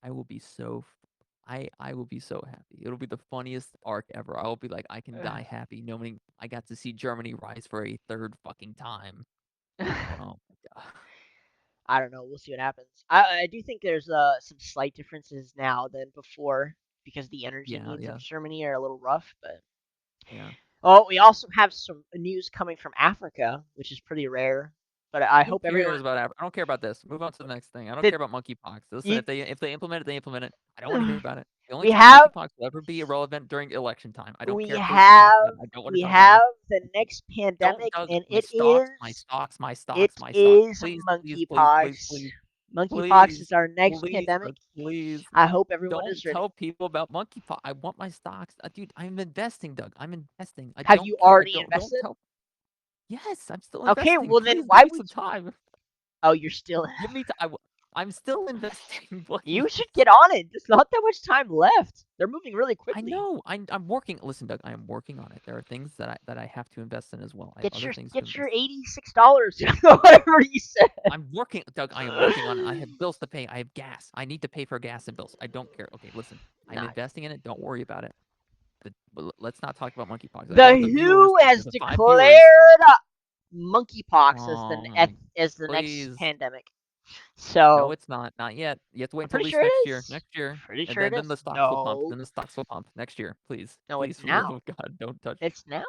I will be so I will be so happy. It'll be the funniest arc ever. I will be like, I can die happy knowing I got to see Germany rise for a third fucking time. Oh my god. I don't know. We'll see what happens. I do think there's some slight differences now than before because the energy Yeah, needs of yeah, Germany are a little rough. But yeah. Oh, we also have some news coming from Africa, which is pretty rare. But I Who hope everyone. cares about Africa? I don't care about this. Move on to the next thing. I don't Did care about monkeypox. Listen, you, if they implement it, they implement it. I don't want to hear about it. The only we time have monkeypox will ever be irrelevant during election time. I don't we care if they still have talk about it. I don't want to we talk about have monkey. the next Don't, pandemic, Doug. and My it stocks, my is stocks, my it stocks, my stocks. is Please, please, please, please, monkeypox. please, Monkeypox please, is our next please, pandemic. Doug, please. I hope everyone Don't is ready. tell people about monkeypox. I want my stocks, dude. I'm investing, Doug. I'm investing. I Have don't you care. I already don't invested? tell. Yes, I'm still Okay, investing. well then Please why give me would some you? time. Oh, you're still. Give me time. I'm still investing, You please. should get on it. There's not that much time left. They're moving really I quickly. know. I'm working. Listen, Doug, I am working on it. There are things that I have to invest in as well. I have other things to Get your invest in. $86, whatever you said. I'm working, Doug. I am working on it. I have bills to pay. I have gas. I need to pay for gas and bills. I don't care. Okay, listen. I'm Nah. investing in it. Don't worry about it. But let's not talk about monkeypox. I The don't want the viewers. WHO has The 5 viewers. declared monkeypox Oh, as the next please. pandemic. No, So it's not. Not yet. You have to wait I'm until at pretty least sure it next year. is. Next year. Pretty And sure it then is. the stocks will pump. No, Then the stocks will pump next year. Please. no, Please, it's for the love now. of God, don't touch. It's now.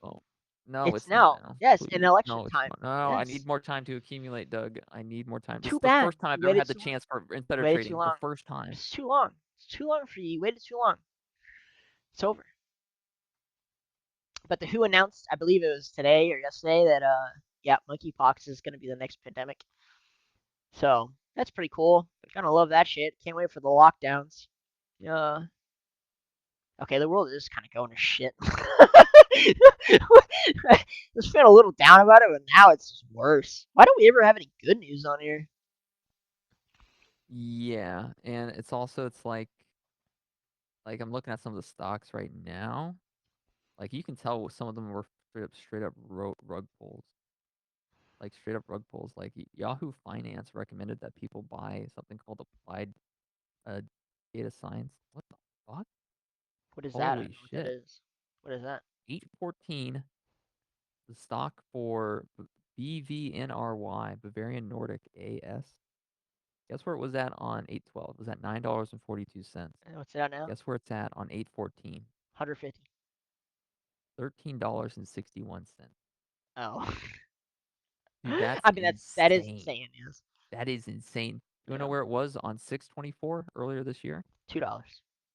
Oh, no, It's it's not now. now. Yes, in Please. election No, it's time. not. No, I Yes. need more time to accumulate, Doug. I need more time. This Too is the bad. first time I've You ever waited had the too long. chance for instead You of waited too trading. The long. first time. It's too long. It's too long for you. You waited too long. It's over. But the WHO announced, I believe it was today or yesterday, that yeah, monkeypox is going to be the next pandemic. So that's pretty cool. Gonna love that shit. Can't wait for the lockdowns. Yeah. Okay, the world is kind of going to shit. I was feeling a little down about it, but now it's just worse. Why don't we ever have any good news on here? Yeah, and it's also like I'm looking at some of the stocks right now. Like you can tell some of them were straight up rug pulls. Like straight up rug pulls. Like Yahoo Finance recommended that people buy something called applied uh, data science. What the fuck? What is that? I don't Holy know what that shit! is. What is that? 814. The stock for BVNRY Bavarian Nordic AS. Guess where it was at on 812? It was at $9.42. What's that now? Guess where it's at on 814? 150. $13.61. Oh, Dude, that's I mean that is insane. insane. Yes. That is insane. You wanna know Yeah. where it was on 624 earlier this year? $2.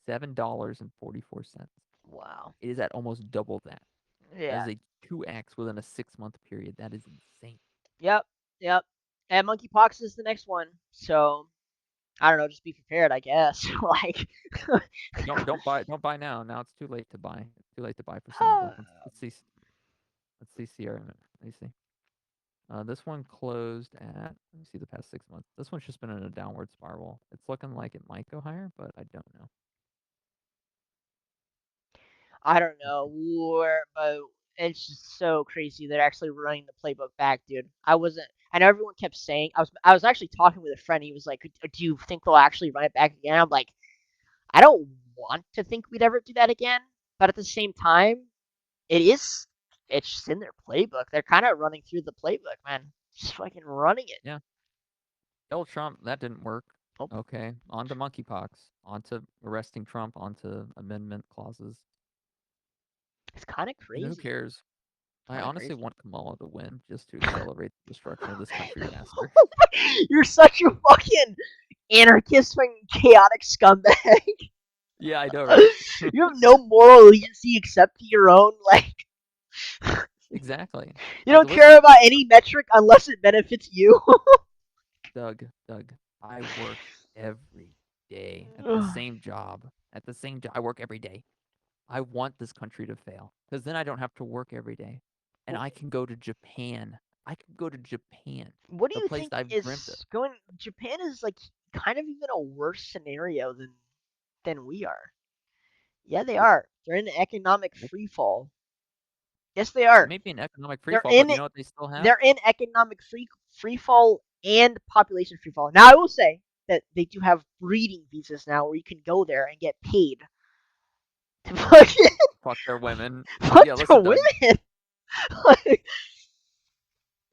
$7.44. Wow. It is at almost double that. That Yeah. is a 2x within a 6-month period. That is insane. Yep. Yep. And monkeypox is the next one. So I don't know. Just be prepared, I guess. Like. Hey, don't buy now. Now it's too late to buy. It's too late to buy for some of them. Let's see. Let's see Sierra. Let me see. This one closed at. Let me see the past 6 months. This one's just been in a downward spiral. It's looking like it might go higher, but I don't know. I don't know where, but it's just so crazy. They're actually running the playbook back, dude. I wasn't. I know everyone kept saying. I was actually talking with a friend. He was like, "Do you think they'll actually run it back again?" I'm like, I don't want to think we'd ever do that again. But at the same time, it is. It's just in their playbook. They're kind of running through the playbook, man. Just fucking running it. Yeah, Donald Trump, that didn't work. Nope. Okay, on to monkeypox, on to arresting Trump, on to amendment clauses. It's kind of And who crazy. cares? I Kind of honestly crazy. want Kamala to win just to accelerate the destruction of this country faster. You're such a fucking anarchist, fucking chaotic scumbag. Yeah, I know, right? You have no moral allegiance except to your own. Like, Exactly. you Like, don't care listen, about any metric unless it benefits you. Doug, I work every day at the same job. At the same job, I work every day. I want this country to fail because then I don't have to work every day, and I can go to Japan. I can go to Japan, What do the you place think I've dreamt of. is going? Japan is like kind of even a worse scenario than we are. Yeah, they are. They're in economic They, free fall. Yes, they they are. may be an economic They're freefall, but in you know what they still have? they're in economic free fall and population free fall. Now I will say that they do have breeding visas now where you can go there and get paid to fucking Fuck their women. fuck Yeah, the listen, Doug. women. Like,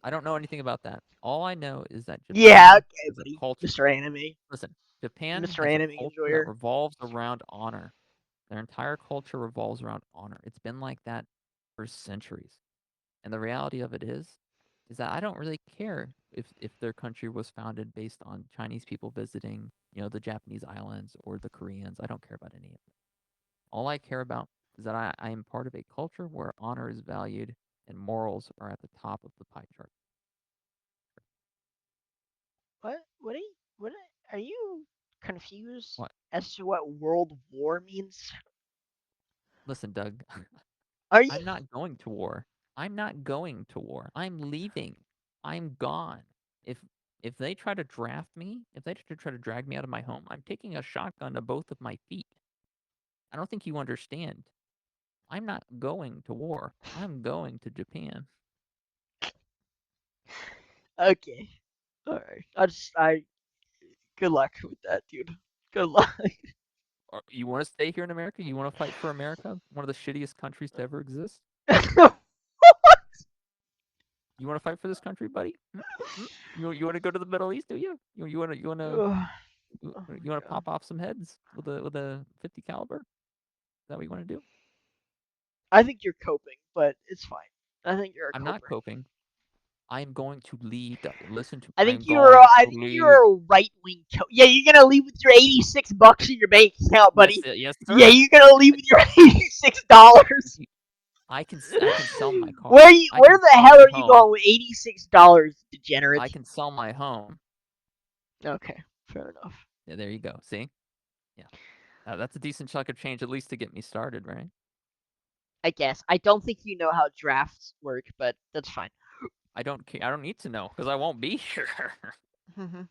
I don't know anything about that. All I know is that yeah, Japan okay, has a buddy. culture. Mr. Anime. Listen, Japan Mr. has a Anime culture that enjoyer. revolves around honor. Their entire culture revolves around honor. It's been like that for centuries. And the reality of it is that I don't really care if their country was founded based on Chinese people visiting, the Japanese islands or the Koreans. I don't care about any of it. All I care about is that I am part of a culture where honor is valued and morals are at the top of the pie chart. What? Are you confused What? as to what World War means? Listen, Doug, Are you? I'm not going to war. I'm not going to war. I'm leaving. I'm gone. If if they try to draft me, if they try to drag me out of my home, I'm taking a shotgun to both of my feet. I don't think you understand. I'm not going to war. I'm going to Japan. Okay. All right. I. Good luck with that, dude. Good luck. You want to stay here in America? You want to fight for America? One of the shittiest countries to ever exist? You want to fight for this country, buddy? Hmm? You want to go to the Middle East? Do you? Oh You my want to god. pop off some heads with a 50 caliber? Is that what you want to do? I think you're coping, but it's fine. I think you're a I'm not coper. coping. I am going to leave. Doug. Listen to me. I I think am you're. going I to think leave. you're a right wing. Yeah, you're gonna leave with your $86 in your bank account, Yes, buddy. yes, Yeah, sir. you're gonna leave with your $86. I can sell my Where car. you? I Where can the sell hell my are you home. going with $86, I degenerate? can sell my home. Okay, fair enough. Yeah, there you go. See? Yeah. That's a decent chunk of change, at least to get me started, right? I guess I don't think you know how drafts work, but that's fine. I don't care. I don't need to know because I won't be here. Mhm.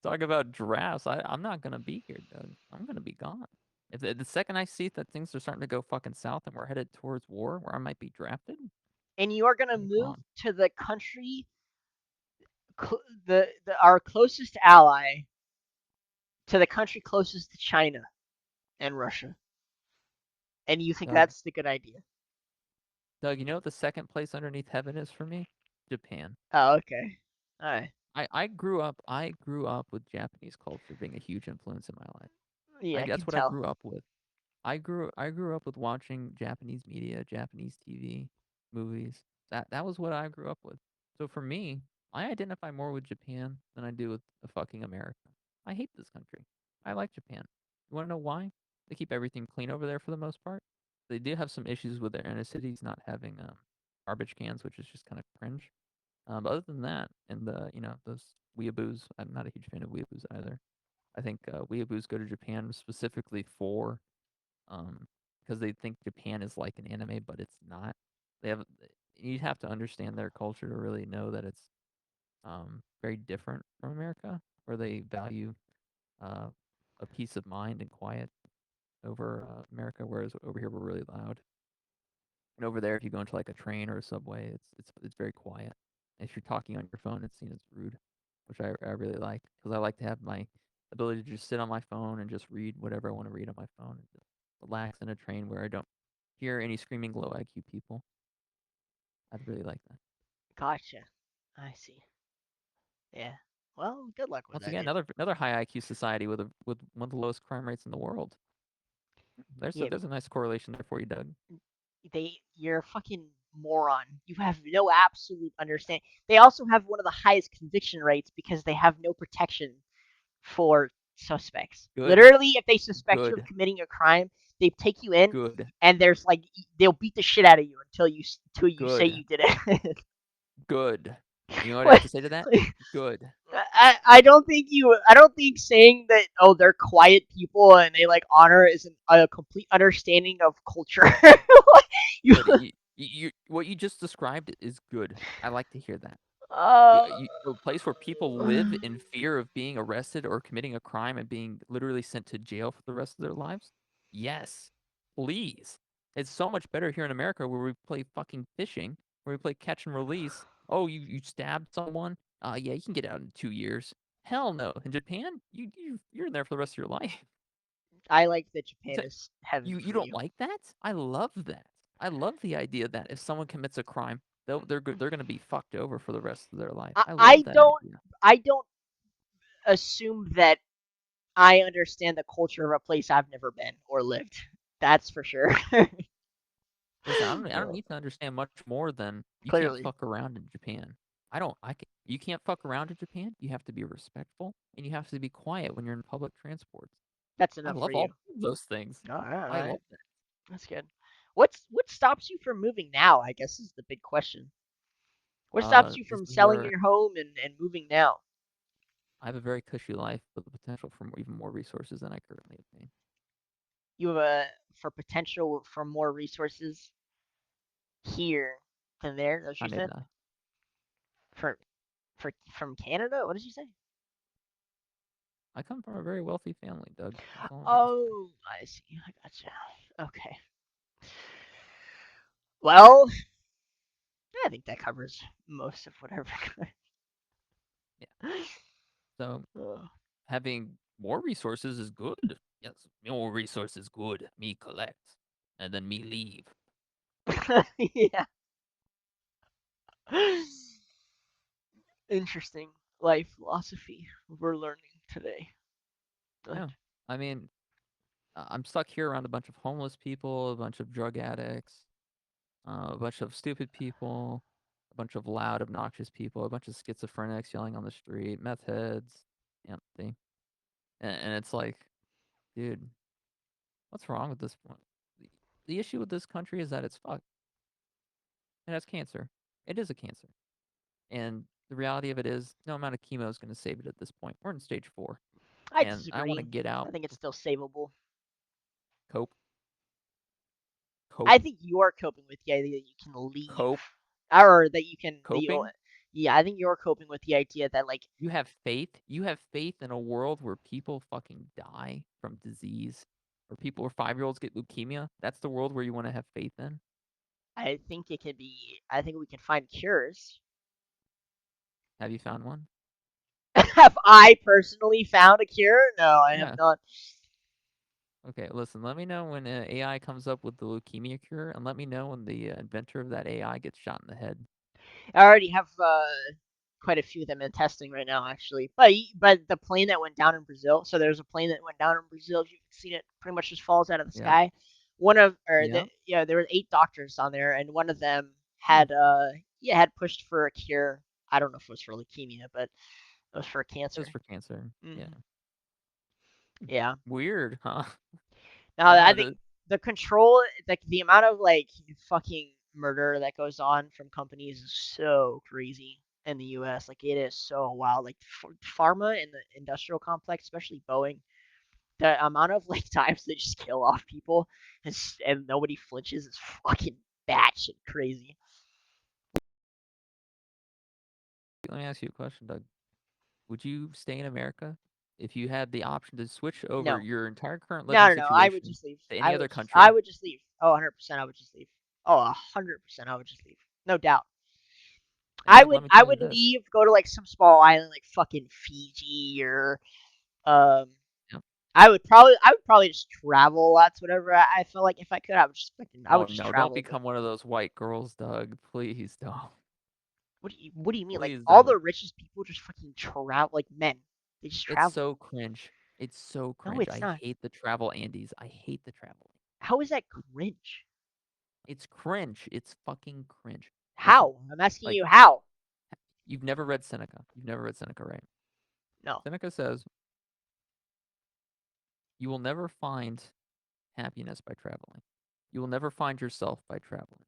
Talk about drafts. I'm not gonna be here, Doug. I'm gonna be gone. If the second I see that things are starting to go fucking south and we're headed towards war, where I might be drafted, And you are gonna I'll be move gone. to the country, the our closest ally, to the country closest to China and Russia, and you think Doug, that's the good idea? You know what the second place underneath heaven is for me? Japan. Oh, okay. All right. I grew up with Japanese culture being a huge influence in my life. Yeah, I can That's what I tell. grew up with. I grew up with watching Japanese media, Japanese TV, movies. That was what I grew up with. So for me, I identify more with Japan than I do with the fucking America. I hate this country. I like Japan. You want to know why? They keep everything clean over there for the most part. They do have some issues with their inner cities not having garbage cans, which is just kind of cringe. But other than that, and those weeaboos, I'm not a huge fan of weeaboos either. I think weeaboos go to Japan specifically for um, because they think Japan is like an anime, but it's not. They have You'd have to understand their culture to really know that it's very different from America, where they value uh, a peace of mind and quiet over America, whereas over here we're really loud. And over there, if you go into like a train or a subway, it's very quiet. And if you're talking on your phone, it's seen as rude, which I really like because I like to have my ability to just sit on my phone and just read whatever I want to read on my phone and just relax in a train where I don't hear any screaming low IQ people. I'd really like that. Gotcha. I see. Yeah. Well, good luck with Once that, again, dude. another high IQ society with one of the lowest crime rates in the world. Yeah, There's a nice correlation there for you, Doug. you're a fucking moron. You have no absolute understanding. They also have one of the highest conviction rates because they have no protection for suspects. Good, Literally, if they suspect you of good, committing a crime, they take you in, good, and there's like they'll beat the shit out of you until you say good, you did it. good. You know what I have Like, to say to that? Good. I don't think saying that, oh, they're quiet people and they like honor isn't a complete understanding of culture. you Good. What you just described is good. I like to hear that. uh A place where people live in fear of being arrested or committing a crime and being literally sent to jail for the rest of their lives? Yes. Please. It's so much better here in America where we play fucking fishing, where we play catch and release. Oh, you stabbed someone? Yeah, you can get out in 2 years. Hell no. In Japan, you're in there for the rest of your life. I like that Japan So is heaven you for don't you. like that? I love that. I love the idea that if someone commits a crime, they're gonna be fucked over for the rest of their life. I, I love I that don't idea. I don't assume that I understand the culture of a place I've never been or lived. That's for sure. Listen, I don't Uh, need to understand much more than you can't Clearly, fuck around in Japan. I don't. I can, you can't fuck around in Japan. You have to be respectful and you have to be quiet when you're in public transports. that's I enough for love you. all of those things. All right, all I right. love that. That's good. What stops you from moving now? I guess is the big question. What stops you This from is selling where your home and moving now? I have a very cushy life with the potential for even more resources than I currently obtain. You have a for potential for more resources here than there. That's what you said. Canada. For from Canada. What did you say? I come from a very wealthy family, Doug. That's all I'm gonna say. Oh, I see. I gotcha. Okay. Well, I think that covers most of whatever. Yeah. So uh, having more resources is good. Yes, more resources good. Me collect, and then me leave. yeah. Interesting life philosophy we're learning today. But Yeah. I mean, I'm stuck here around a bunch of homeless people, a bunch of drug addicts, a bunch of stupid people, a bunch of loud, obnoxious people, a bunch of schizophrenics yelling on the street, meth heads, empty. And it's like, dude, what's wrong with this one? The issue with this country is that it's fucked. It has cancer. It is a cancer. And the reality of it is, no amount of chemo is going to save it at this point. We're in stage 4. I And I want to disagree. get I out, think it's still savable. cope, cope, I think you're coping with the idea that you can leave, cope, or that you can that you. coping. Yeah, I think you're coping with the idea that like You have faith. You have faith in a world where people fucking die from disease, or people or 5-year-olds get leukemia. That's the world where you want to have faith in. I think it can be. I think we can find cures. Have you found one? Have I personally found a cure? No, I have Yeah. not. Okay, listen, let me know when AI comes up with the leukemia cure, and let me know when the inventor of that AI gets shot in the head. I already have quite a few of them in testing right now, actually. But the plane that went down in Brazil. So there's a plane that went down in Brazil. If you've seen it, pretty much just falls out of the Yep. sky. One of or the Yep. yeah, there were 8 doctors on there, and one of them Hmm. had pushed for a cure. I don't know if it was for leukemia, but it was for It was cancer. for cancer. Yeah. Hmm. Yeah. Weird, huh? Now I I know think that. the control, like the amount of like fucking murder that goes on from companies is so crazy in the U.S. Like it is so wild. Like pharma and the industrial complex, especially Boeing, the amount of like times they just kill off people and nobody flinches is fucking batshit crazy. Let me ask you a question, Doug. Would you stay in America if you had the option to switch over No, your entire current living no, no, no. I would situation just leave. to any other I country? would just leave. Oh, 100%. I would just leave. Oh, 100%. I would just leave. No doubt. And Doug, let me I tell you would this. leave, go to like some small island like fucking Fiji or um Yep. I would probably just travel lots whatever I felt like if I could I Oh would just no, don't travel. But become one of those white girls, Doug. Please don't. what do you mean? Like Please all don't. the richest people just fucking travel, like men. They just It's travel. so cringe. It's so No, cringe. it's I not. hate the travel Andes. I hate the travel. How is that cringe? It's cringe. It's fucking cringe. Listen, How? I'm asking like you how. you've never read Seneca. You've never read Seneca, right? No. Seneca says, "You will never find happiness by traveling. You will never find yourself by traveling.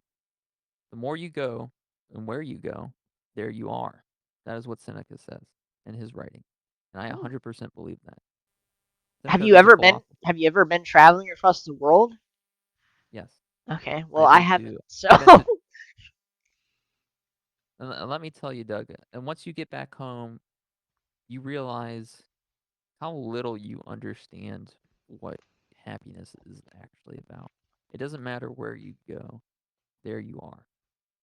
The more you go and where you go, there you are." That is what Seneca says in his writing. And I Hmm. 100% believe that. Seneca is a philosopher. Have you ever been traveling across the world? Yes, Okay. Well, I've I been haven't. to So I've been to and let me tell you, Doug, and once you get back home, you realize how little you understand what happiness is actually about. It doesn't matter where you go, there you are.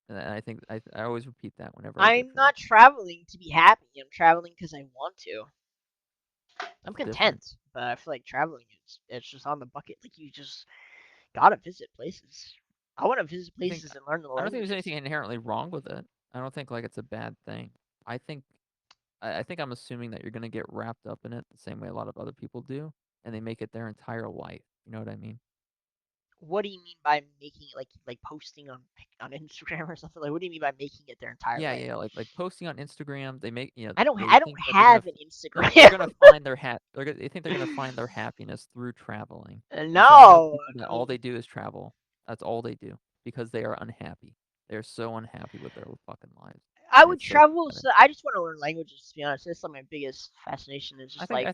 And I think I always repeat that whenever I go I'm not traveling. traveling to be happy. I'm traveling because I want to. I'm That's different. content, but I feel like traveling is it's just on the bucket. Like you just gotta visit places. I want to visit I think places and learn the I don't think there's languages. anything inherently wrong with it. I don't think like it's a bad thing. I think I think I'm assuming that you're gonna get wrapped up in it the same way a lot of other people do, and they make it their entire life. You know what I mean? what do you mean by making it like posting on Instagram or something? Like, what do you mean by making it their entire Yeah, yeah, language? like posting on Instagram, they make they I don't think that have an they're Instagram. gonna find they think they're gonna find their happiness through traveling. And so I know No. people that all they do is travel. That's all they do because they are unhappy. They're so unhappy with their fucking lives, I and would it's so travel. pathetic. So I just want to learn languages. To be honest, that's like my biggest fascination. Is just like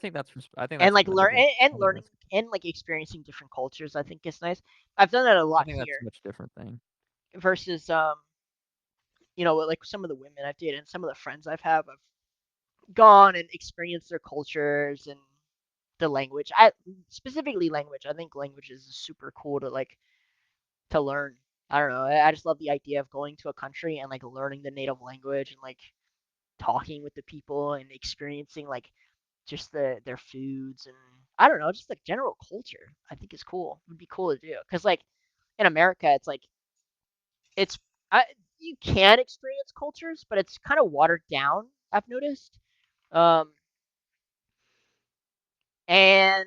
I think and that's like learn commendable. and I think learning that's and like experiencing different cultures. I think is nice. I've done that a I lot think that's here a much different thing. versus like some of the women I've dated and some of the friends I've gone and experienced their cultures and the language. I specifically language. I think language is super cool to learn. I don't know. I just love the idea of going to a country and like learning the native language and like talking with the people and experiencing like just their foods and I don't know, just like general culture. I think is cool. Would be cool to do because like in America, it's like it's I, you can experience cultures, but it's kind of watered down. I've noticed. Um, and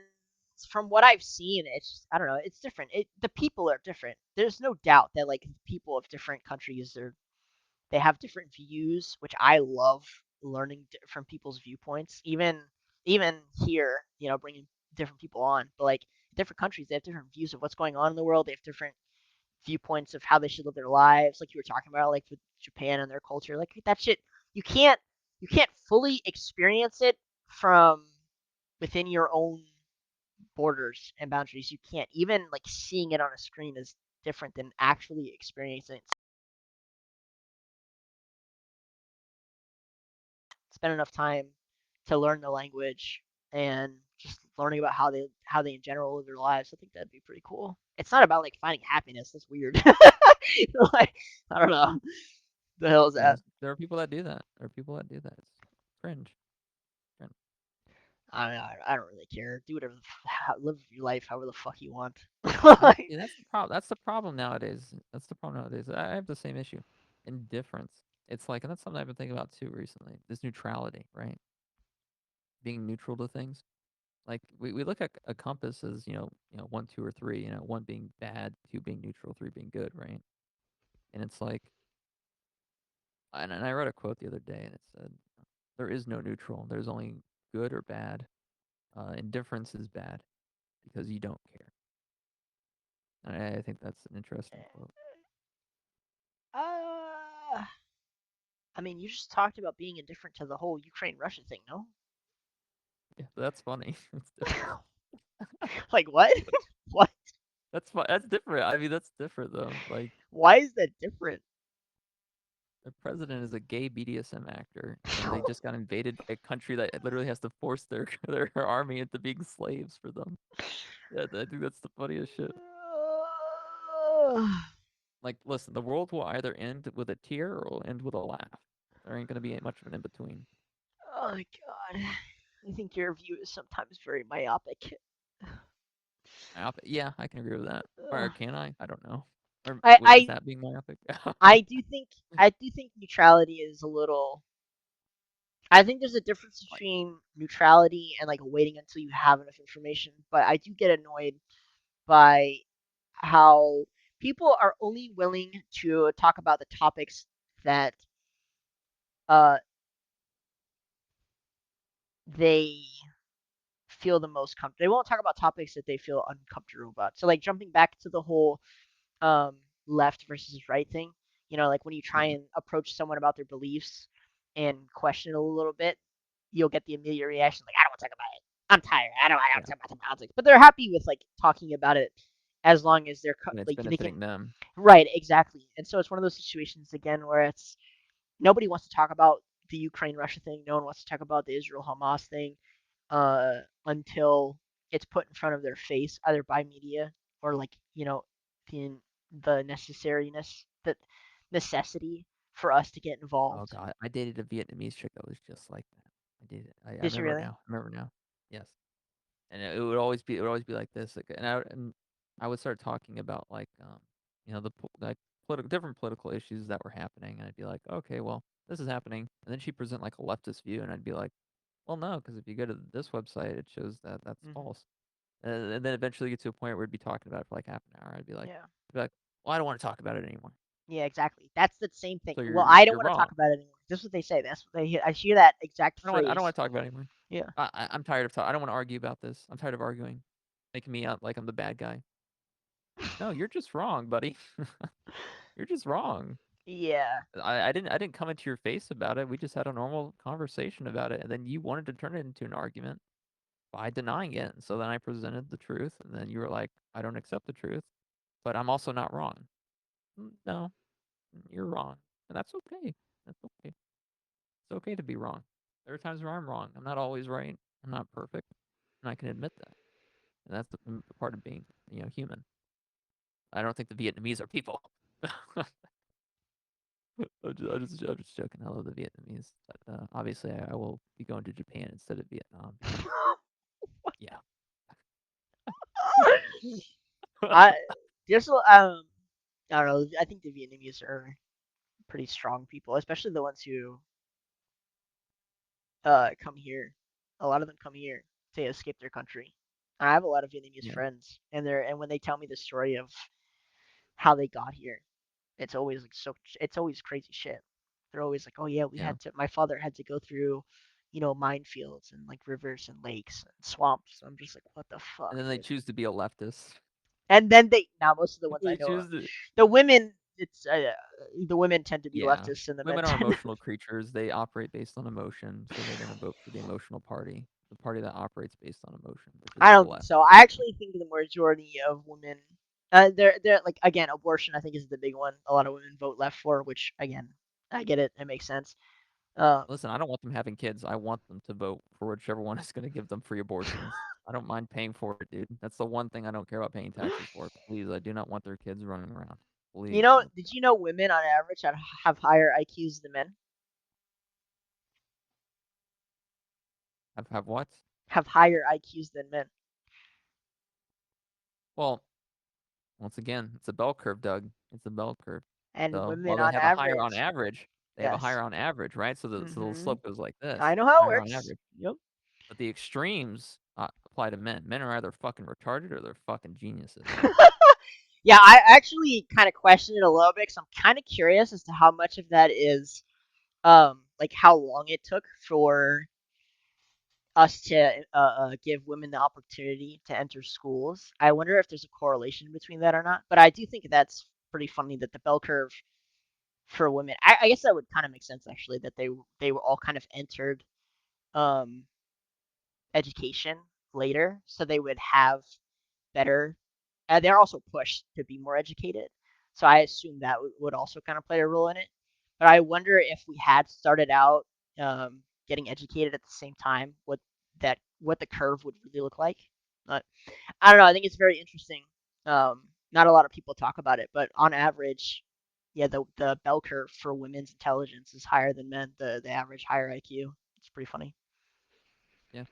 from what I've seen, it's just, I don't know. It's different. The people are different. There's no doubt that like people of different countries they have different views, which I love learning from people's viewpoints. Even here, bringing different people on, but like different countries, they have different views of what's going on in the world. They have different viewpoints of how they should live their lives. Like you were talking about, like with Japan and their culture, like that shit. You can't you can't fully experience it from within your own borders and boundaries. You can't even like seeing it on a screen is different than actually experiencing it. Spend enough time to learn the language and just learning about how they in general live their lives. I think that'd be pretty cool. It's not about like finding happiness. That's weird. Like I don't know. The hell is that? Yes, there are people that do that. There are people that do that. It's cringe. Cringe. I don't really care. Do whatever. Live your life however the fuck you want. That's the problem. That's the problem nowadays. That's the problem nowadays. I have the same issue. Indifference. It's like, and that's something I've been thinking about too recently. This neutrality, right? Being neutral to things. Like we look at a compass as one, two, or three. One being bad, two being neutral, three being good, right? And it's like, and I read a quote the other day, and it said, "There is no neutral. There's only good or bad. Indifference is bad because you don't care." And I think that's an interesting quote. uh, I mean, you just talked about being indifferent to the whole Ukraine-Russia thing, no? Yeah, but that's funny. It's different. Like what? What? That's fun. That's different. I mean, that's different though. Like Why is that different? the president is a gay BDSM actor, and they just got invaded by a country that literally has to force their their army into being slaves for them. Yeah, I think that's the funniest shit. Like, listen, the world will either end with a tear or it'll end with a laugh. There ain't gonna be much of an in between. Oh my god. I think your view is sometimes very myopic. Yeah, I can agree with that. Or can I? I don't know. Or I wait, is I that being myopic? I do think I do think neutrality is a little. I think there's a difference Like, between neutrality and like waiting until you have enough information. But I do get annoyed by how people are only willing to talk about the topics that uh they feel the most comfortable. They won't talk about topics that they feel uncomfortable about. So like jumping back to the whole um, left versus right thing. Like when you try yeah, and approach someone about their beliefs and question it a little bit, you'll get the immediate reaction like, "I don't want to talk about it. I'm tired. I don't yeah. talk about the politics." But they're happy with like talking about it as long as they're And it's like they can. benefiting them. Right, exactly. And so it's one of those situations again where it's nobody wants to talk about the Ukraine Russia thing. No one wants to talk about the Israel Hamas thing until it's put in front of their face, either by media or like the the necessariness, the necessity for us to get Oh involved. god, I dated a Vietnamese chick that was just like that. I dated. I Did you remember really? now. I remember now. Yes. And it would always be like this. Like, and I would start talking about like like different political issues that were happening, and I'd be like, okay, well, this is happening, and then she'd present like a leftist view, and I'd be like, well, no, because if you go to this website, it shows that that's Hmm. false. And then eventually get to a point where we'd be talking about it for like half an hour. Yeah. I'd be like, well, I don't want to talk about it anymore. Yeah, exactly. That's the same thing. So Well, I don't you're want to wrong. talk about it anymore. That's what they say. That's what they hear. I hear that exact I don't phrase. want to talk about it anymore. Yeah. I'm tired of talking. I don't want to argue about this. I'm tired of arguing, making me out like I'm the bad guy. No, you're just wrong, buddy. You're just wrong. Yeah. I didn't come into your face about it. We just had a normal conversation about it, and then you wanted to turn it into an argument by denying it. And so then I presented the truth, and then you were like, I don't accept the truth, but I'm also not wrong. No, you're wrong, and that's okay. That's okay. It's okay to be wrong. There are times where I'm wrong. I'm not always right. I'm not perfect, and I can admit that. And that's the part of being, human. I don't think the Vietnamese are people. I'm just joking. I love the Vietnamese, but obviously I will be going to Japan instead of Vietnam because yeah. I just I don't know. I think the Vietnamese are pretty strong people, especially the ones who come here. A lot of them come here to escape their country. I have a lot of Vietnamese Yeah. friends, and when they tell me the story of how they got here, it's always like it's always crazy shit. They're always like, oh yeah, Yeah. my father had to go through, minefields and like rivers and lakes and swamps. I'm just like, what the And fuck, then they dude? choose to be a leftist. And then now most of the ones I They know, choose to the women, it's the women tend to be Yeah. leftists and the men Women are tend to. emotional creatures. They operate based on emotion, so they're going to vote for the emotional party, the party that operates based on emotion, which is I the don't think left, so. I basically. actually think the majority of women, they're like again, abortion. I think is the big one. A lot of women vote left for, which again, I get it. It makes sense. Um, Listen, I don't want them having kids. I want them to vote for whichever one is going to give them free abortions. I don't mind paying for it, dude. That's the one thing I don't care about paying taxes for. Please, I do not want their kids running around. Please, no. did you know women on average have higher IQs than men? Have what? Have higher IQs than men. Well, once again, it's a bell curve, Doug. It's a bell curve. And So women while they on have a higher on average, average, they have a yes. higher on average, right? So the Hmm. slope goes like I this, know how it higher on works. average. Yep. But the extremes apply to men. Men are either fucking retarded or they're fucking geniuses. Yeah, I actually kind of question it a little bit because I'm kind of curious as to how much of that is like how long it took for us to give women the opportunity to enter schools. I wonder if there's a correlation between that or not. But I do think that's pretty funny that the bell curve for women. I guess that would kind of make sense actually that they were all kind of entered um, education later, so they would have better. They're also pushed to be more educated, so I assume that would also kind of play a role in it. But I wonder if we had started out getting educated at the same time, what the curve would really look like. But I don't know. I think it's very interesting. Not a lot of people talk about it, but on average, yeah, the bell curve for women's intelligence is higher than men. The average higher IQ. It's pretty funny. Yeah.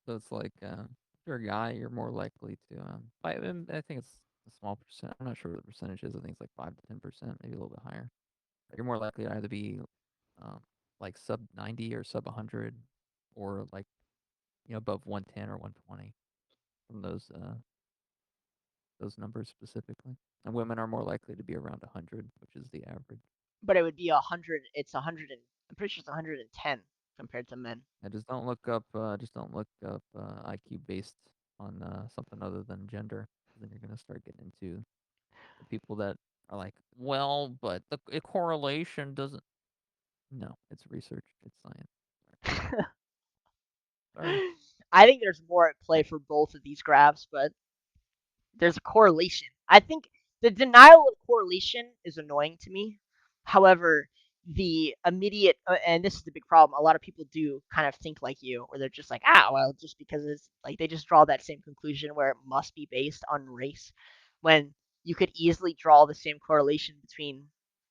So it's like, if you're a guy, you're more likely to. I think it's a small percent. I'm not sure what the percentage is. I think it's like 5 to 10%, maybe a little bit higher. But you're more likely to either be, um, like sub 90 or sub 100, or like above 110 or 120 from those numbers specifically. And women are more likely to be around 100, which is the average. But it would be 100. It's 100 and I'm pretty sure it's 110 compared to men. I just don't look up IQ based on something other than gender. Then you're gonna start getting into the people that are like, well, but the correlation doesn't. No, it's research. It's science. Sorry. I think there's more at play Sorry. for both of these graphs, but there's a correlation. I think the denial of correlation is annoying to me. However, the immediate and this is the big problem. A lot of people do kind of think like you, where they're just like, well, just because it's like they just draw that same conclusion where it must be based on race, when you could easily draw the same correlation between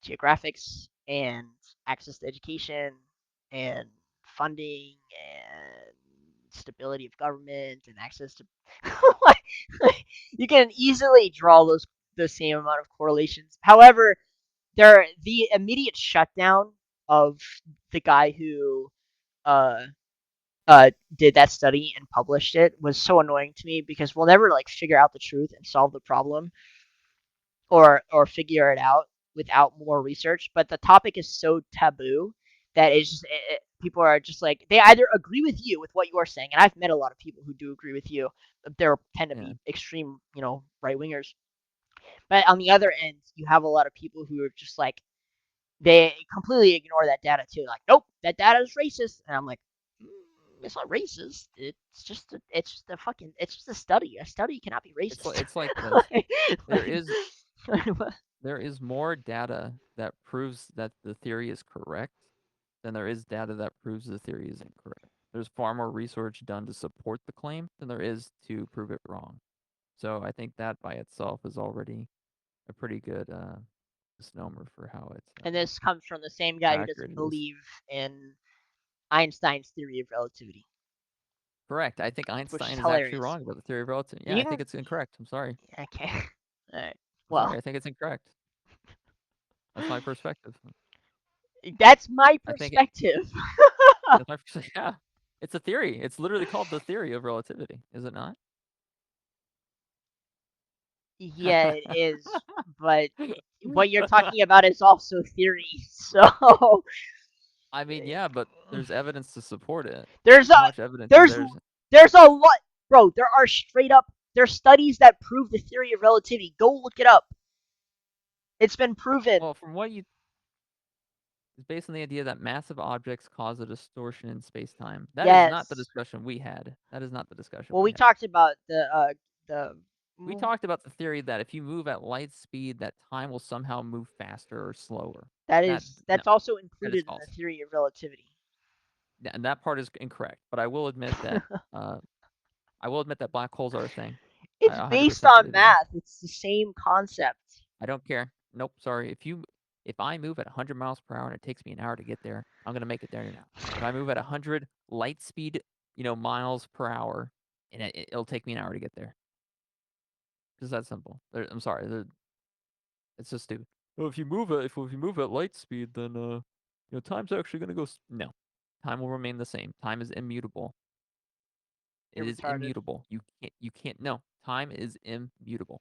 geographics and access to education and funding and stability of government and access to you can easily draw the same amount of correlations. However, the immediate shutdown of the guy who uh did that study and published it was so annoying to me because we'll never like figure out the truth and solve the problem or figure it out without more research. But the topic is so taboo that it's just people are just like they either agree with you with what you are saying, and I've met a lot of people who do agree with you. There tend to Yeah. be extreme, right wingers. But on the other end, you have a lot of people who are just like they completely ignore that data too. Like, nope, that data is racist, and I'm like, it's not racist. It's just a study. A study cannot be racist. It's like this. There like, is there is more data that proves that the theory is correct than there is data that proves the theory is incorrect. There's far more research done to support the claim than there is to prove it wrong. So I think that by itself is already a pretty good misnomer for and this comes from the same guy how who accurate doesn't it is. believe in Einstein's theory of relativity, Correct. I think which is Einstein is actually hilarious. wrong about the theory of relativity. Yeah, You I can, think it's incorrect. I'm sorry. okay, all right. I'm sorry. Well, I think it's incorrect. That's my perspective. that's my I think perspective. that's my perspective. Yeah, it's a theory. It's literally called the theory of relativity, is it not? Yeah, it is, but what you're talking about is also theory. So I mean, yeah, but there's evidence to support it. there's a How much evidence is there's there? there's a lot, bro. There are straight up there's studies that prove the theory of relativity. Go look it up. It's been proven. Well, from what you is based on the idea that massive objects cause a distortion in space-time. That is not the Yes. discussion we had. That is not the discussion Well, we we had. talked about the We talked about the theory that if you move at light speed, that time will somehow move faster or slower. That no, that's also that is included in the false. theory of relativity. And that part is incorrect. But uh, I will admit that black holes are a thing. I It's based 100% on believe in those. math. It's the same concept. I don't care. Nope, sorry. If I move at 100 miles per hour and it takes me an hour to get there, I'm gonna make it there now. If I move at 100 light speed, miles per hour, and it'll take me an hour to get there. Just that simple. I'm sorry. It's just stupid. Oh, if you move at light speed, then time's actually gonna go. No, time will remain the same. Time is immutable. It You're is retarded. immutable. You can't. No, time is immutable.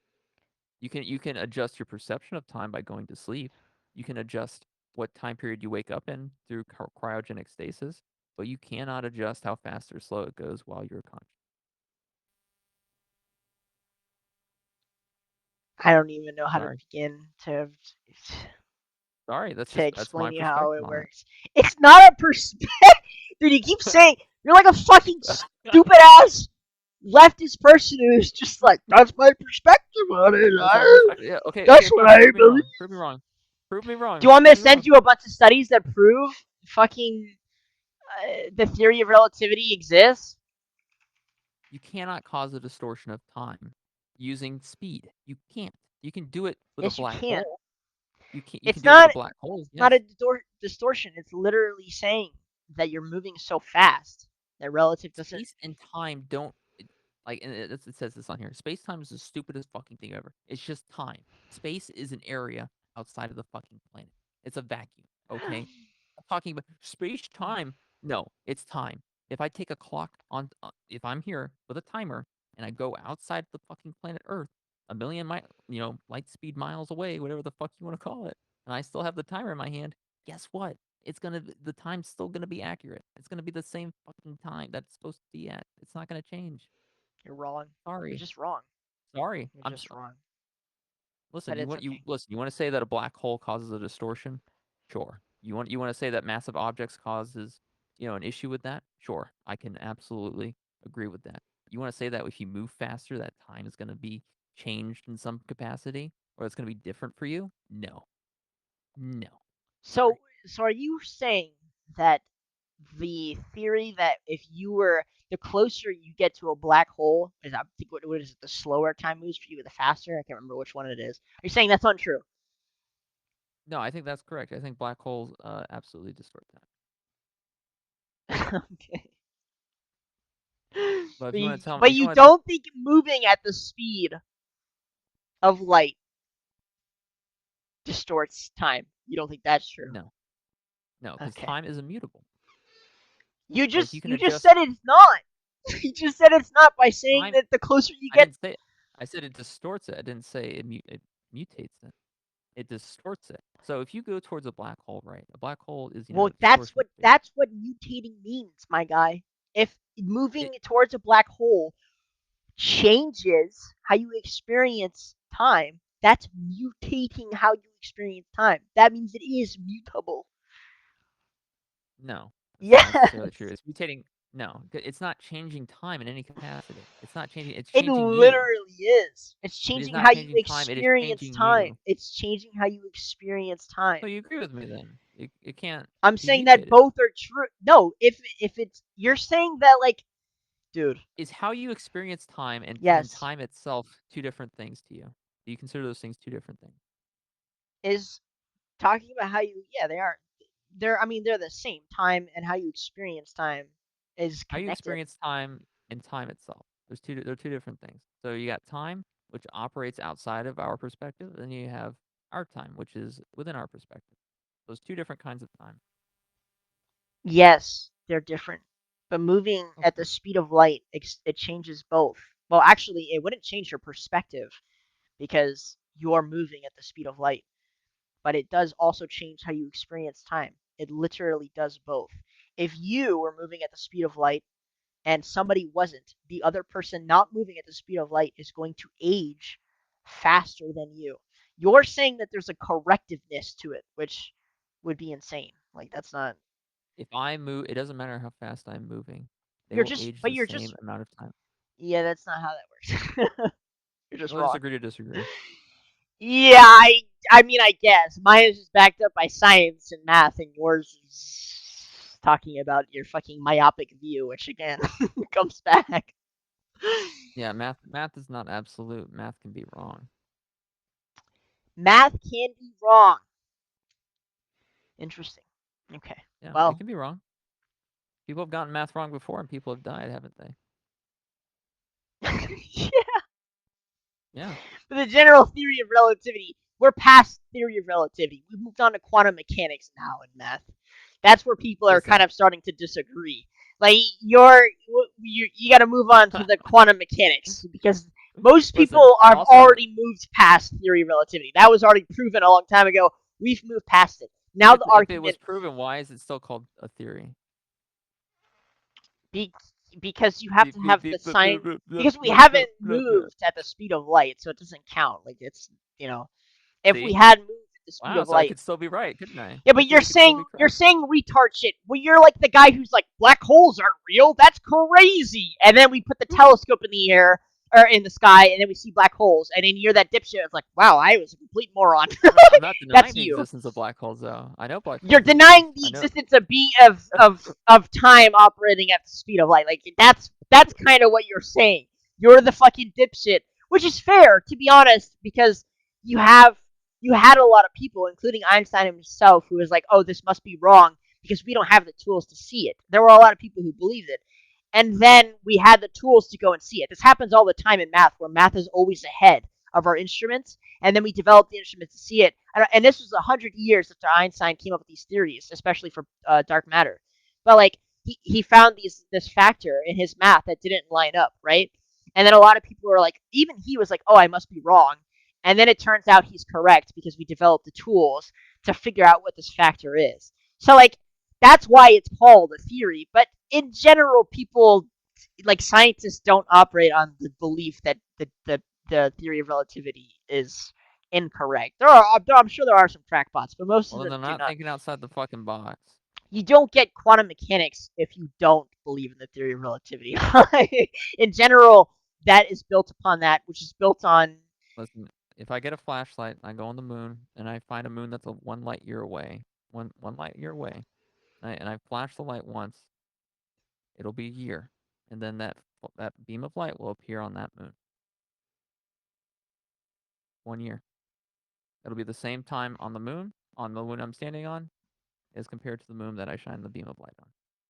You can adjust your perception of time by going to sleep. You can adjust what time period you wake up in through cryogenic stasis, but you cannot adjust how fast or slow it goes while you're conscious. I don't even know how to Sorry, begin to sorry. to That's explain my to you how perspective it on works. It's not a perspective, dude. You keep saying you're like a fucking it. stupid ass leftist person who's just like that's my perspective on it. That's my perspective. Yeah. Okay. That's Okay. what Fine. I Prove me believe. wrong. Prove me wrong. Prove me Do you wrong. want me to Prove me send wrong. you a bunch of studies that prove fucking the theory of relativity exists? You cannot cause a distortion of time using speed. You can't. You can do it with a Yes, you black can. hole. You can It's do it with a not black hole. not a Yes. distortion. It's literally saying that you're moving so fast that relative doesn't. Space and time don't like, and it says this on here. Space time is the stupidest fucking thing ever. It's just time. Space is an area outside of the fucking planet. It's a vacuum. Okay, I'm talking about space time. No, it's time. If I take a clock if I'm here with a timer and I go outside the fucking planet Earth, a million light speed miles away, whatever the fuck you want to call it, and I still have the timer in my hand, guess what? The time's still gonna be accurate. It's gonna be the same fucking time that's supposed to be at. It's not gonna change. You're wrong. You're Sorry. just wrong. Sorry. You're just wrong. Listen, But it's okay. you want to say that a black hole causes a distortion? Sure. You want to say that massive objects causes, an issue with that? Sure. I can absolutely agree with that. You want to say that if you move faster that time is going to be changed in some capacity or it's going to be different for you? No. No. So, Sorry. so are you saying that the theory that if you were the closer you get to a black hole, is I think what is it? The slower time moves for you, the faster. I can't remember which one it is. Are you saying that's untrue? No, I think that's correct. I think black holes absolutely distort time. Okay. But if But you you, want to tell me but if you you want to don't think moving at the speed of light distorts time. You don't think that's true. no. No, cuz Okay. time is immutable. You Like you just can you just adjust said it's not. You just said it's not by saying time. that the closer you I get. didn't say it. I said it distorts it. I didn't say it mutates it. It distorts it. So if you go towards a black hole, right? A black hole is, Well, a distortion of space. that's what mutating means, my guy. If It moving towards a black hole changes how you experience time, that's mutating how you experience time. That means it is mutable. No, that's not necessarily true. Yes, It's mutating. No, it's not changing time in any capacity. It's not changing. It's it changing you. literally is. It's It is changing not how you changing time. It is experience changing time. you. It's changing how you experience time. So you agree with me then? It can't I'm be saying that mutated. both are true. No, if it's you're saying that like, dude, Is how you experience time and yes, time itself two different things to you? Do you consider those things two different things? is talking about how you yeah, they are. They're I mean they're the same. Time and how you experience time is How you connected. experience time and time itself. They're two different things. So you got time, which operates outside of our perspective, and you have our time, which is within our perspective. Those two different kinds of time. Yes, they're different. But moving at the Okay. speed of light, it changes both. Well, actually, it wouldn't change your perspective because you're moving at the speed of light, but it does also change how you experience time. It literally does both. If you were moving at the speed of light and somebody wasn't, the other person not moving at the speed of light is going to age faster than you. You're saying that there's a correctiveness to it, which would be insane. Like that's not. If I move, it doesn't matter how fast I'm moving. They You're will just, age but the you're same just. amount of time. Yeah, that's not how that works. You're just Let's wrong. agree to disagree. Yeah, I mean, I guess mine is just backed up by science and math, and yours is talking about your fucking myopic view, which again comes back. Yeah, math is not absolute. Math can be wrong. Math can be wrong. Interesting. Okay. Yeah, it Well, can be wrong. People have gotten math wrong before, and people have died, haven't they? yeah. Yeah. But the general theory of relativity, we're past theory of relativity. We've moved on to quantum mechanics now in math. That's where people are kind Listen, of starting to disagree. Like you got to move on to the quantum mechanics because most listen. people We're have also already moved past theory of relativity. That was already proven a long time ago. We've moved past it. if Now it the if it argument was proven, why is it still called a theory? be, because you have Beep, to beep, have beep, the beep, beep, sign beep, beep, because we beep, haven't beep, beep, beep. moved at the speed of light, so it doesn't count. Like it's if we See? had moved at the speed Wow, of so I light. could still be right, couldn't I? Yeah, My but theory could still be you're correct. saying retard shit. Well, you're like the guy who's like black holes aren't real. That's crazy. And then we put the telescope in the air or in the sky, and then we see black holes. And then you're that dipshit. It's like, wow, I was a complete moron. I'm not That's denying the you. existence of black holes, though. I know black You're holes exist. denying the I know. existence of of time operating at the speed of light. Like that's kind of what you're saying. You're the fucking dipshit, which is fair to be honest, because you have you had a lot of people, including Einstein himself, who was like, "Oh, this must be wrong because we don't have the tools to see it." There were a lot of people who believed it, and then we had the tools to go and see it. This happens all the time in math, where math is always ahead of our instruments, and then we develop the instruments to see it. And this was 100 years after Einstein came up with these theories, especially for dark matter. But like he found this factor in his math that didn't line up, right? And then a lot of people were like, even he was like, "Oh, I must be wrong." And then it turns out he's correct because we developed the tools to figure out what this factor is. So like that's why it's called a theory. But in general, people like scientists don't operate on the belief that the theory of relativity is incorrect. I'm sure there are some crackpots, but most Well, of then them they're do not not. thinking outside the fucking box. You don't get quantum mechanics if you don't believe in the theory of relativity. In general, that is built upon that, which is built on. Listen, if I get a flashlight, I go on the moon, and I find a moon that's a 1 light year away, one light year away, and I flash the light once, it'll be a year, and then that beam of light will appear on that moon. 1 year. It'll be the same time on the moon I'm standing on, as compared to the moon that I shine the beam of light on.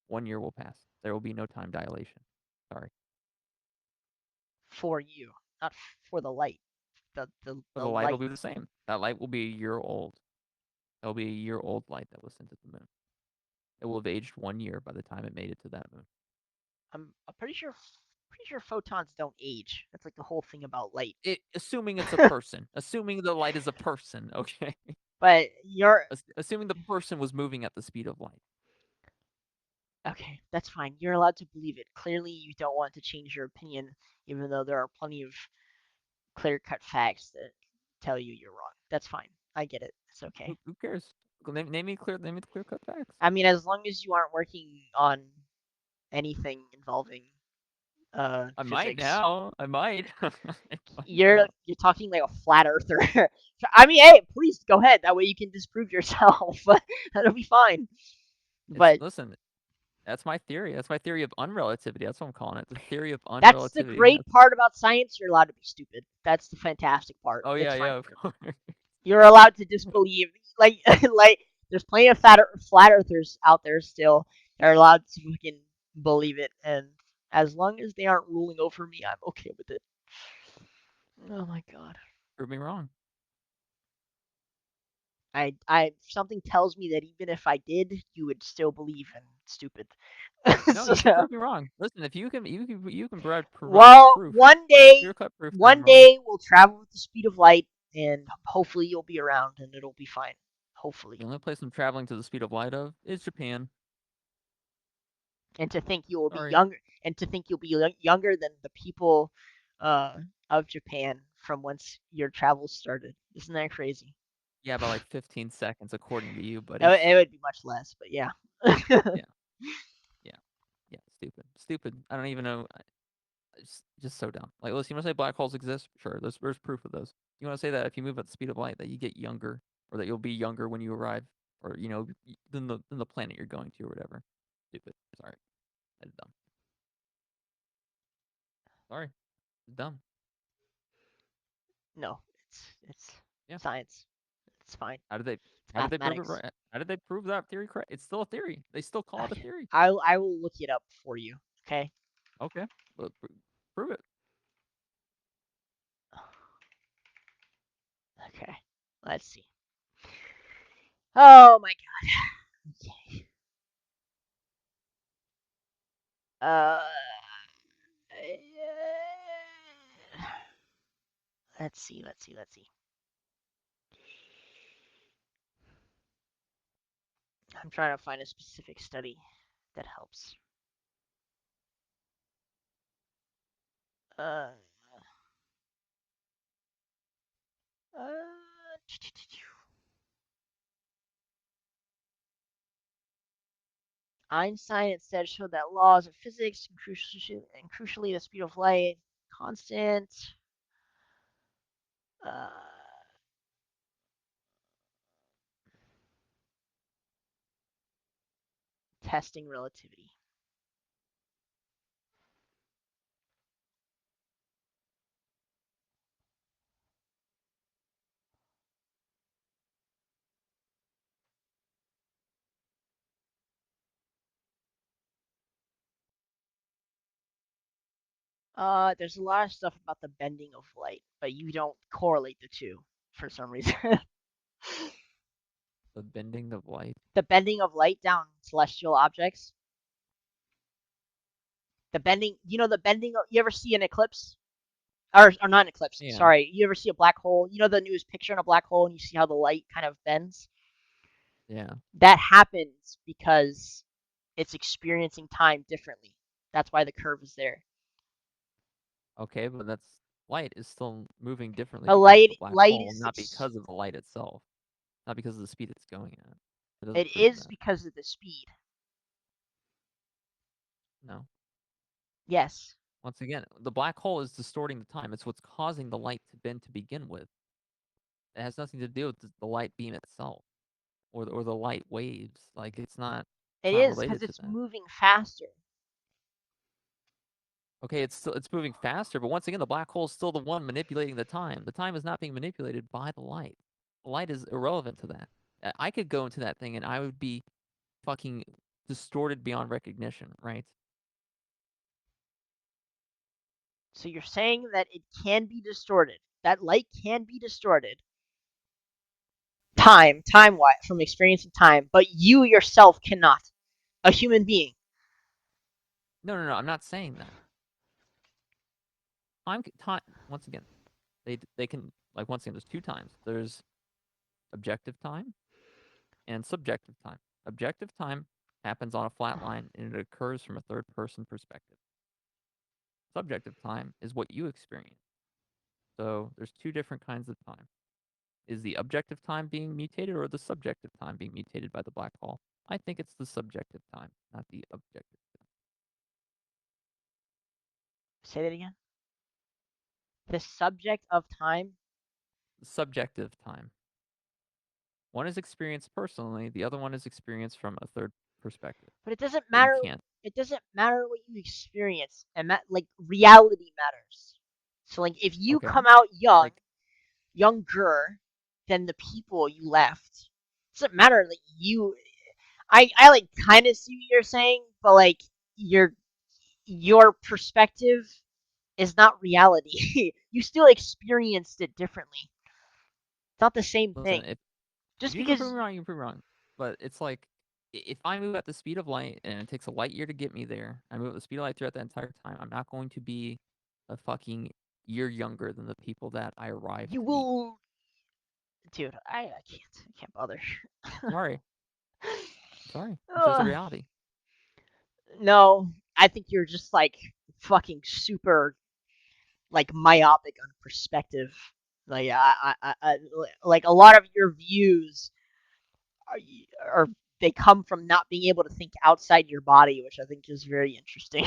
1 year will pass. There will be no time dilation. Sorry. For you, not for the light. But The the light will light. be the same. That light will be a year old. That'll be a year old light that was sent to the moon. it will have aged 1 year by the time it made it to that moon. I'm pretty sure photons don't age. That's like the whole thing about light. Assuming it's a person, assuming the light is a person, okay? But you're Assuming the person was moving at the speed of light. okay. That's fine. You're allowed to believe it. Clearly, you don't want to change your opinion, even though there are plenty of clear-cut facts that tell you you're wrong. That's fine. I get it. It's okay. Who cares? Name me the clear cut facts. I mean, as long as you aren't working on anything involving I might physics, now. I might. I might you're now. you're talking like a flat earther. I mean, hey, please go ahead. That way you can disprove yourself. That'll be fine. It's But listen. That's my theory. That's my theory of unrelativity. That's what I'm calling it. The theory of that's the unrelativity. great part about science. You're allowed to be stupid. That's the fantastic part. Oh It's yeah, fine. yeah, of course. You're allowed to disbelieve. Like like there's plenty of flat earthers out there still. They're allowed to fucking believe it, and as long as they aren't ruling over me, I'm okay with it. Oh my god. Prove me wrong. I something tells me that even if I did, you would still believe in stupid. No, you can So, prove me wrong. Listen, if you can provide well, proof, one day, clear cut proof that I'm one wrong. day we'll travel with the speed of light, and hopefully you'll be around, and it'll be fine. Hopefully, The only place I'm traveling to the speed of light of is Japan. and to think you will be Sorry. younger, and to think you'll be younger than the people uh, of Japan from whence your travels started. Isn't that crazy? Yeah, by like 15 seconds, according to you, It, buddy. it would be much less, but yeah. Yeah, yeah, yeah. Stupid, stupid. I don't even know. It's just so dumb. Like, listen, you want to say black holes exist? Sure, there's proof of those. You want to say that if you move at the speed of light, that you get younger, or that you'll be younger when you arrive, or than the planet you're going to, or whatever. Stupid. Sorry, that's dumb. Sorry, it's dumb. No, it's Yeah. science. It's fine. How did they? It's How did they prove it mathematics. right? How did they prove that theory correct? It's still a theory. They still call it a Okay. theory. I will look it up for you. Okay. Okay, but prove it. Okay. Let's see. Oh my god. Okay. Uh. Let's see. Let's see. Let's see. I'm trying to find a specific study that helps. Uh. Uh. Einstein instead showed that laws of physics and crucially the speed of light constant. Uh, testing relativity. There's a lot of stuff about the bending of light, but you don't correlate the two for some reason. The bending of light. The bending of light down celestial objects. The bending, the bending. You ever see an eclipse? Or not an eclipse. Yeah. Sorry, you ever see a black hole? You know the newest picture in a black hole, and you see how the light kind of bends. Yeah. That happens because it's experiencing time differently. That's why the curve is there. Okay, but light is still moving differently A because of light the black light hole, is not because of the light itself, not because of the speed it's going at. It doesn't it prove is that. because of the speed. No. Yes, Once again, the black hole is distorting the time. It's what's causing the light to bend to begin with. It has nothing to do with the light beam itself or the light waves. Like it's it not is because related to it's that. moving faster. Okay, it's moving faster, but once again, the black hole is still the one manipulating the time. The time is not being manipulated by the light. The light is irrelevant to that. I could go into that thing and I would be fucking distorted beyond recognition, right? So you're saying that it can be distorted. That light can be distorted. Time wise from experiencing time, but you yourself cannot. A human being. No, no, no. I'm not saying that. Time once again, they can like once again. There's two times. There's objective time and subjective time. Objective time happens on a flat line and it occurs from a third person perspective. Subjective time is what you experience. So there's two different kinds of time. Is the objective time being mutated or the subjective time being mutated by the black hole? I think it's the subjective time, not the objective time. Say that again. The subject of time. Subjective time. One is experienced personally, the other one is experienced from a third perspective. But it doesn't But you matter. can't. It doesn't matter what you experience, and like reality matters. So like if you Okay. come out young, Like, younger than the people you left, it doesn't matter. Like you, I like kind of see what you're saying, but like your your perspective is not reality. You still experienced it differently. It's not the same listen, thing. if Just you can prove because me wrong, you can prove me wrong. But it's like if I move at the speed of light and it takes a light year to get me there, I move at the speed of light throughout that entire time. I'm not going to be a fucking year younger than the people that I arrived you to meet. will, dude, I can't bother. Sorry, sorry. It's just a Ugh. reality. No, I think you're just like fucking super like myopic on perspective. Like like a lot of your views are they come from not being able to think outside your body, which I think is very interesting.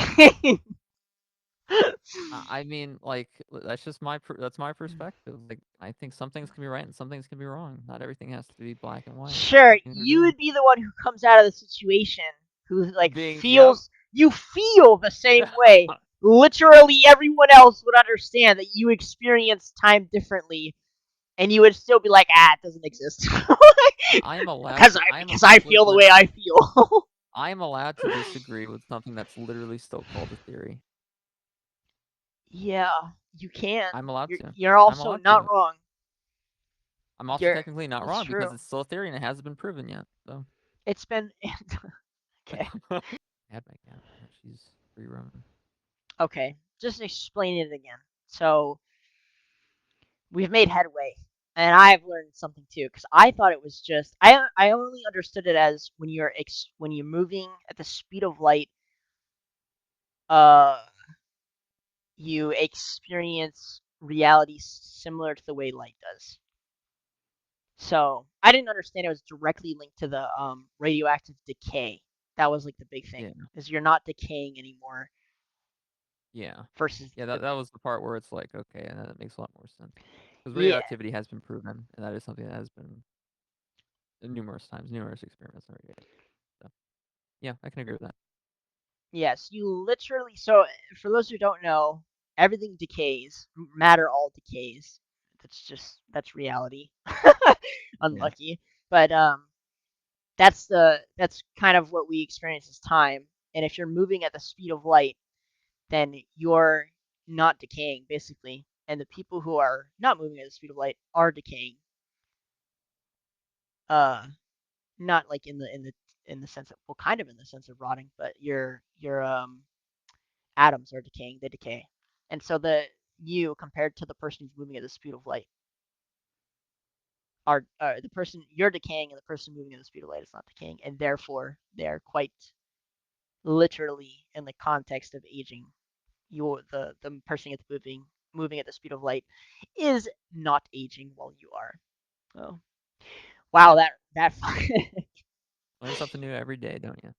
I mean, like that's just that's my perspective. Like I think some things can be right and some things can be wrong. Not everything has to be black and white. Sure, Some things are you gray. would be the one who comes out of the situation who like Being yep. feels you feel the same way. Literally everyone else would understand that you experience time differently and you would still be like, ah, it doesn't exist. I am allowed because to. I am because I feel the way I feel. I am allowed to disagree with something that's literally still called a theory. Yeah, you can. I'm allowed to. You're I'm also allowed not to. wrong. I'm also You're technically not It's wrong because true. it's still a theory and it hasn't been proven yet. So It's been okay. I had my cat. She's free roaming. Okay, just explain it again. So we've made headway, and I've learned something too. Because I thought it was just I only understood it as when you're moving at the speed of light, uh, you experience reality similar to the way light does. So I didn't understand it was directly linked to the radioactive decay. That was like the big thing, Yeah. is you're not decaying anymore Yeah. versus Yeah, the that was the part where it's like, okay, and then it makes a lot more sense. Because yeah. radioactivity has been proven, and that is something that has been numerous times, numerous experiments on radioactivity. So yeah, I can agree with that. Yes, you literally. So, for those who don't know, everything decays. Matter all decays. That's reality. Yeah. Unlucky, but that's kind of what we experience as time. And if you're moving at the speed of light, then you're not decaying, basically. And the people who are not moving at the speed of light are decaying. Uh, not like in the sense of, well, kind of in the sense of rotting, but your atoms are decaying, they decay. And so the you compared to the person who's moving at the speed of light are the person you're decaying and the person moving at the speed of light is not decaying, and therefore they're quite literally in the context of aging. You the person that's moving at the speed of light is not aging while you are. Oh wow, Yep. that Learn something new every day, don't you?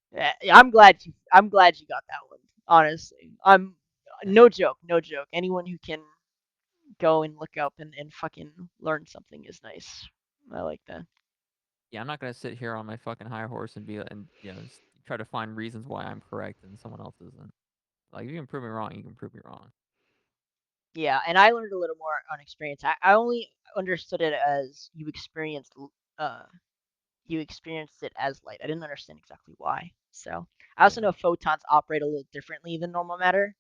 I'm glad you got that one. Honestly, I'm Yeah. no joke, no joke. Anyone who can go and look up and fucking learn something is nice. I like that. Yeah, I'm not gonna sit here on my fucking high horse and be and try to find reasons why I'm correct and someone else isn't. Like if you can prove me wrong, you can prove me wrong. Yeah, and I learned a little more on experience. I only understood it as uh you experienced it as light. I didn't understand exactly why. So I also Yeah. know photons operate a little differently than normal matter.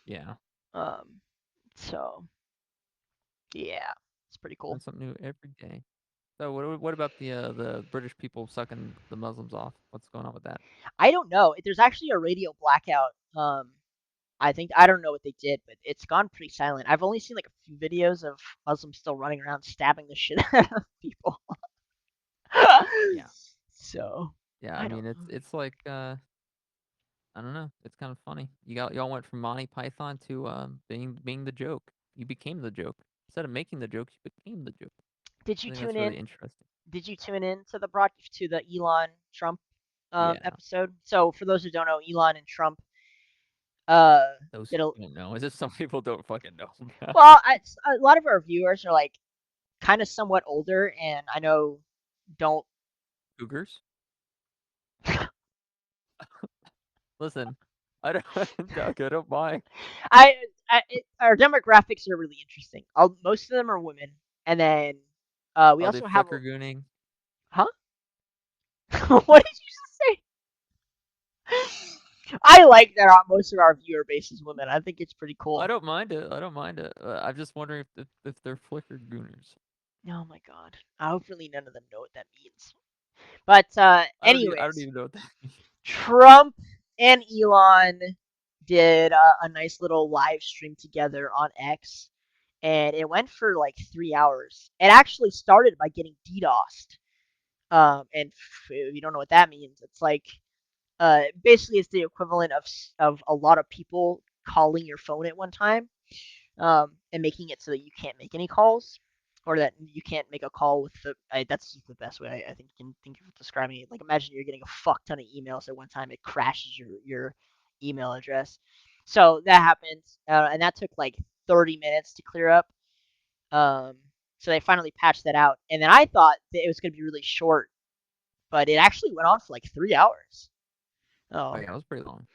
Yeah. Um, so yeah, it's pretty Learn cool. something new every day. So what about the British people sucking the Muslims off? What's going on with that? I don't know. There's actually a radio blackout. I think I don't know what they did, but it's gone pretty silent. I've only seen like a few videos of Muslims still running around stabbing the shit out of people. Yeah. So Yeah, I I don't mean know. it's like I don't know. It's kind of funny. Y'all went from Monty Python to being the joke. You became the joke. Instead of making the jokes, you became the joke. Did I you think tune that's really in? interesting. Did you tune in to the Elon Trump Yeah. episode? So for those who don't know, Elon and Trump uh Those did a who don't know. Is it some people don't fucking know? well. A lot of our viewers are like kind of somewhat older, and I know don't. Cougars? Listen, I don't Doug, I don't mind. Our demographics are really interesting. Most of them are women, and then we Are they also have flicker gooning? huh? What did you just say? I like that most of our viewer base is women. I think it's pretty I cool. don't mind it. I don't mind it. I'm just wondering if they're flicker gooners. Oh my god. Hopefully none of them know what that means. But I don't anyways, even know what that means. Trump and Elon did a nice little live stream together on X, and it went for like 3 hours. It actually started by getting DDoSed. And if you don't know what that means, it's like basically it's the equivalent of a lot of people calling your phone at one time, and making it so that you can't make any calls, or that you can't make a call with that's just the best way I think you can think of describing it. Like imagine you're getting a fuck ton of emails at one time, it crashes your email address. So that happened, and that took like 30 minutes to clear up. Um, so they finally patched that out, and then I thought that it was going to be really short, but it actually went on for like 3 hours. Oh Oh yeah, it was pretty long.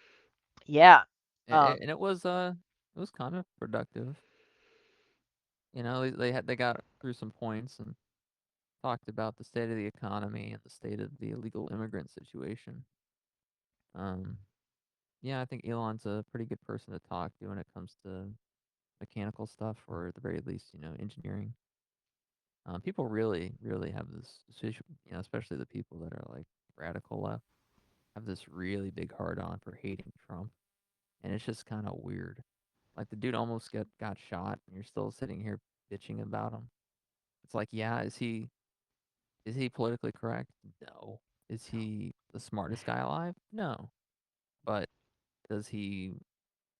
yeah. And, Um, it was kind of productive. You know, they got through some points and talked about the state of the economy and the state of the illegal immigrant situation. Um, yeah, I think Elon's a pretty good person to talk to when it comes to mechanical stuff, or at the very least, engineering. People really have this, especially the people that are like radical left, have this really big hard on for hating Trump, and it's just kind of weird. Like the dude almost got shot, and you're still sitting here bitching about him. It's like, yeah, is he politically correct? No. Is he the smartest guy alive? No. But does he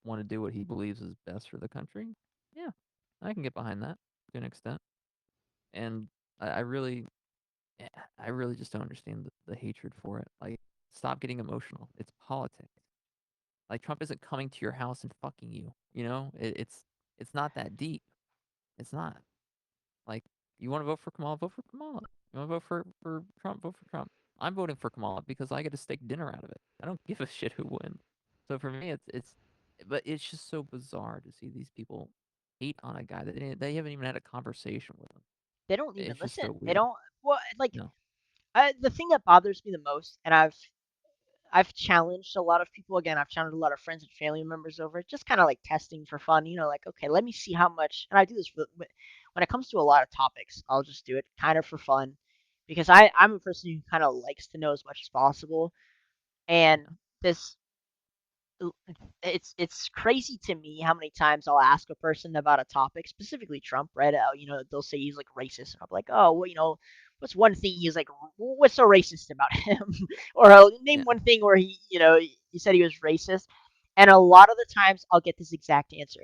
want to do what he believes is best for the country? Yeah, I can get behind that to an extent. And I really, yeah, I really just don't understand the hatred for it. Like, stop getting emotional. It's politics. Like Trump isn't coming to your house and fucking you. It's not that deep. It's not. Like, you want to vote for Kamala, vote for Kamala. You want to vote for Trump, vote for Trump. I'm voting for Kamala because I get to steak dinner out of it. I don't give a shit who wins. So for me, but it's just so bizarre to see these people hate on a guy that they haven't even had a conversation with him. they don't even It's just listen. so They weird. don't. Well, like No, the thing that bothers me the most, and I've challenged a lot of people. Again, I've challenged a lot of friends and family members over it, just kind of like testing for fun. Like okay, let me see how much. And I do this when it comes to a lot of topics. I'll just do it kind of for fun, because I'm a person who kind of likes to know as much as possible. And yeah, this it's crazy to me how many times I'll ask a person about a topic, specifically Trump, right? They'll say he's like racist, and I'm like, oh, well, what's one thing he's like, what's so racist about him? Or I'll name yeah. one thing where he said he was racist, and a lot of the times I'll get this exact answer.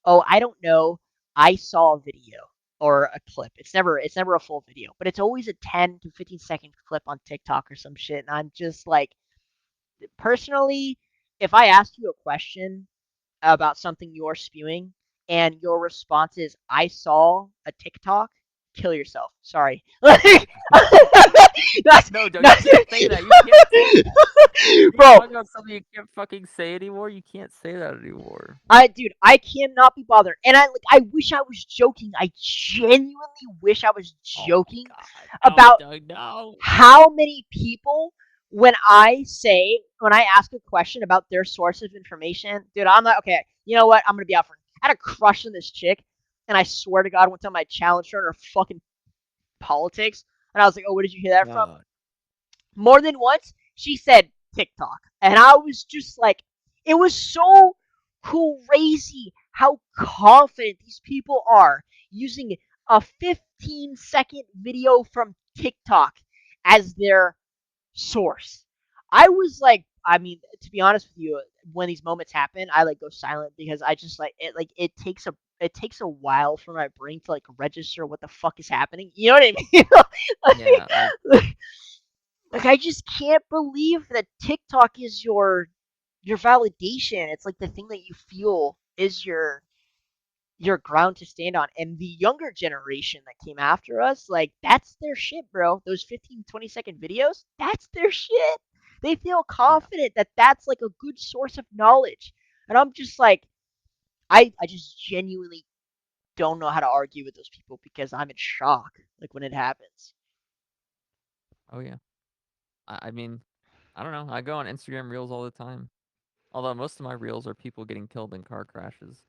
Oh, I don't know. I saw a video or a clip. It's never a full video, but it's always a 10 to 15 second clip on TikTok or some shit, and I'm just like, personally, if I ask you a question about something you're spewing and your response is I saw a TikTok, kill yourself. Sorry. Like, that's, No, Doug, you that's can't say that. You can't say that. You're bro. talking about something you can't fucking say anymore. You can't say that anymore. Dude, I cannot be bothered, and I wish I was joking. I genuinely wish I was Oh my joking god. No, about Doug, no. how many people, when I ask a question about their source of information, dude, I'm like, okay, you know what? I'm gonna be out for. I had a crush on this chick, and I swear to God, one time I challenged her in her fucking politics. And I was like, oh, where did you hear that from? God. More than once, she said TikTok. And I was just like, it was so crazy how confident these people are using a 15-second video from TikTok as their source. I was like, I mean, to be honest with you, when these moments happen, I like go silent because I just it takes a while for my brain to like register what the fuck is happening. You know what I mean? Yeah, like, like I just can't believe that TikTok is your validation. It's like the thing that you feel is your ground to stand on. And the younger generation that came after us, like that's their shit, bro. Those 15, 20-second videos, that's their shit. They feel yeah. confident that that's like a good source of knowledge. And I'm just like, I just genuinely don't know how to argue with those people because I'm in shock like when it happens. Oh yeah. I mean, I don't know. I go on Instagram Reels all the time. Although most of my reels are people getting killed in car crashes.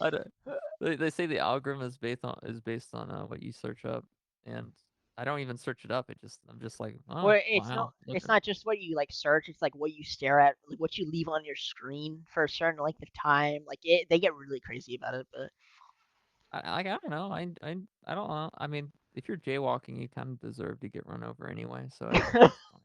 I don't, they say the algorithm is based on what you search up, and I don't even search it up. I'm just like, oh Well, wow, look it's at not just what you like search, it's like what you stare at, like what you leave on your screen for a certain length of time. Like they get really crazy about it, but I don't know. I don't know. I mean, if you're jaywalking, you kind of deserve to get run over anyway. So I think that's fine.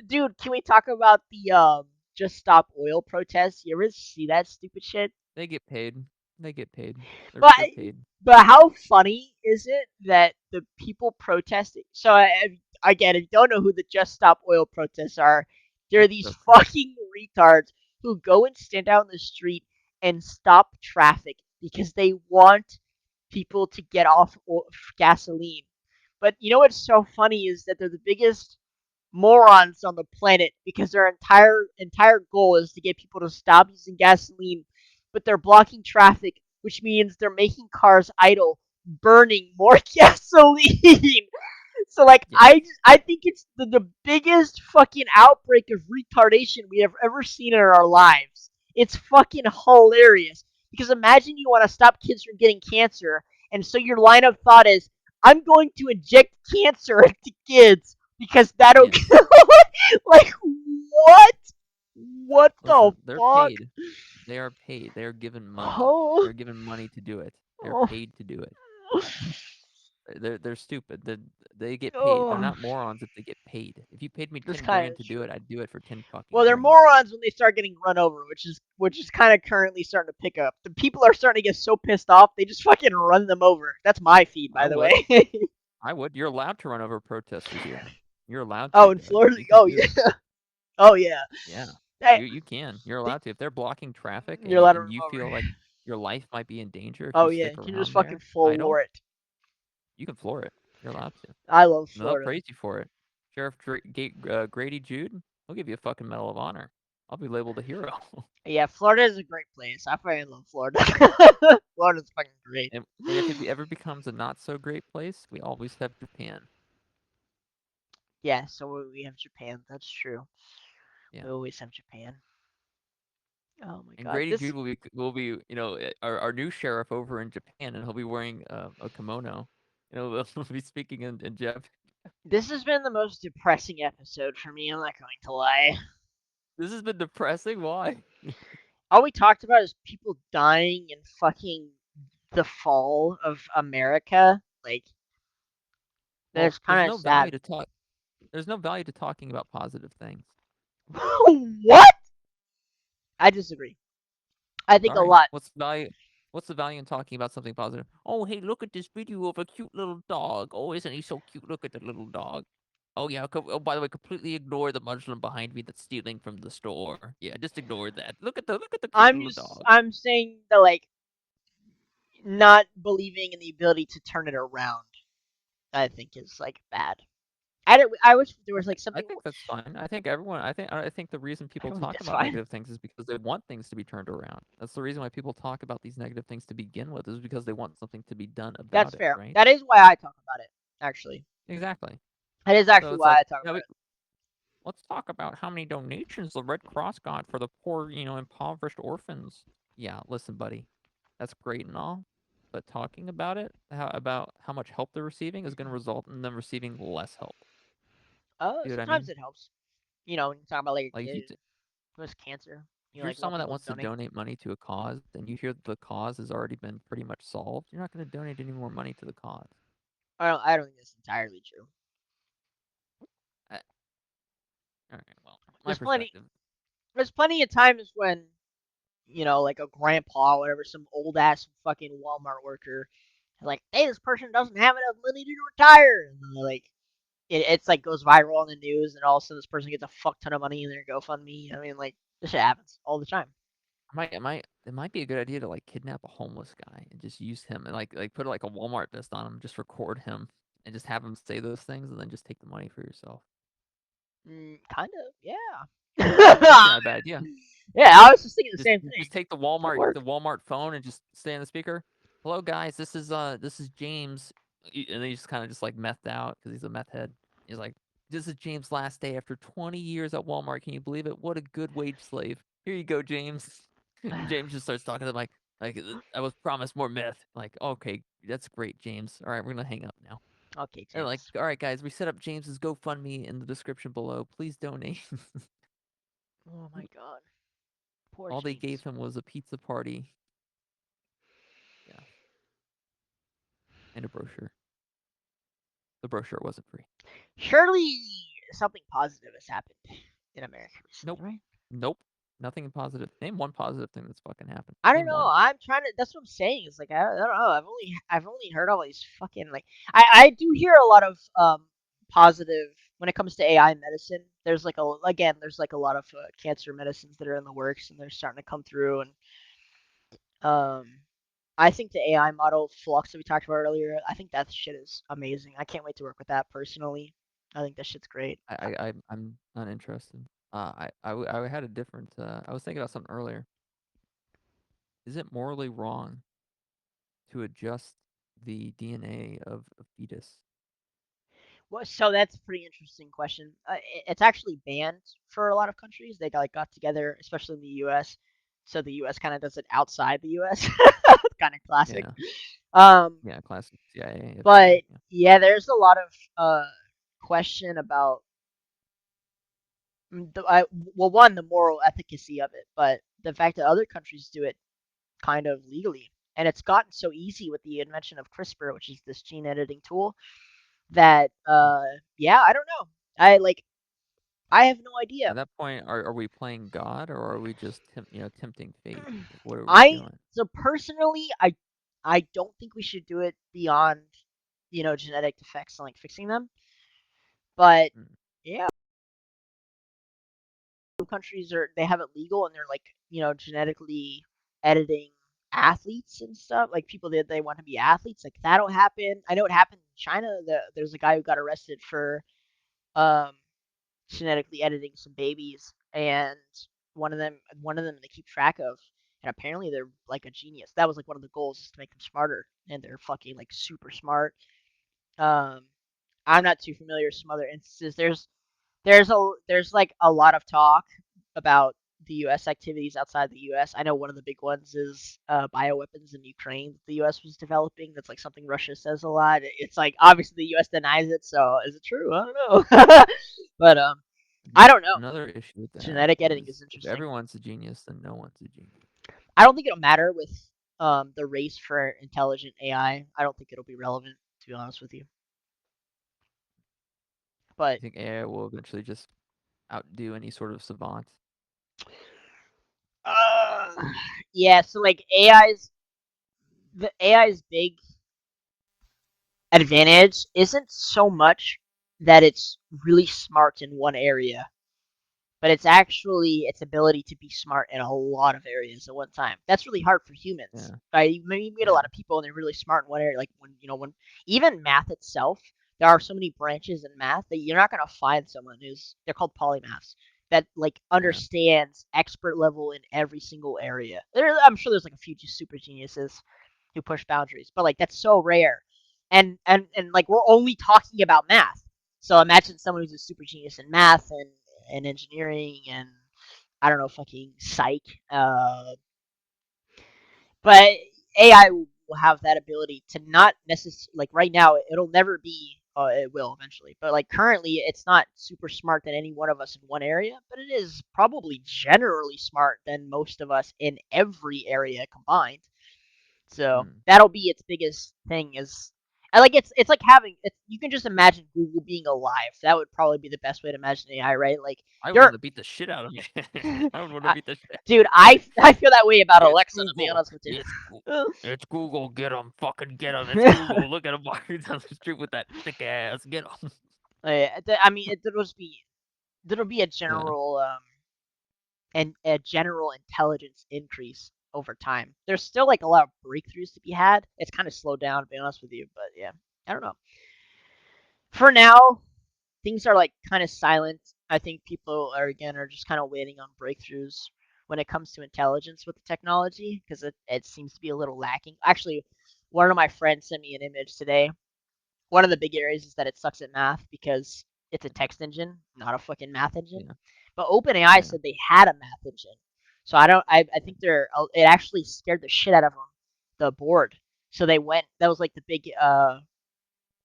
dude, can we talk about the just stop oil protests? You ever see that stupid shit? They get paid. They get paid. But They're paid. but how funny is it that the people protesting? So again, if you don't know who the Just Stop Oil protests are, they're It's these so crazy. fucking retards who go and stand out in the street and stop traffic because they want people to get off gasoline. But you know what's so funny is that they're the biggest morons on the planet because their entire goal is to get people to stop using gasoline, but they're blocking traffic, which means they're making cars idle, burning more gasoline. So like Yes. I think it's the biggest fucking outbreak of retardation we have ever seen in our lives. It's fucking hilarious. Because imagine you want to stop kids from getting cancer, and so your line of thought is, I'm going to inject cancer into kids because that'll Yes. like what? What the Listen, they're fuck? paid. They are paid. They are given money. Oh, They're given money to do it. They're oh, paid to do it. They're stupid. They get paid. They're oh. not morons if they get paid. If you paid me This 10 kind grand of to do true. it, I'd do it for 10 fucking Well, they're grand. morons when they start getting run over, which is kind of currently starting to pick up. The people are starting to get so pissed off they just fucking run them over. That's my feed, I by the would. way. I would. You're allowed to run over protesters here. You're allowed Oh, to, in Doug. Florida. You can Oh do yeah. this. Oh yeah. Yeah. Hey, You can. You're allowed to. If they're blocking traffic you're allowed to run and you them feel like over. your life might be in danger if Oh you yeah, stick you can just around fucking there idle, floor it. you can floor it. You're allowed to. I love And they'll Florida. praise you for it. Sheriff Grady Jude, he'll give you a fucking Medal of Honor. I'll be labeled a hero. Yeah, Florida is a great place. I fucking love Florida. Florida's fucking great. And if it ever becomes a not so great place, we always have Japan. Yeah, so we have Japan. That's true. Yeah. We always have Japan. Oh my And god, Grady this Jude will be our new sheriff over in Japan, and he'll be wearing a kimono. He'll be speaking in Japanese. this has been the most depressing episode for me. I'm not going to lie. This has been depressing. Why? All we talked about is people dying in fucking the fall of America. Like, Well, that's kind of sad. There's no value to talking about positive things. What? I disagree. I think a Sorry. lot. What's the value in talking about something positive? Oh, hey, look at this video of a cute little dog. Oh, isn't he so cute? Look at the little dog. Oh yeah. Oh, by the way, completely ignore the Muslim behind me that's stealing from the store. Yeah, just ignore that. Look at the cute little dog. I'm saying that like not believing in the ability to turn it around. I think is like bad. I wish there was like I something. think that's fine. I think everyone. I think the reason I people don't think talk that's about fine. negative things is because they want things to be turned around. That's the reason why people talk about these negative things to begin with, is because they want something to be done That's about it, fair. right? That is why I talk about it. Actually, Exactly. that is So actually it's why like, I talk yeah, about it. let's talk about how many donations the Red Cross got for the poor, impoverished orphans. Yeah, listen, buddy, that's great and all, but talking about it, about how much help they're receiving, is going to result in them receiving less help. See what I Sometimes mean? it helps. When you talk about like Like with cancer, if you're like want someone that people to wants to donate. donate money to a cause and you hear that the cause has already been pretty much solved, you're not going to donate any more money to the cause. I don't think that's entirely true. I, all right, well, my There's plenty. perspective. There's plenty of times when like a grandpa, or whatever, some old ass fucking Walmart worker, like, hey, this person doesn't have enough money to retire, and then, like it's like goes viral on the news, and all of a sudden this person gets a fuck ton of money in their GoFundMe. I mean, like, this shit happens all the time. It might be a good idea to like kidnap a homeless guy and just use him and like put like a Walmart vest on him, just record him and just have him say those things and then just take the money for yourself. Kind of, That's yeah. actually not a bad idea. Yeah, I was just thinking the Just same just thing. take Could work. the Walmart phone and just stay on the speaker. Hello guys, this is James, and then he's just kind of just like methed out because he's a meth head. He's like, this is James' last day after 20 years at Walmart. Can you believe it? What a good wage slave. Here you go, James. And James just starts talking to him like I was promised more meth. Like, okay, that's great, James. All right, we're gonna hang up now. Okay, They're like, James. all right, guys, we set up James's GoFundMe in the description below. Please donate. Oh my god, poor All they gave James. him was a pizza party. Yeah, and a brochure. The brochure wasn't free. Surely something positive has happened in America recently, Nope. right? Nope. Nothing positive. Name one positive thing that's fucking happened. I don't Name know. one. I'm trying to. That's what I'm saying. It's like I don't know. I've only heard all these fucking, like, I do hear a lot of positive when it comes to AI medicine. There's like there's like a lot of cancer medicines that are in the works, and they're starting to come through. And um I think the AI model Flux that we talked about earlier, I think that shit is amazing. I can't wait to work with that personally. I think that shit's great. I'm not interested. I had a different. I was thinking about something earlier. Is it morally wrong to adjust the DNA of a fetus? Well, so that's a pretty interesting question. It's actually banned for a lot of countries. They got together, especially in the U.S. So the U.S. kind of does it outside the U.S. Kind of classic. Yeah. Um, Yeah. Classic CIA, FBI. but Yeah. yeah, there's a lot of question about well, one, the moral efficacy of it, but the fact that other countries do it kind of legally, and it's gotten so easy with the invention of CRISPR, which is this gene editing tool, that Mm. yeah, I don't know. I have no idea. At that point, are we playing God or are we just tempting fate? Like, what are we I doing? so personally, I don't think we should do it beyond genetic defects and like fixing them. But Mm. yeah, some countries they have it legal, and they're like genetically editing athletes and stuff, like people that they want to be athletes. Like, that'll happen. I know it happened in China. There's a guy who got arrested for um genetically editing some babies, and one of them they keep track of, and apparently they're like a genius. That was like one of the goals, is to make them smarter, and they're fucking like super smart. um I'm not too familiar with some other instances. There's like a lot of talk about the U.S. activities outside the U.S. I know one of the big ones is bioweapons in Ukraine that the U.S. was developing. That's like something Russia says a lot. It's like, obviously the U.S. denies it, so is it true? I don't know. But I don't know. Another issue with that Genetic editing is is if interesting. everyone's a genius, then no one's a genius. I don't think it'll matter with the race for intelligent AI. I don't think it'll be relevant, to be honest with you. But You think AI will eventually just outdo any sort of savant? uh, yeah, so like the AI's big advantage isn't so much that it's really smart in one area, but it's actually its ability to be smart in a lot of areas at one time. That's really hard for humans. Yeah. Right? You meet a Yeah. lot of people and they're really smart in one area. Like, when even math itself, there are so many branches in math that you're not gonna find someone who's, they're called polymaths, that like Yeah. understands expert level in every single area. I'm sure there's like a few just super geniuses who push boundaries, but like that's so rare. And like, we're only talking about math. So imagine someone who's a super genius in math and engineering and, I don't know, fucking psych. But AI will will have that ability to not necessarily, like right now, it'll never be. It will eventually, but like currently, it's not super smart than any one of us in one area, but it is probably generally smart than most of us in every area combined. So Mm. that'll be its biggest thing is, I like it's like having it's, you can just imagine Google being alive. That would probably be the best way to imagine AI, right? Like I would there, want to beat the shit out of me. I would want to I, beat the shit. dude, I feel that way about It's Alexa, to be Google. honest with you. It's it's Google. Get him. Fucking get him. It's Google. Look at him walking down the street with that thick ass. Get him. I mean, there'll be a Yeah. general and a general intelligence increase over time. There's still like a lot of breakthroughs to be had. It's kind of slowed down, to be honest with you, but yeah, I don't know. For now, things are like kind of silent. I think people are just kind of waiting on breakthroughs when it comes to intelligence with the technology because it seems to be a little lacking. Actually, one of my friends sent me an image today. One of the big areas is that it sucks at math because it's a text engine, not a fucking math engine. Yeah. But OpenAI Yeah. said they had a math engine, so I don't. I think they're. It actually scared the shit out of them, the board. So they went. That was like the big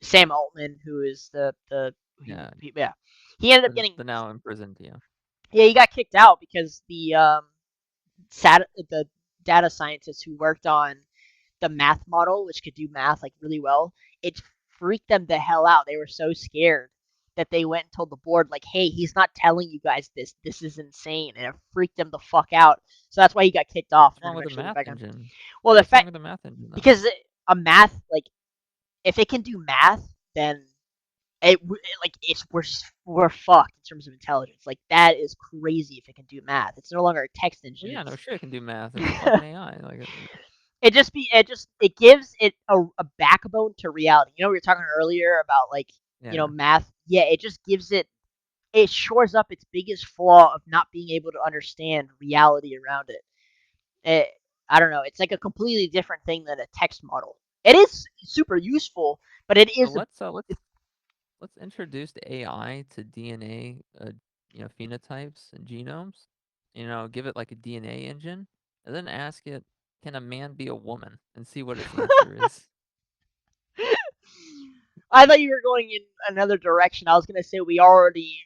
Sam Altman, who is Yeah. yeah, he ended up getting The now imprisoned. Yeah. yeah, he got kicked out because the data scientists who worked on the math model, which could do math like really well, it freaked them the hell out. They were so scared that they went and told the board like, "Hey, he's not telling you guys this. This is insane," and it freaked them the fuck out. So that's why he got kicked off, What's and then wrong with the eventually went math back on. engine? Well, the What's wrong fact with the math engine though? because a math like if it can do math, then like we're fucked in terms of intelligence. Like that is crazy if it can do math. It's no longer a text Well, engine. yeah, no It's shit, it can do math. It's a fucking AI. Like, it gives it a backbone to reality. You know, we were talking earlier about like yeah. math. Yeah, it just gives it shores up its biggest flaw of not being able to understand reality around it. it I don't know. It's like a completely different thing than a text model. It is super useful, but it So is let's introduce the AI to DNA, phenotypes and genomes. Give it like a DNA engine, and then ask it, can a man be a woman, and see what its answer is. I thought you were going in another direction. I was gonna say we already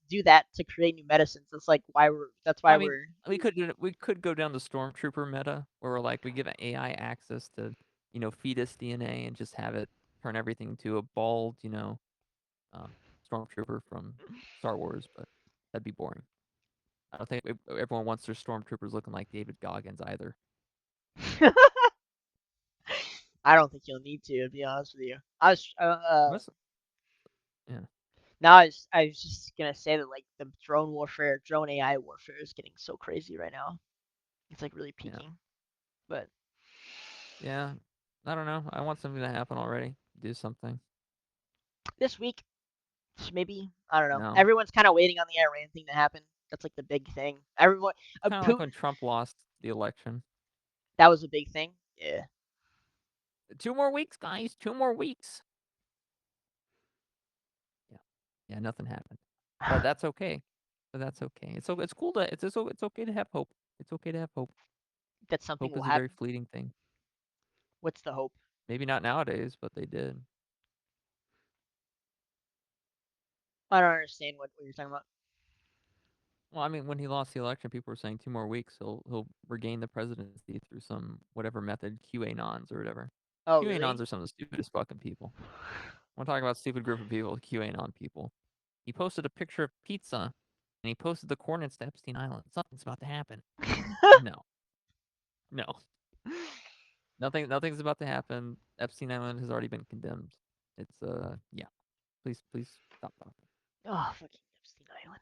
do that to create new medicines. That's like why we're that's Well, why I mean, we're we could go down the stormtrooper meta, where we're like we give an AI access to, fetus DNA and just have it turn everything to a bald, stormtrooper from Star Wars, but that'd be boring. I don't think everyone wants their stormtroopers looking like David Goggins either. I don't think you'll need to be honest with you. I was Unless, yeah, now I was just gonna say that like the drone AI warfare is getting so crazy right now. It's like really yeah, peaking. But yeah. I don't know. I want something to happen already. Do something. this week, maybe I don't know. No, Everyone's kind of waiting on the Iran thing to happen. That's like the big thing. Everyone, it's kind of like Putin, when Trump lost the election. that was a big thing. Yeah. 2 more weeks, guys. 2 more weeks. Yeah, yeah. Nothing happened, but that's okay. But that's okay. It's cool to it's okay to have hope. It's okay to have hope. That something Hope will is a very happen. fleeting thing. What's the hope? Maybe not nowadays, but they did. I don't understand what you're talking about. Well, I mean, when he lost the election, people were saying 2 more weeks, he'll regain the presidency through some whatever method, QAnons or whatever. Oh, QAnons really? are some of the stupidest fucking people. I'm talking about stupid group of people, QAnon people. He posted a picture of pizza, and he posted the coordinates to Epstein Island. Something's about to happen. No, no, nothing's about to happen. Epstein Island has already been condemned. It's yeah. Please stop talking. Oh, fucking Epstein Island.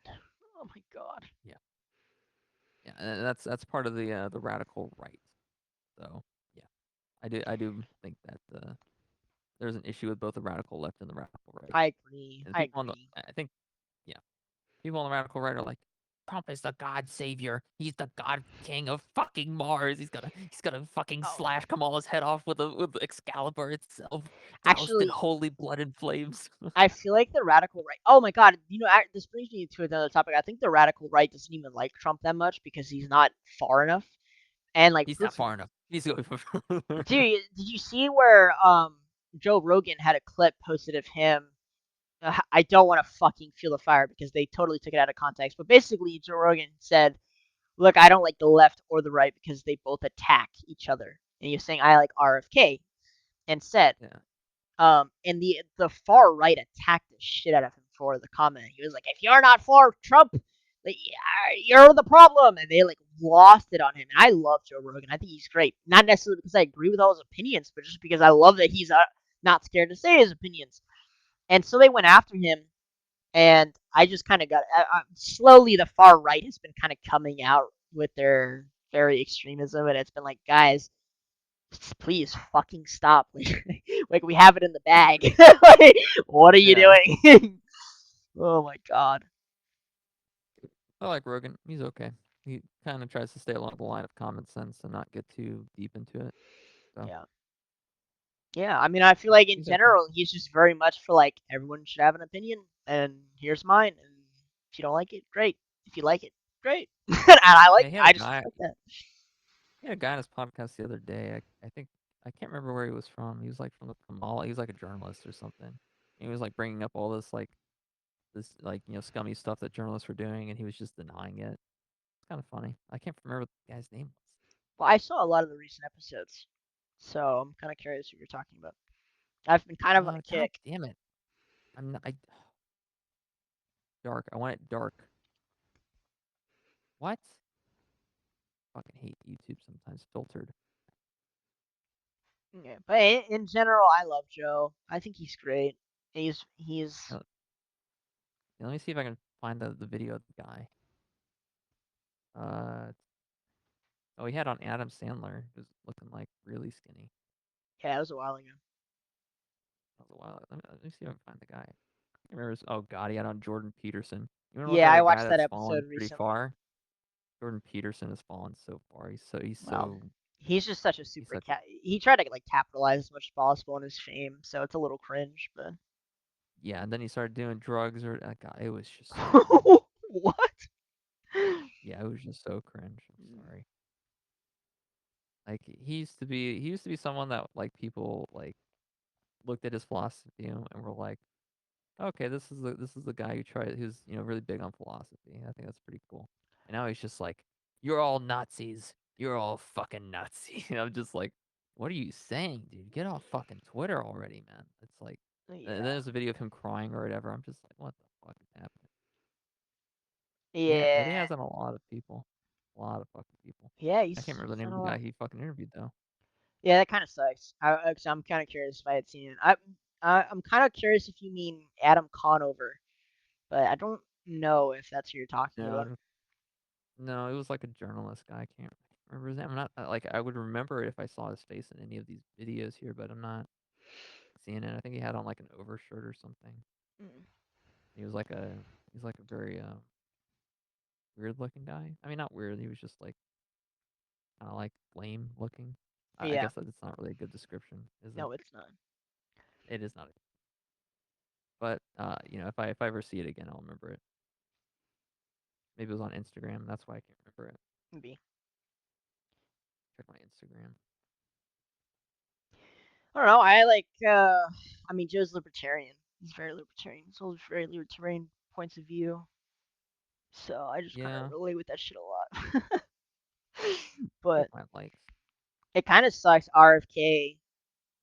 Oh my god. Yeah, yeah, and that's part of the radical right. So yeah, I do think that there's an issue with both the radical left and the radical right. I agree. And I people on the agree. I think yeah, people on the radical right are like, Trump is the God savior. He's the God King of fucking Mars. He's gonna fucking Oh, slash Kamala's head off with Excalibur itself, doused in actually, holy blood and flames. I feel like the radical right. Oh my god. This brings me to another topic. I think the radical right doesn't even like Trump that much because he's not far enough. And like He's not proof, far enough. He's going for. Did you see where Joe Rogan had a clip posted of him? I don't want to fucking feel the fire because they totally took it out of context. But basically, Joe Rogan said, "Look, I don't like the left or the right because they both attack each other." And he was saying, "I like RFK," and said, Yeah. and the far right attacked the shit out of him for the comment. He was like, "If you're not for Trump, like, you're the problem," and they like lost it on him. And I love Joe Rogan. I think he's great. Not necessarily because I agree with all his opinions, but just because I love that he's not scared to say his opinions. And so they went after him, and I just kind of got slowly the far right has been kind of coming out with their very extremism, and it's been like, guys, please fucking stop. Like we have it in the bag. Like, what are you Yeah. doing? Oh my god. I like Rogan. He's okay. He kind of tries to stay along the line of common sense and not get too deep into it. So Yeah. Yeah, I mean, I feel like in he's okay. general, he's just very much for like everyone should have an opinion, and here's mine. And if you don't like it, great. If you like it, great. And Yeah, he had a I just guy. respect that. He had a guy on his podcast the other day. I think I can't remember where he was from. He was like from the Kamala. He was like a journalist or something. He was like bringing up all this like scummy stuff that journalists were doing, and he was just denying it. It's kind of funny. I can't remember what the guy's name Well, I saw a lot of the recent episodes, so I'm kind of curious what you're talking about. I've been kind of on was. a God kick. damn it! I'm not, I dark. I want it dark. What? Fucking hate YouTube sometimes filtered. Yeah, but in general, I love Joe. I think he's great. He's Uh, Let me see if I can find the video of the guy. Uh oh, he had on Adam Sandler, who's looking like really skinny. yeah, it was a while ago. That was a while. Let me see if I can find the guy. I remember oh god, he had on Jordan Peterson. You wanna look Yeah, at I a guy watched that that's episode fallen pretty recently. far? Jordan Peterson has fallen so far. Well, he's just such a He's super such cat. He tried to like capitalize as much as possible on his fame, so it's a little cringe. But yeah, and then he started doing drugs or God, it was just so cringe. what? Yeah, it was just so cringe. I'm sorry. Like he used to be someone that like people like looked at his philosophy and were like, okay, this is the guy who's really big on philosophy. I think that's pretty cool. And now he's just like, you're all Nazis. You're all fucking Nazi. And I'm just like, what are you saying, dude? Get off fucking Twitter already, man. It's like, and then Yeah, there's a video of him crying or whatever. I'm just like, what the fuck is happening? Yeah, but he yeah, has on a lot of people, a lot of fucking people. yeah. I can't remember He's the name done of a the lot. guy he fucking interviewed though. Yeah, that kind of sucks. I'm kind of curious if I had seen it. I'm kind of curious if you mean Adam Conover, but I don't know if that's who you're talking about. No, no, it was like a journalist guy. I can't remember his name. I'm not like I would remember it if I saw his face in any of these videos here, but I'm not seeing it. I think he had on like an overshirt or something. Mm. He was like a he's like a very weird looking guy. I mean, not weird. He was just like kind of like lame looking. I Yeah, guess that's not really a good description, is it? no, it's not. It is not. But if I ever see it again, I'll remember it. Maybe it was on Instagram. That's why I can't remember it. Maybe. Check my Instagram. I don't know. I like. I mean, Joe's libertarian. He's very libertarian. He's holds very libertarian points of view. So I just kind of Yeah, relate with that shit a lot. check But my likes. it kind of sucks. RFK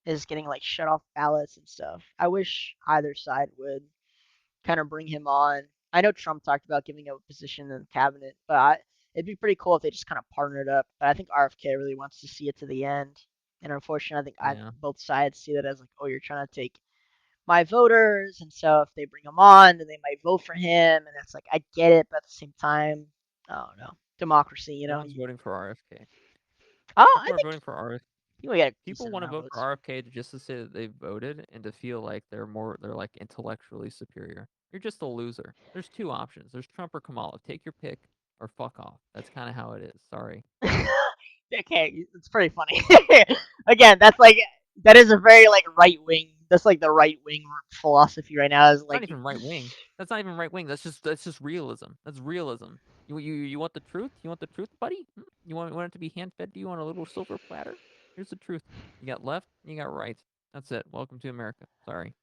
is getting like shut off ballots and stuff. I wish either side would kind of bring him on. I know Trump talked about giving him a position in the cabinet, but it'd be pretty cool if they just kind of partnered up. But I think RFK really wants to see it to the end. And unfortunately, I think Yeah. both sides see that as like, oh, you're trying to take my voters, and so if they bring him on, then they might vote for him, and it's like I get it, but at the same time, I don't know, democracy, you No know. one's voting for RFK. I People are think voting for RFK. you get a People decent want to amount of vote for votes. RFK just to say that they voted and to feel like they're like intellectually superior. You're just a loser. There's two options. There's Trump or Kamala. Take your pick or fuck off. That's kind of how it is. Sorry. Okay, it's pretty funny. Again, that is a very like right wing that's like the right wing philosophy right now. Is It's like not even right wing. That's not even right wing. That's just realism. That's realism. You want the truth? You want the truth, buddy? You want it to be hand fed to you on a little silver platter? Here's the truth. You got left, and you got right. That's it. Welcome to America. Sorry,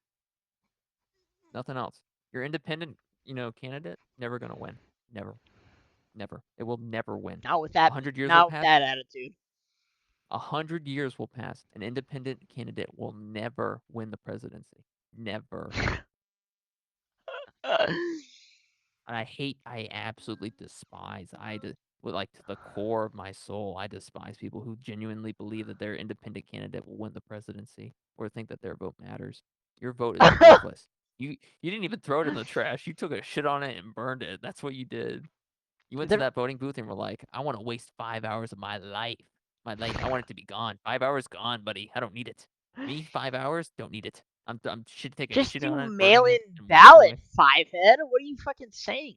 nothing else. Your independent, candidate never gonna win. Never, never. It will never win. not with that, 100 years will not with pass. that attitude. 100 years will pass. An independent candidate will never win the presidency. Never. And I absolutely despise, like to the core of my soul, I despise people who genuinely believe that their independent candidate will win the presidency or think that their vote matters. Your vote is worthless. You didn't even throw it in the trash. You took a shit on it and burned it. That's what you did. You went to There- that voting booth and were like, I want to waste 5 hours of my life. My life, I want it to be gone. 5 hours gone, buddy. I don't need it. Me, 5 hours, don't need it. I'm shit taking a just shit do on it, burning mail-in it, and walking ballot, away. five head. What are you fucking saying?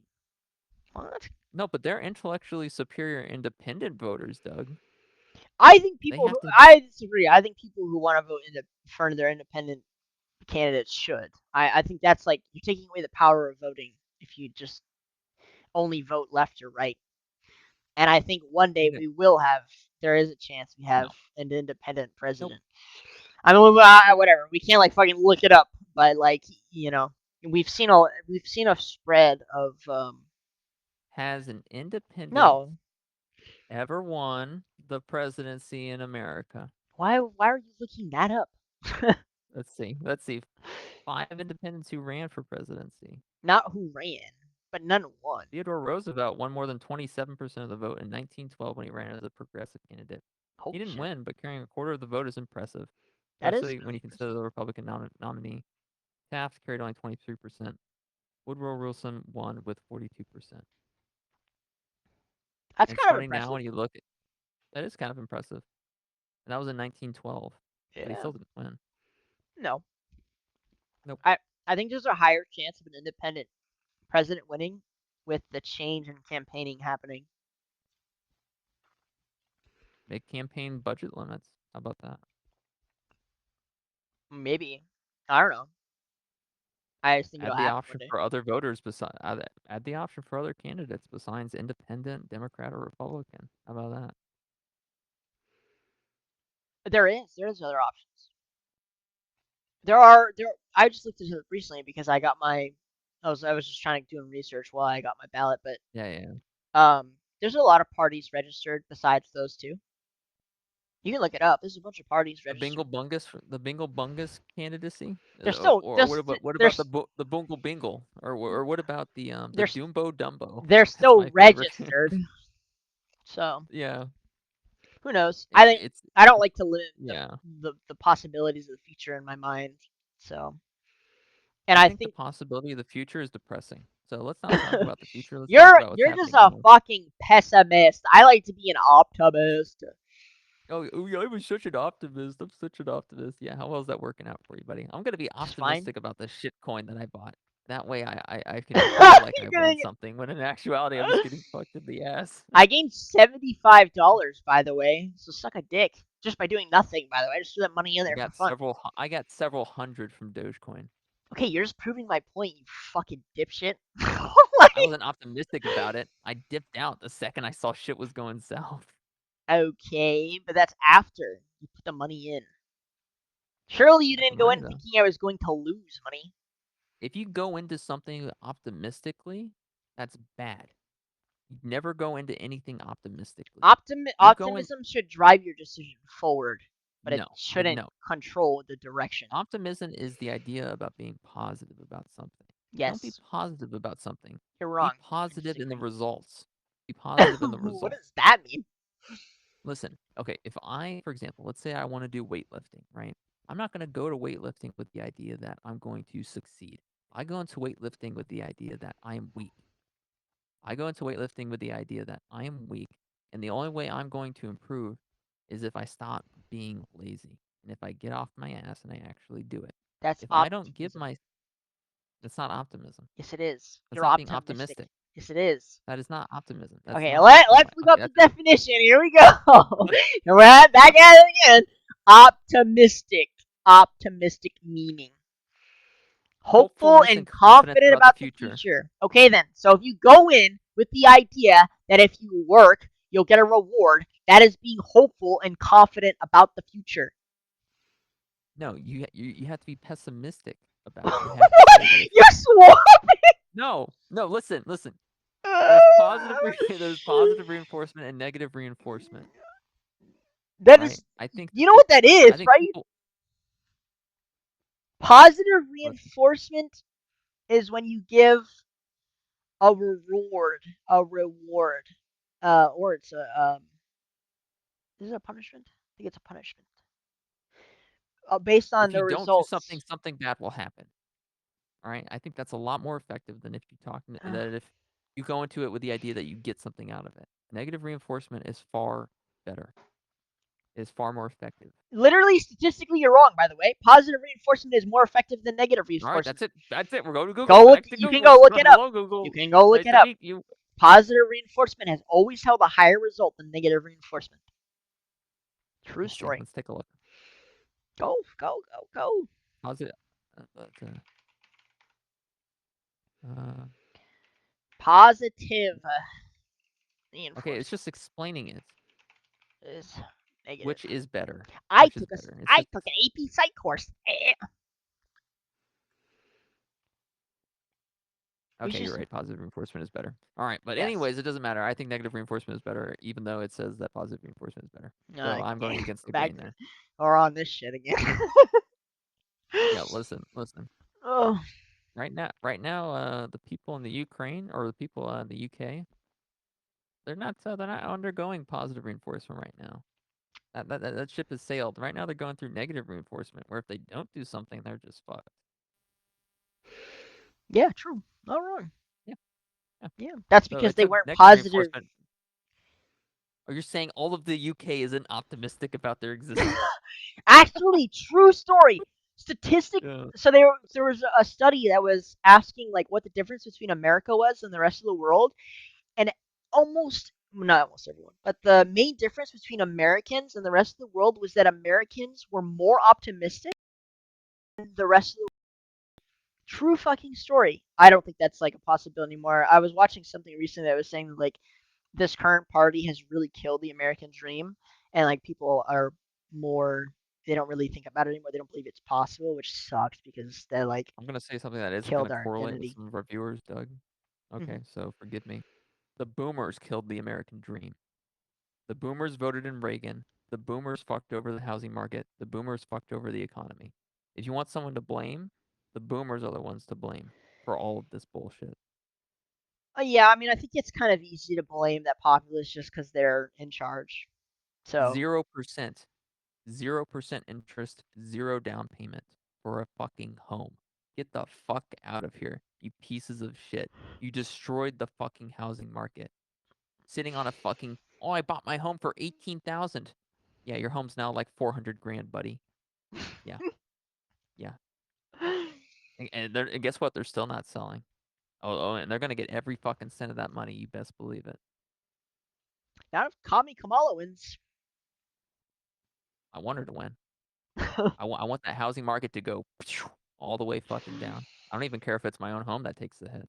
What? No, but they're intellectually superior independent voters, Doug. I think They people who have to I disagree. I think people who want to vote for their independent candidates should. I think that's like you're taking away the power of voting if you just only vote left or right. And I think one day get it. we will have. There is a chance we have No. an independent Nope. president. I mean, whatever. We can't like fucking look it up, but like we've seen a spread of Has an independent no. ever won the presidency in America? Why are you looking that up? Let's see. Let's see. 5 independents who ran for presidency. Not who ran, but none won. Theodore Roosevelt won more than 27% of the vote in 1912 when he ran as a progressive candidate. He Holy didn't shit, win, but carrying a quarter of the vote is impressive, that is especially when really you consider impressive. the Republican nominee. Taft carried only 23%. Woodrow Wilson won with 42%. That's And it's kind of funny now impressive. when you look at that is kind of impressive. And that was in 1912, but he Yeah. still didn't win. No, Nope. I think there's a higher chance of an independent president winning with the change in campaigning happening. Make campaign budget limits. How about that? Maybe. I don't know. I just think it'll Add the happen one option day. for other voters besides add the option for other candidates besides independent, Democrat, or Republican. How about that? But there's other options. There. I just looked into it recently because I was just trying to do research while I got my ballot, but Yeah, yeah. there's a lot of parties registered besides those two. You can look it up. There's a bunch of parties registered. The Bingle Bungus candidacy, They're still or just what they're about the Bungle Bingle, or what about the they're Dumbo Dumbo? they're That's still my favorite. registered. So Yeah, who knows? I think it's I don't like to limit yeah. the possibilities of the future in my mind. So, and I I think the think possibility of the future is depressing. So let's not talk about the future. Let's talk you're about what's you're just happening a now. fucking pessimist. I like to be an optimist. Oh yeah, I'm such an optimist. I'm such an optimist. Yeah, how well is that working out for you, buddy? I'm gonna be It's fine. optimistic about the shit coin that I bought. That way, I can feel like I You're won gonna something, when in actuality, I'm just getting fucked in the ass. I gained $75, by the way. So suck a dick. Just by doing nothing, by the way. I just threw that money in there for fun. I got several hundred from Dogecoin. Okay, you're just proving my point, you fucking dipshit. I wasn't optimistic about it. I dipped out the second I saw shit was going south. Okay, but that's after you put the money in. Surely you Got the didn't go money in though. thinking I was going to lose money. If you go into something optimistically, that's bad. You never go into anything optimistically. You go in Optimism should drive your decision forward, but it no, shouldn't no. control the direction. Optimism is the idea about being positive about something. Don't be Yes, positive about something. you're Be wrong. I positive in the disagree. results. Be positive in the What results. does that mean? Listen, okay, if I, for example, let's say I want to do weightlifting, right? I'm not going to go to weightlifting with the idea that I'm going to succeed. I go into weightlifting with the idea that I am weak. I go into weightlifting with the idea that I am weak, and the only way I'm going to improve is if I stop being lazy and if I get off my ass and I actually do it. That's If I don't give optimism. my That's not optimism. Yes, it is. That's You're not being optimistic. optimistic. Yes, it is. That is not optimism. That's Okay, not let's look up okay. the definition. Here we go. And we're back at it again. Optimistic. optimistic meaning? Hopeful Hopefulness and and confidence confident about the about the future. future. Okay, then. So if you go in with the idea that if you work, you'll get a reward, that is being hopeful and confident about the future. No, you have to be pessimistic about it. You have to say that if You're swamping. no, listen. There's there's positive reinforcement and negative reinforcement, That right? is, you know what that I is, think right? people Positive what, reinforcement is when you give a reward, or it's is it a punishment? I think it's a punishment, based on if the you don't do something, results. something bad will happen. All right? I think that's a lot more effective than if you talk that if you go into it with the idea that you get something out of it. Negative reinforcement is far better. Is far more effective. Literally, statistically, you're wrong. By the way, positive reinforcement is more effective than negative All right, reinforcement. that's it. We're going to Google. Go look. Back to You can Google. go look it up. Hello, You Google. can go look Nice it to up. meet you. Positive reinforcement has always held a higher result than negative reinforcement. True Let's see. story. Let's take a look. Go, go, go, go. Positive. Uh, Positive okay, it's reinforcement just explaining it. is negative. Which is better? I Which is took a better? It's I just took an AP Psych course. okay. You're right. Positive reinforcement is better. All right, but Yes. anyways, it doesn't matter. I think negative reinforcement is better, even though it says that positive reinforcement is better. So I'm going against the Back grain to, there. or on this shit again. Yeah, listen. Oh, Right now, the people in the Ukraine or the people in the UK, they're not undergoing positive reinforcement right now. That ship has sailed. Right now, they're going through negative reinforcement, where if they don't do something, they're just fucked. yeah, true. Not wrong. Yeah, yeah. Yeah, that's So because they they took weren't negative positive. reinforcement. Are you saying all of the UK isn't optimistic about their existence? Actually, true story. Statistic. Yeah. So there was a study that was asking like what the difference between America was and the rest of the world, and almost not almost everyone, but the main difference between Americans and the rest of the world was that Americans were more optimistic than the rest of the world. True fucking story. I don't think that's like a possibility anymore. I was watching something recently that was saying like this current party has really killed the American dream, and like people are more, they don't really think about it anymore. They don't believe it's possible, which sucks because they like I'm gonna say something that isn't killed gonna our correlate with identity. some of our viewers, Doug. Okay, Mm-hmm. so forgive me. The boomers killed the American dream. The boomers voted in Reagan. The boomers fucked over the housing market. The boomers fucked over the economy. If you want someone to blame, the boomers are the ones to blame for all of this bullshit. Yeah, I mean, I think it's kind of easy to blame that populace just because they're in charge. So 0%. 0% interest, zero down payment for a fucking home. Get the fuck out of here, you pieces of shit. You destroyed the fucking housing market. Sitting on a fucking, oh, I bought my home for 18,000. Yeah, your home's now like 400 grand, buddy. Yeah, yeah. And guess what? They're still not selling. Oh, and they're gonna get every fucking cent of that money. You best believe it. now if Kami Kamala wins, I want her to win. all I want that housing market to go all the way fucking down. I don't even care if it's my own home that takes the hit.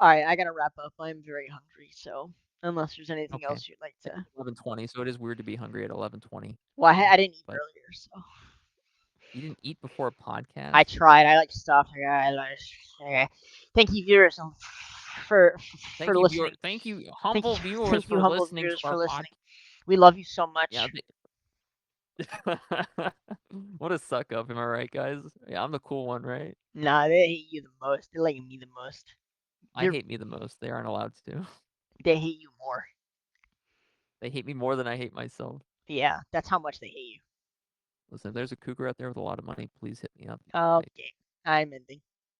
right, I gotta wrap up. I'm very hungry, so unless there's anything Okay. else you'd like It's to. 11:20, so it is weird to be hungry at 11:20. Well, I didn't eat But earlier, so you didn't eat before a I podcast? tried. I like stuff. Okay. Thank you, viewers, Thank for you, viewer. listening. Thank you, Thank humble you, viewers, thank you, for humble listening viewers, to our for pod. listening. We love you so Yeah. much. What a suck up, am I right, guys? Yeah, I'm the cool one, right? Nah, they hate you the most. They like me the most. I You're hate me the most. They aren't allowed to. They hate you more. They hate me more than I hate myself. Yeah, that's how much they hate Listen, if there's a cougar out there with a lot of money, please hit me up. you. Like, Okay, I'm ending.